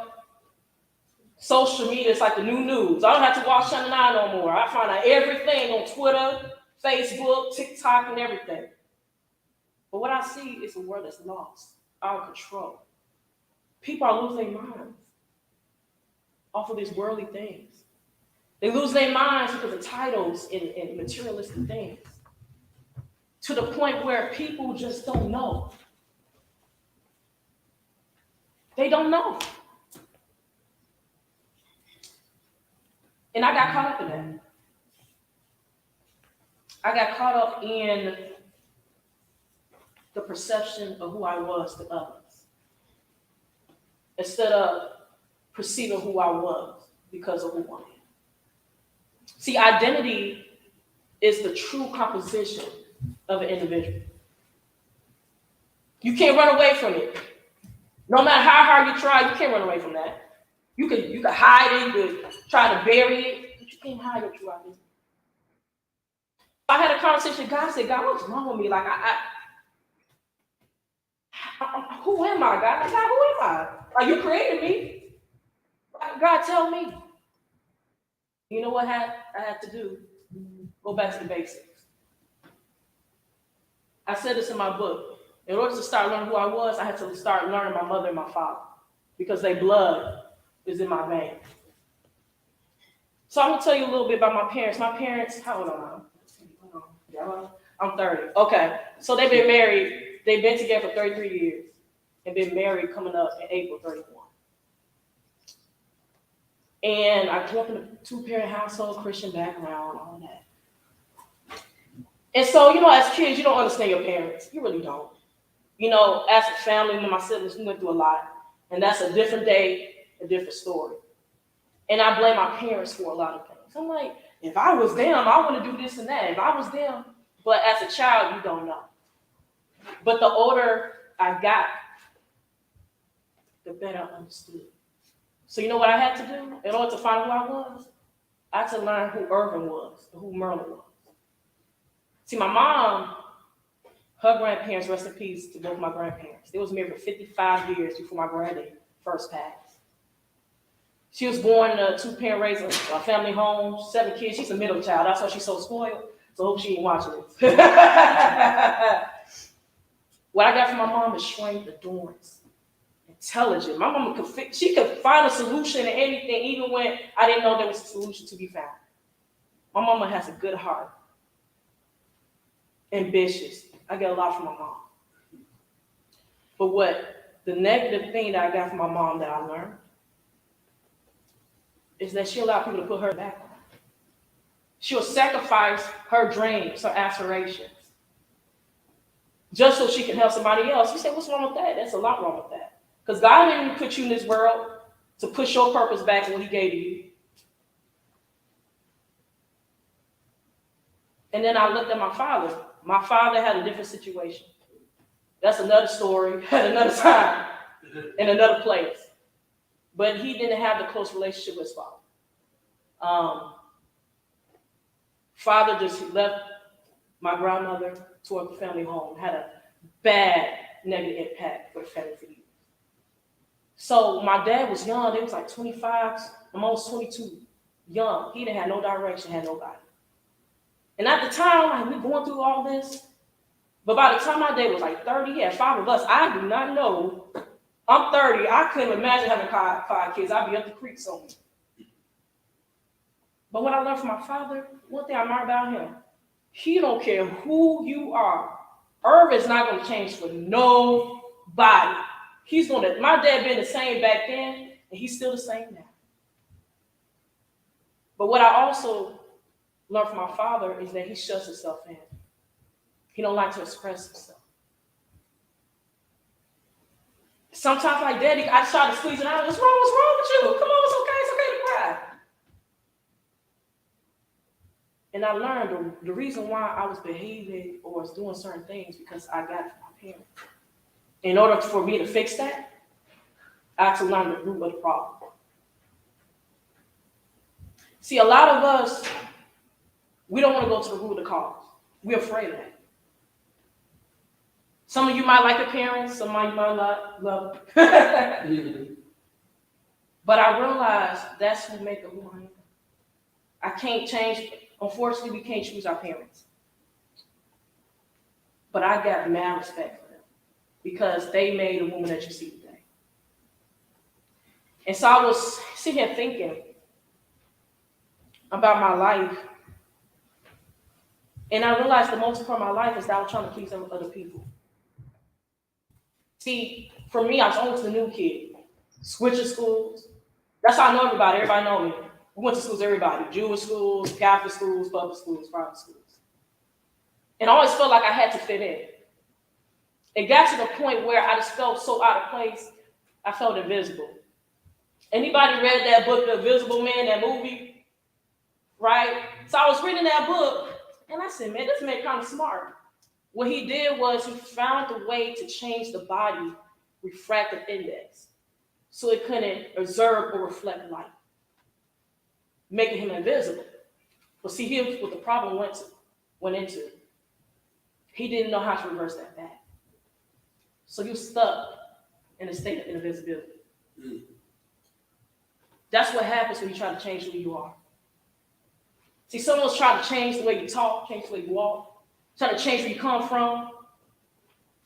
Social media is like the new news. I don't have to watch Channel 9 no more. I find out everything on Twitter, Facebook, TikTok, and everything. But what I see is a world that's lost, out of control. People are losing their minds off of these worldly things. They lose their minds because of titles and materialistic things. To the point where people just don't know. They don't know. And I got caught up in that. I got caught up in the perception of who I was to others, instead of perceiving who I was because of who I am. See, identity is the true composition of an individual. You can't run away from it. No matter how hard you try, you can't run away from that. You could hide it, you could try to bury it, but you can't hide your true identity. I had a conversation with God. I said, God, what's wrong with me? Like, who am I, God? Like, God, who am I? Like, you created me. God, tell me. You know what I had to do? Go back to the basics. I said this in my book. In order to start learning who I was, I had to start learning my mother and my father because their blood is in my veins. So I'm going to tell you a little bit about my parents. My parents, how old am I? I'm 30. Okay. So they've been married. They've been together for 33 years and been married coming up in April 31. And I grew up in a 2-parent household, Christian background, all that. And so, as kids, you don't understand your parents. You really don't. As a family, when my siblings, we went through a lot. And that's a different day, a different story. And I blame my parents for a lot of things. I'm like, if I was them, I want to do this and that. If I was them. But as a child, you don't know. But the older I got, the better I understood. So you know what I had to do in order to find who I was? I had to learn who Irvin was and who Merlin was. See, my mom, her grandparents, rest in peace to both my grandparents. They was married for 55 years before my granddad first passed. She was born in a 2-parent raising a family home, 7 kids. She's a middle child. That's why she's so spoiled. So I hope she ain't watching this. What I got from my mom is strength, endurance, and intelligent. My mama she could find a solution to anything, even when I didn't know there was a solution to be found. My mama has a good heart. Ambitious. I get a lot from my mom. But the negative thing that I got from my mom that I learned is that she allowed people to put her back on. She'll sacrifice her dreams, her aspirations, just so she can help somebody else. You say, what's wrong with that? That's a lot wrong with that. Because God didn't put you in this world to push your purpose back to what he gave you. And then I looked at my father. My father had a different situation. That's another story at another time, in another place. But he didn't have the close relationship with his father. Father just left my grandmother toward the family home, had a bad negative impact for the family for years. So my dad was young. They was like 25, almost 22, young. He didn't have no direction, had nobody. And at the time, like, we going through all this. But by the time my dad was like 30, he had 5 of us. I do not know. I'm 30. I couldn't imagine having 5 kids. I'd be up the creek somewhere. But what I learned from my father, one thing I learned about him, he don't care who you are. Irv is not going to change for nobody. My dad been the same back then, and he's still the same now. But what I also learned from my father is that he shuts himself in. He don't like to express himself. Sometimes, like, Daddy, I try to squeeze it out. What's wrong with you? Come on, it's okay to cry. And I learned the reason why I was behaving or was doing certain things because I got it from my parents. In order for me to fix that, I had to learn the root of the problem. See, a lot of us, we don't want to go to the root of the cause. We're afraid of that. Some of you might like your parents, some of you might not love them. But I realized that's who make who I am. I can't change. Unfortunately, we can't choose our parents. But I got mad respect for them because they made the woman that you see today. And so I was sitting here thinking about my life. And I realized the most part of my life is that I was trying to please other people. See, for me, I was always the new kid. Switching schools. That's how I know everybody. Everybody know me. We went to schools, everybody. Jewish schools, Catholic schools, public schools, private schools. And I always felt like I had to fit in. It got to the point where I just felt so out of place, I felt invisible. Anybody read that book, The Invisible Man, that movie? Right? So I was reading that book, and I said, man, this man kind of smart. What he did was he found a way to change the body refractive index so it couldn't observe or reflect light, making him invisible. But see, here's what the problem went into. He didn't know how to reverse that back. So he was stuck in a state of invisibility. That's what happens when you try to change who you are. See, someone's trying to change the way you talk, change the way you walk, trying to change where you come from,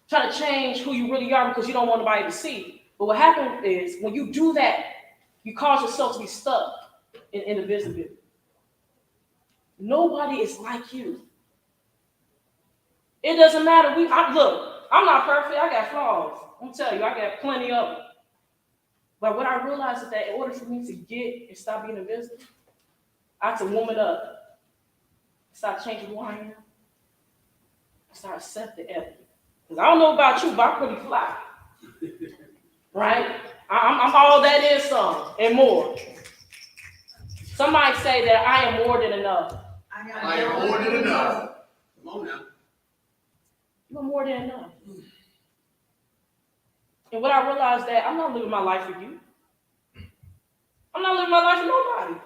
trying to change who you really are because you don't want nobody to see. But what happens is when you do that, you cause yourself to be stuck in invisibility. Nobody is like you. It doesn't matter. Look, I'm not perfect. I got flaws. I'm telling you, I got plenty of them. But what I realized is that in order for me to get and stop being invisible, I have to warm it up. Start changing who I am. Start accepting everything. Because I don't know about you, but I'm pretty fly. Right? I'm all that is some and more. Somebody say that I am more than enough. I am more than enough. Come on now. You're more than enough. And what I realized that I'm not living my life for you. I'm not living my life for nobody.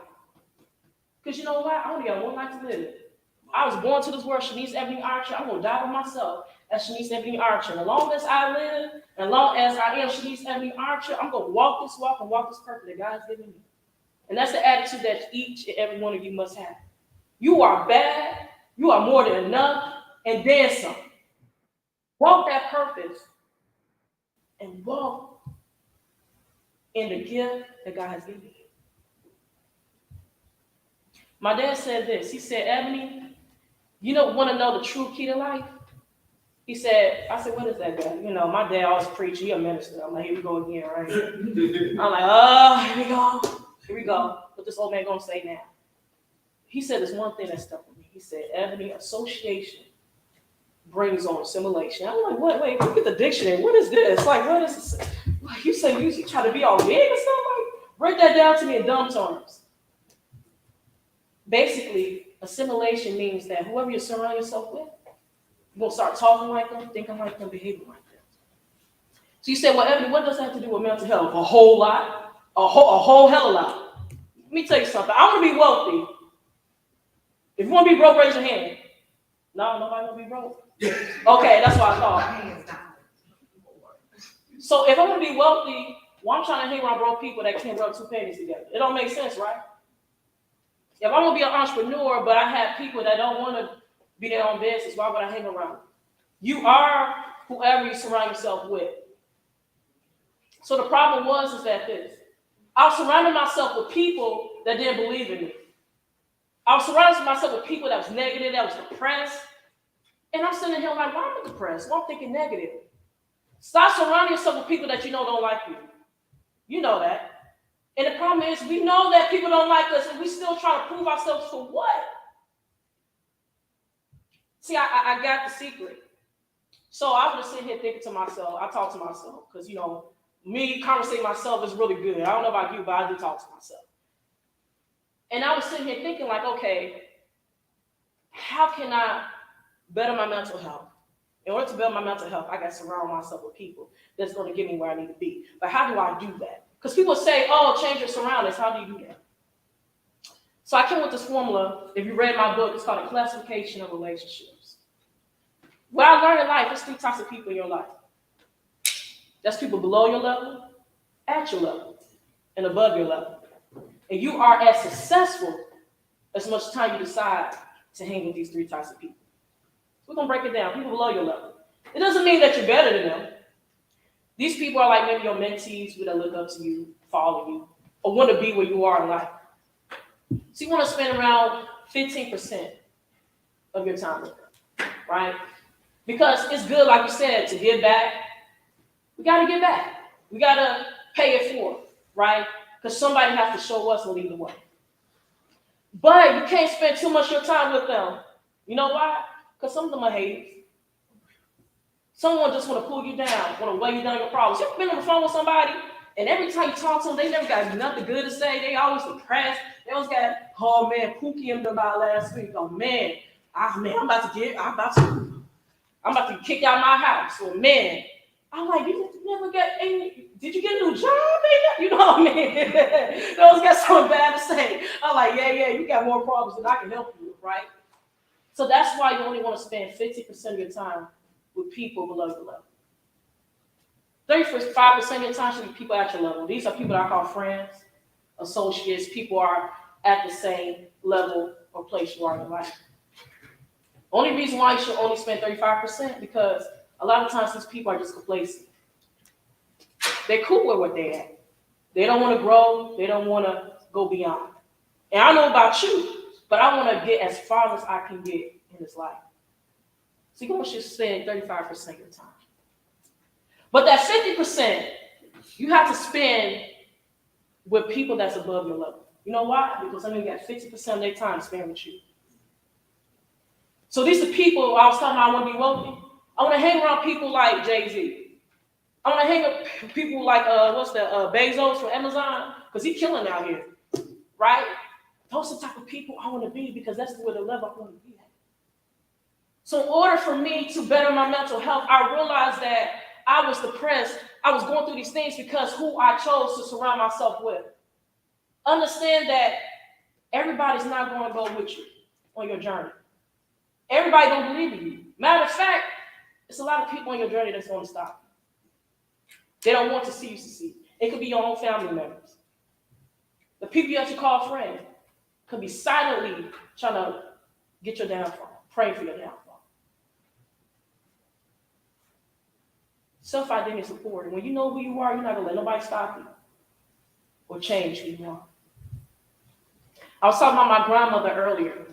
Because you know what? I only got one life to live. I was born to this world, Shanice Ebony Archer. I'm going to die by myself as Shanice Ebony Archer. And as long as I live, and as long as I am Shanice Ebony Archer, I'm going to walk this walk and walk this purpose that God's given me. And that's the attitude that each and every one of you must have. You are bad. You are more than enough. And then some. Walk that purpose and walk in the gift that God has given you. My dad said this. He said, Ebony, you don't want to know the true key to life? He said, I said, what is that, Dad? You know, my dad always preach. He a minister. I'm like, here we go again, right? I'm like, oh, here we go. Here we go. What this old man gonna say now? He said there's one thing that stuck with me. He said, Ebony, association brings on assimilation. I'm like, what? Wait, look at the dictionary. What is this? Like, what is this? Like, you say you try to be all big and stuff? Like, break that down to me in dumb terms. Basically, assimilation means that whoever you surround yourself with, you're going to start talking like them, thinking like them, behaving like them. So you say, well, Ebony, what does that have to do with mental health? A whole lot. A whole hell of a lot. Let me tell you something. I want to be wealthy. If you want to be broke, raise your hand. No, nobody want to be broke. Okay, that's what I thought. So if I want to be wealthy, well, I'm trying to hang around broke people that can't rub two pennies together. It don't make sense, right? If I want to be an entrepreneur, but I have people that don't want to be their own business, why would I hang around? You are whoever you surround yourself with. So the problem is that I was surrounding myself with people that didn't believe in me. I was surrounding myself with people that was negative, that was depressed. And I'm sitting here like, why am I depressed? Well, I'm thinking negative. Stop surrounding yourself with people that you know don't like you. You know that. And the problem is, we know that people don't like us, and we still try to prove ourselves for what? See, I got the secret. So I was just sitting here thinking to myself, I talk to myself, because, you know, me conversating myself is really good. I don't know about you, but I do talk to myself. And I was sitting here thinking like, okay, how can I better my mental health? In order to build my mental health, I got to surround myself with people that's going to get me where I need to be. But how do I do that? Because people say, oh, change your surroundings. How do you do that? So I came with this formula. If you read my book, it's called A Classification of Relationships. What I learned in life, there's 3 types of people in your life. That's people below your level, at your level, and above your level. And you are as successful as much time you decide to hang with these 3 types of people. So we're going to break it down. People below your level. It doesn't mean that you're better than them. These people are like maybe your mentees who that look up to you, follow you, or want to be where you are in life. So you want to spend around 15% of your time with them, right? Because it's good, like you said, to give back. We got to give back. We got to pay it forward, right? Because somebody has to show us and lead the way. But you can't spend too much of your time with them. You know why? Because some of them are haters. Someone just want to pull you down, want to weigh you down your problems. You ever been on the phone with somebody, and every time you talk to them, they never got nothing good to say. They always depressed. They always got, oh man, Pookie and them about last week. Oh man, I'm about to get kicked out of my house. Or man, I'm like, you never got any, did you get a new job? You know what I mean? They always got something bad to say. I'm like, yeah, you got more problems than I can help you with, right? So that's why you only want to spend 50% of your time with people below your level. 35% of your time should be people at your level. These are people that I call friends, associates, people are at the same level or place you are in life. Only reason why you should only spend 35% because a lot of times these people are just complacent. They're cool with what they're at. They don't want to grow. They don't want to go beyond. And I know about you, but I want to get as far as I can get in this life. So you should spend 35% of your time. But that 50%, you have to spend with people that's above your level. You know why? Because I mean, you got 50% of their time spent with you. So these are people I was talking about I want to be wealthy. I want to hang around people like Jay-Z. I want to hang with people like, Bezos from Amazon, because he's killing out here, right? Those are the type of people I want to be because that's where the level I want to be at. So in order for me to better my mental health, I realized that I was depressed. I was going through these things because who I chose to surround myself with. Understand that everybody's not going to go with you on your journey. Everybody don't believe in you. Matter of fact, it's a lot of people on your journey that's going to stop you. They don't want to see you succeed. It could be your own family members. The people you have to call friends could be silently trying to get your downfall, praying for your downfall. Self-identity is important. When you know who you are, you're not going to let nobody stop you. or change who you are. I was talking about my grandmother earlier.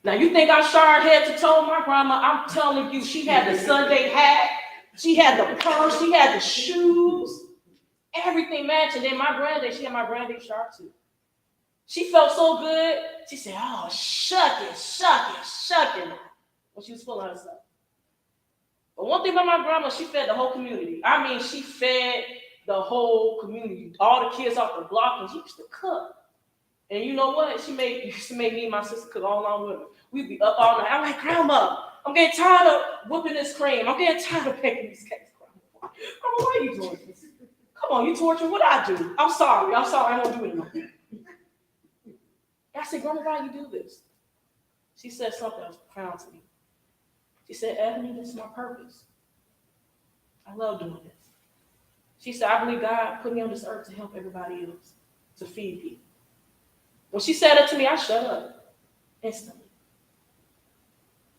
Now you think I showered head to toe? My grandma, I'm telling you, she had the Sunday hat, she had the purse, she had the shoes, everything matching. Then my granddad, she had my granddad shower too. She felt so good. She said, "Oh, shuck it," when she was feeling herself. But one thing about my grandma, she fed the whole community. I mean, she fed the whole community, all the kids off the block, and she used to cook. And you know what? She used to make me and my sister cook all along with her. We'd be up all night. I'm like, Grandma, I'm getting tired of whipping this cream. I'm getting tired of baking these cakes. Grandma, why are you doing this? Come on, you torture what I do. I'm sorry. I won't do it anymore. I said, Grandma, why you do this? She said something that was profound to me. She said, Ebony, this is my purpose. I love doing this. She said, I believe God put me on this earth to help everybody else, to feed people. When she said that to me, I shut up instantly.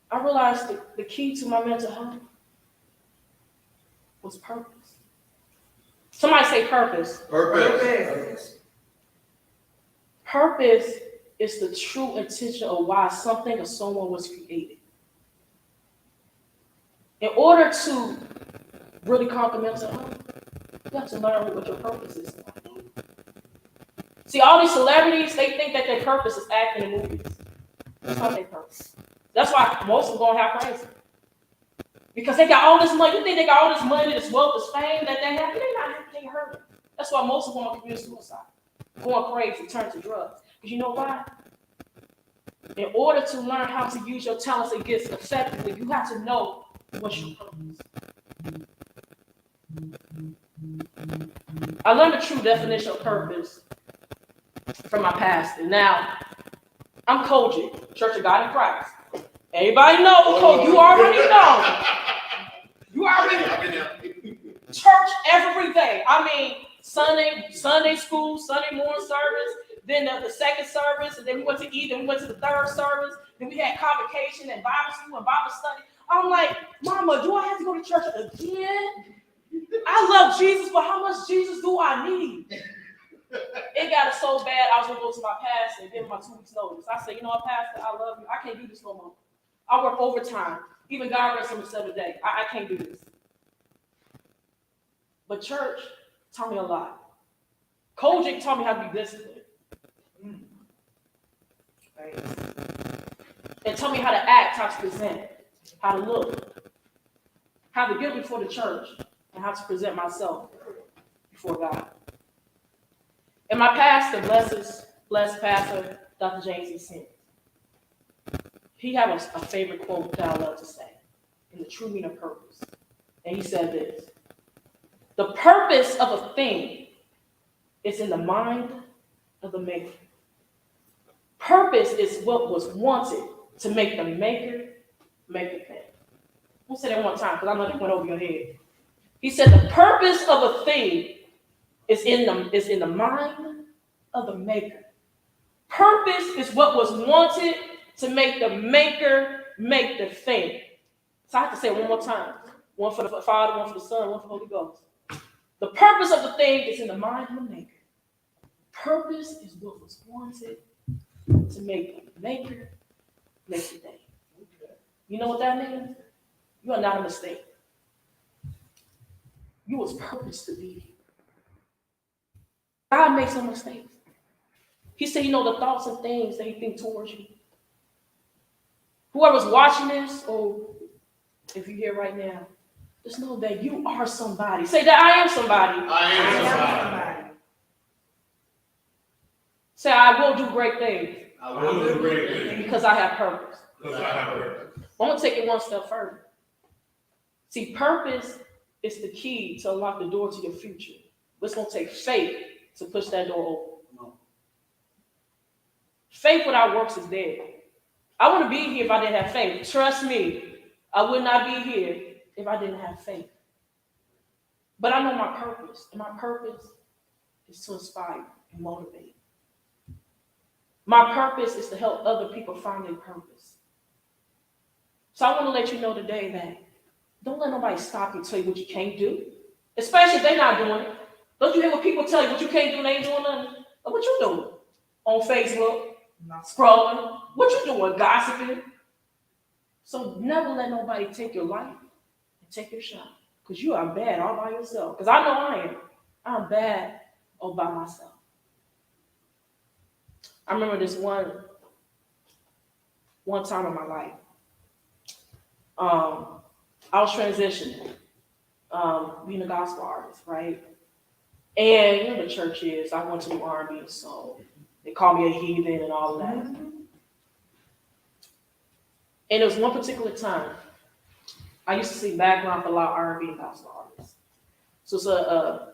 I realized the key to my mental health was purpose. Somebody say purpose. Purpose. Purpose is the true intention of why something or someone was created. In order to really conquer mental health, you have to learn what your purpose is. See, all these celebrities, they think that their purpose is acting in movies. That's not their purpose. That's why most of them going half crazy. Because they got all this money. You think they got all this money, this wealth, this fame that they have? They hurt. That's why most of them want to commit suicide. Going crazy, turn to drugs. Because you know why? In order to learn how to use your talents and gifts effectively, you have to know what's your purpose. I learned the true definition of purpose from my pastor. Now, I'm Kojic, Church of God in Christ. Everybody know, you already know. You already know. Church every day. I mean, Sunday school, Sunday morning service, then the second service, and then we went to eat, and we went to the third service, then we had convocation and Bible school and Bible study. I'm like, Mama, do I have to go to church again? I love Jesus, but how much Jesus do I need? It got so bad, I was going to go to my pastor and give him my 2 weeks notice. I said, you know what, Pastor, I love you. I can't do this no more. I work overtime. Even God rests on the seventh day. I can't do this. But church taught me a lot. Kojic taught me how to be disciplined. And taught me how to act, how to present, how to look, how to get before the church, and how to present myself before God. And my pastor, blessed pastor, Dr. James E. Sims, he had a favorite quote that I love to say, in the true meaning of purpose. And he said this: the purpose of a thing is in the mind of the maker. Purpose is what was wanted to make the maker make the thing. I'll say that one time because I know that went over your head. He said the purpose of a thing is in the mind of the maker. Purpose is what was wanted to make the maker make the thing. So I have to say it one more time. One for the Father, one for the Son, one for the Holy Ghost. The purpose of the thing is in the mind of the maker. Purpose is what was wanted to make the maker make the thing. You know what that means? You are not a mistake. You was purposed to be here. God makes no mistakes. He said, you know, the thoughts and things that he thinks towards you. Whoever's watching this, or if you're here right now, just know that you are somebody. Say that I am somebody. I am somebody. Say I will do great things. I will do great things. Because I have purpose. Because I have purpose. I'm going to take it one step further. See, purpose is the key to unlock the door to your future. But it's going to take faith to push that door open. Faith without works is dead. I want to be here if I didn't have faith. Trust me, I would not be here if I didn't have faith. But I know my purpose, and my purpose is to inspire and motivate. My purpose is to help other people find their purpose. So I want to let you know today that don't let nobody stop you and tell you what you can't do, especially if they're not doing it. Don't you hear what people tell you what you can't do and ain't doing nothing? Like, what you doing? On Facebook, scrolling. What you doing? Gossiping. So never let nobody take your life and take your shot. Because you are bad all by yourself. Because I know I am. I'm bad all by myself. I remember this one time in my life. I was transitioning, being a gospel artist, right? And you know the church is, I went to the army, so they call me a heathen and all of that. And there was one particular time, I used to sing background for a lot of R&B and gospel artists. So it's a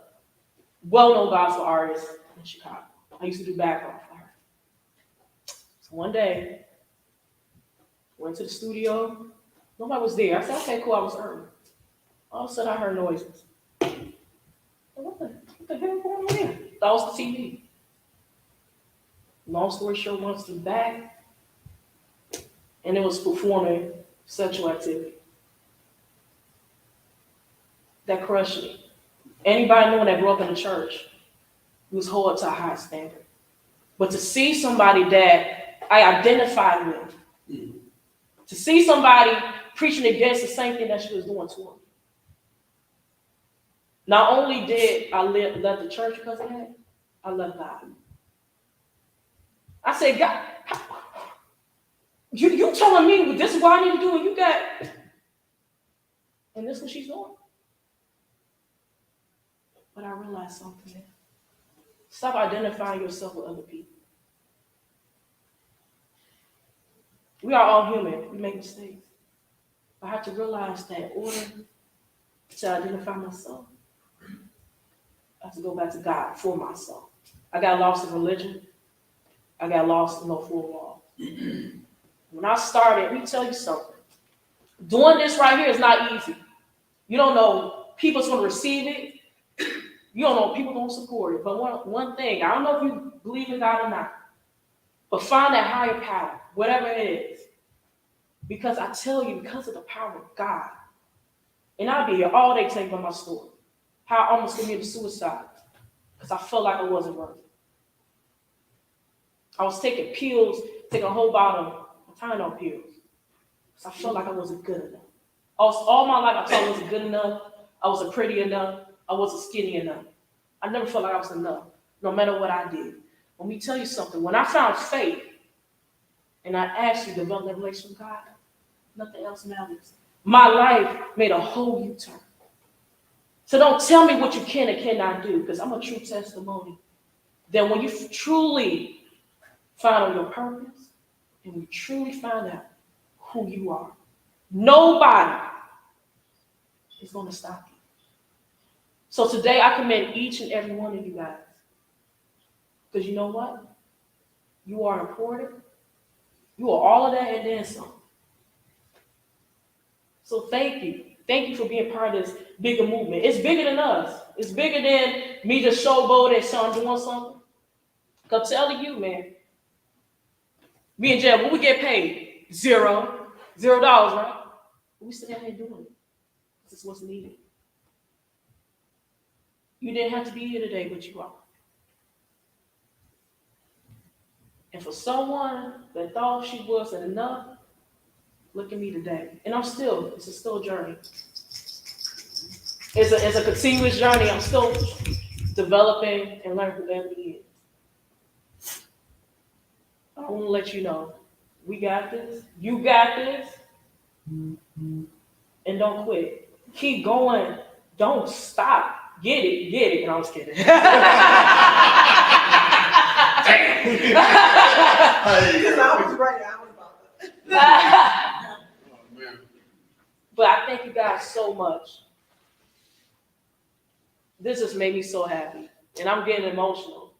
well-known gospel artist in Chicago. I used to do background for her. So one day, went to the studio, nobody was there. I said, okay, cool, I was early. All of a sudden, I heard noises. What the hell going on here? That was the TV. Long story short, went to the back, and it was performing sexual activity. That crushed me. Anybody knowing that grew up in the church, it was held to a high standard. But to see somebody that I identified with, to see somebody preaching against the same thing that she was doing to him. Not only did I left the church because of that, I left God. I said, God, you telling me this is what I need to do, and you got, and this is what she's doing. But I realized something. Stop identifying yourself with other people. We are all human. We make mistakes. I have to realize that in order to identify myself, I have to go back to God for myself. I got lost in religion. I got lost in no four walls. When I started, let me tell you something. Doing this right here is not easy. You don't know people's going to receive it. You don't know if people going to support it. But one thing, I don't know if you believe in God or not, but find that higher power, whatever it is. Because I tell you, because of the power of God, and I'll be here all day telling you about my story, how I almost committed suicide because I felt like I wasn't worth it. I was taking pills, taking a whole bottle of Tylenol pills because I felt like I wasn't good enough. All my life I thought I wasn't good enough, I wasn't pretty enough, I wasn't skinny enough. I never felt like I was enough, no matter what I did. Let me tell you something. When I found faith and I actually developed that relationship with God, nothing else matters. My life made a whole U-turn. So don't tell me what you can and cannot do, because I'm a true testimony that when you truly find out your purpose and you truly find out who you are, nobody is going to stop you. So today I commend each and every one of you guys. Because you know what? You are important. You are all of that and then some. So thank you. Thank you for being part of this bigger movement. It's bigger than us. It's bigger than me just showboating and saying I'm doing something. I'm telling you, man. Me and Jeff, when we get paid, $0, right? But we still out here doing it. This is what's needed. You didn't have to be here today, but you are. And for someone that thought she wasn't enough, look at me today. And it's still a journey. It's a continuous journey. I'm still developing and learning who Ebony is. I want to let you know, we got this. You got this. And don't quit. Keep going. Don't stop. Get it. No, I was kidding. I was right. I was about that. But I thank you guys so much. This just made me so happy. And I'm getting emotional.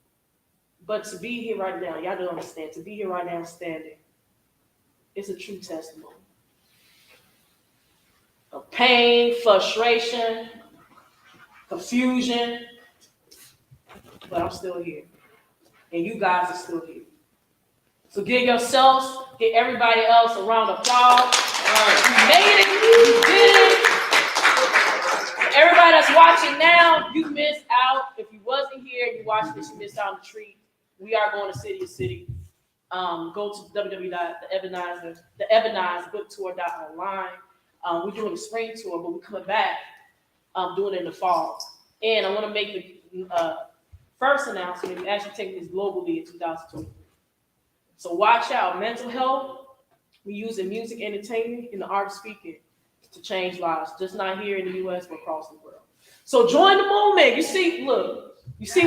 But to be here right now, y'all don't understand, to be here right now standing, it's a true testimony. Of pain, frustration, confusion, but I'm still here. And you guys are still here. So give yourselves, give everybody else a round of applause. You made it, you did it. Everybody that's watching now, you missed out if you you're watching this, you missed out on the treat. We are going to city to city. Go to www.theebonizedbooktour.online. We're doing a spring tour, but we're coming back, doing it in the fall. And I want to make the first announcement. We're actually taking this globally in 2023. So watch out, mental health. We're using music, entertainment, and the art of speaking to change lives, just not here in the U.S., but across the world. So join the movement. You see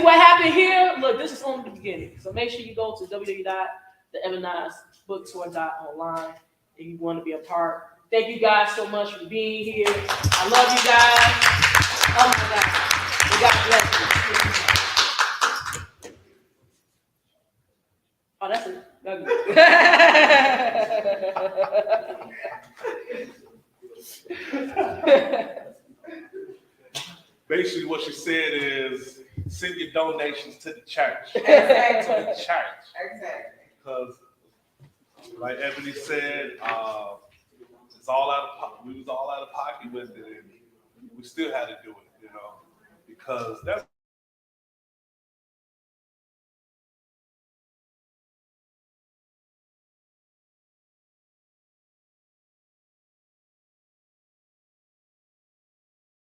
what happened here? Look, this is only the beginning. So make sure you go to www.theebonizedbooktour.online if you want to be a part. Thank you guys so much for being here. I love you guys. Oh my God. God bless you. Oh, that's it. Basically, what she said is send your donations to the church. Exactly. To the church. Exactly. Because, like Ebony said, it's all out of we was all out of pocket with it, and we still had to do it, you know, because that's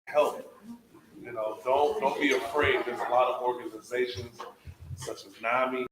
help. You know, don't be afraid. There's a lot of organizations such as NAMI